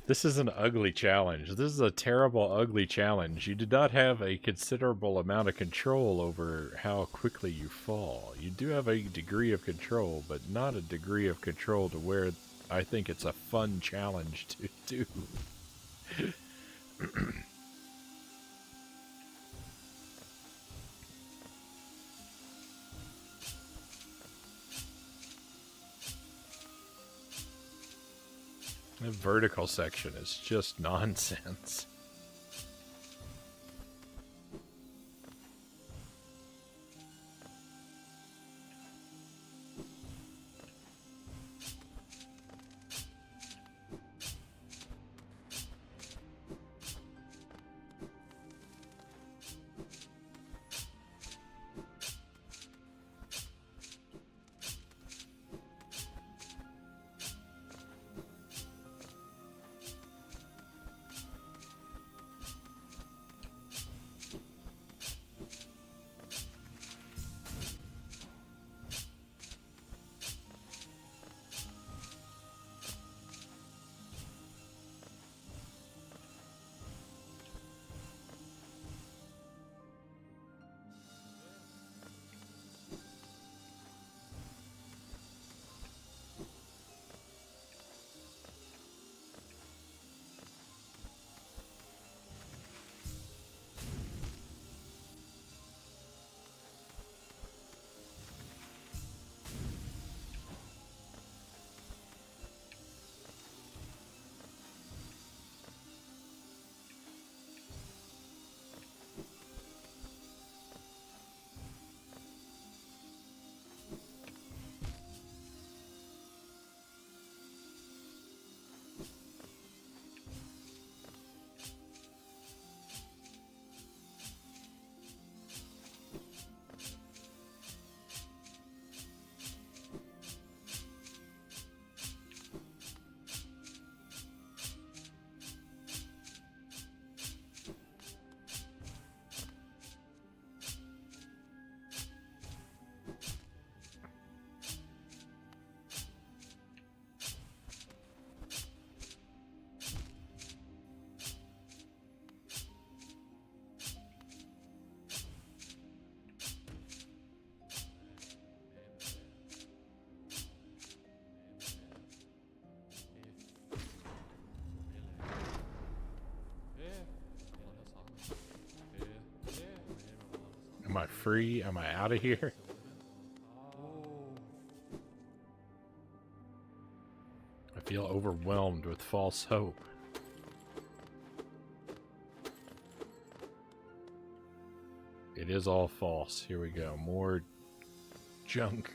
This is an ugly challenge. This is a terrible, ugly challenge. You did not have a considerable amount of control over how quickly you fall. You do have a degree of control, but not a degree of control to where I think it's a fun challenge to do. The vertical section is just nonsense. Am I free? Am I out of here? I feel overwhelmed with false hope. It is all false. Here we go. More junk.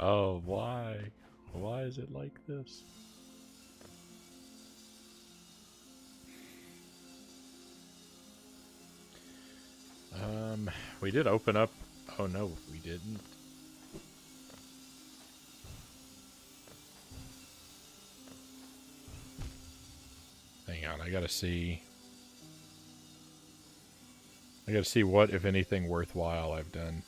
Oh, why? Why is it like this? We did open up... Oh no, we didn't. Hang on, I gotta see... I gotta see what, if anything, worthwhile I've done.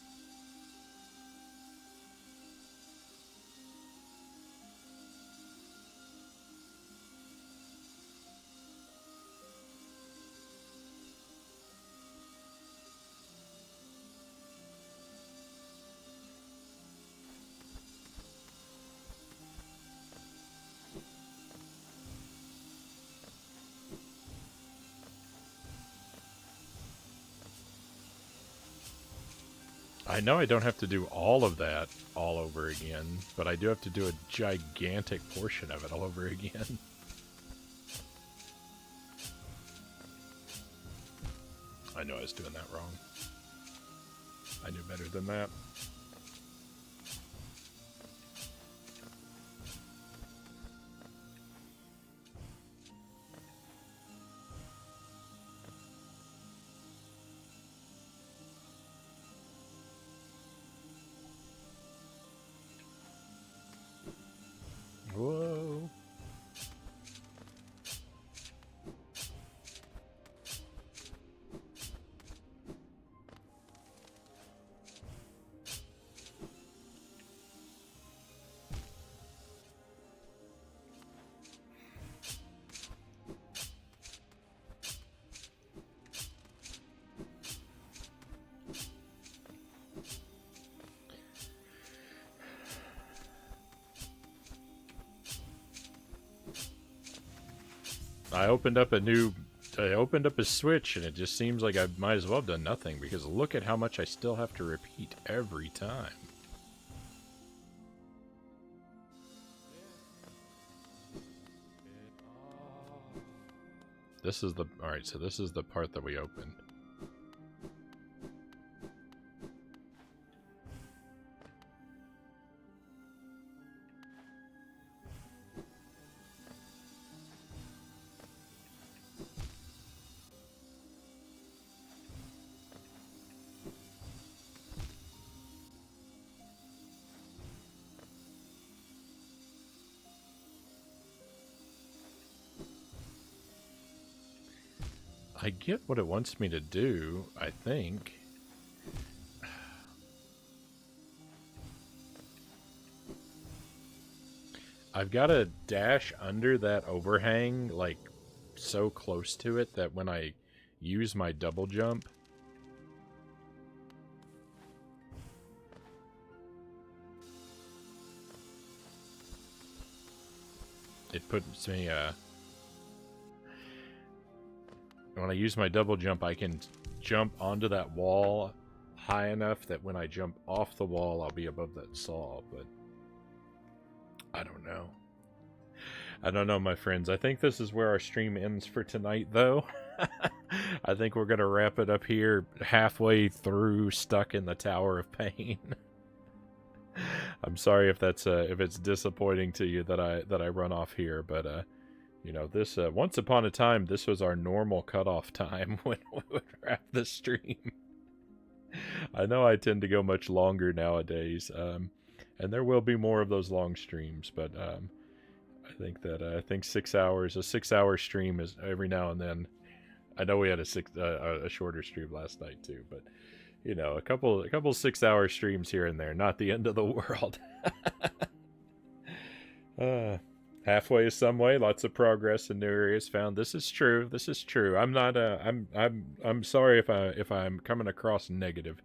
I know I don't have to do all of that all over again, but I do have to do a gigantic portion of it all over again. I know I was doing that wrong. I knew better than that. Whoa. I opened up a switch and it just seems like I might as well have done nothing because look at how much I still have to repeat every time. This is the... Alright, so this is the part that we opened. I get what it wants me to do, I think. I've got to dash under that overhang, like, so close to it that when I use my double jump... It puts me, when I use my double jump, I can jump onto that wall high enough that when I jump off the wall, I'll be above that saw, but... I don't know. I don't know, my friends. I think this is where our stream ends for tonight, though. I think we're going to wrap it up here halfway through Stuck in the Tower of Pain. I'm sorry if that's if it's disappointing to you that I run off here, but you know, this once upon a time this was our normal cutoff time when we would wrap the stream. I know I tend to go much longer nowadays, and there will be more of those long streams, but I think 6 hours, a 6 hour stream is every now and then. I know we had a shorter stream last night too, but you know, a couple 6 hour streams here and there, not the end of the world. Halfway is some way, lots of progress and new areas found. This is true. This is true. I'm not I'm sorry if I'm coming across negative.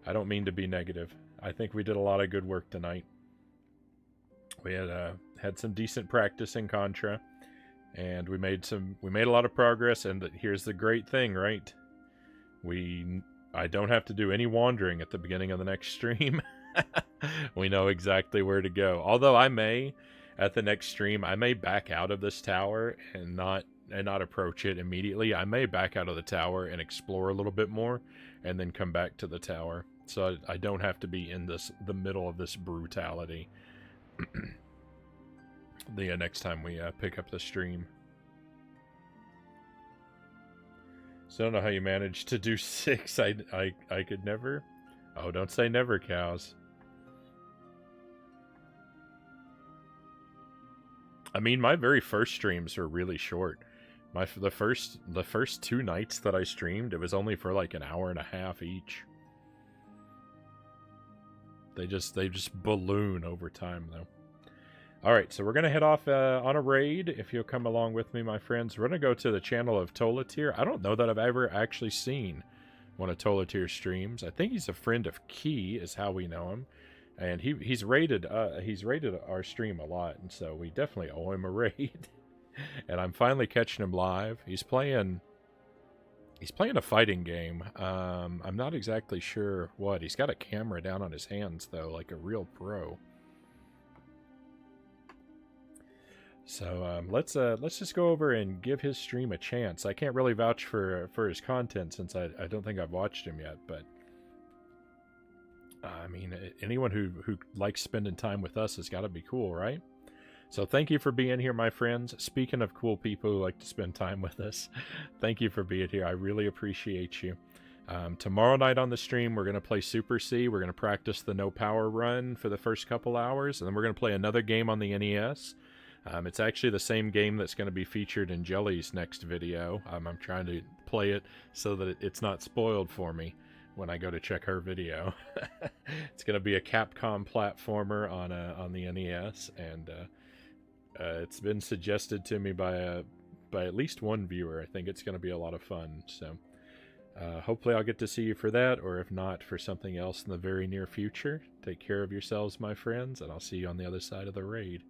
I don't mean to be negative. I think we did a lot of good work tonight. We had some decent practice in Contra, and we made a lot of progress. And here's the great thing, right? I don't have to do any wandering at the beginning of the next stream. We know exactly where to go. Although I may, at the next stream, I may back out of this tower and not approach it immediately. I may back out of the tower and explore a little bit more, and then come back to the tower. So I don't have to be in the middle of this brutality. The next time we pick up the stream. So I don't know how you managed to do 6. I could never. Oh, don't say never, cows. I mean, my very first streams were really short. The first 2 nights that I streamed, it was only for like an hour and a half each. They just balloon over time, though. Alright, so we're going to head off on a raid. If you'll come along with me, my friends. We're going to go to the channel of Tolatir. I don't know that I've ever actually seen one of Tolatir's streams. I think he's a friend of Key, is how we know him. And he's rated our stream a lot, and so we definitely owe him a raid. And I'm finally catching him live. He's playing He's playing a fighting game. I'm not exactly sure what. He's got a camera down on his hands, though, like a real pro. So let's just go over and give his stream a chance. I can't really vouch for his content since I don't think I've watched him yet, but I mean, anyone who likes spending time with us has got to be cool, right? So thank you for being here, my friends. Speaking of cool people who like to spend time with us, thank you for being here. I really appreciate you. Tomorrow night on the stream, we're going to play Super C. We're going to practice the no power run for the first couple hours, and then we're going to play another game on the NES. It's actually the same game that's going to be featured in Jelly's next video. I'm trying to play it so that it's not spoiled for me when I go to check her video. It's going to be a Capcom platformer on the NES, and it's been suggested to me by at least one viewer. I think it's going to be a lot of fun. So hopefully I'll get to see you for that, or if not, for something else in the very near future. Take care of yourselves, my friends, and I'll see you on the other side of the raid.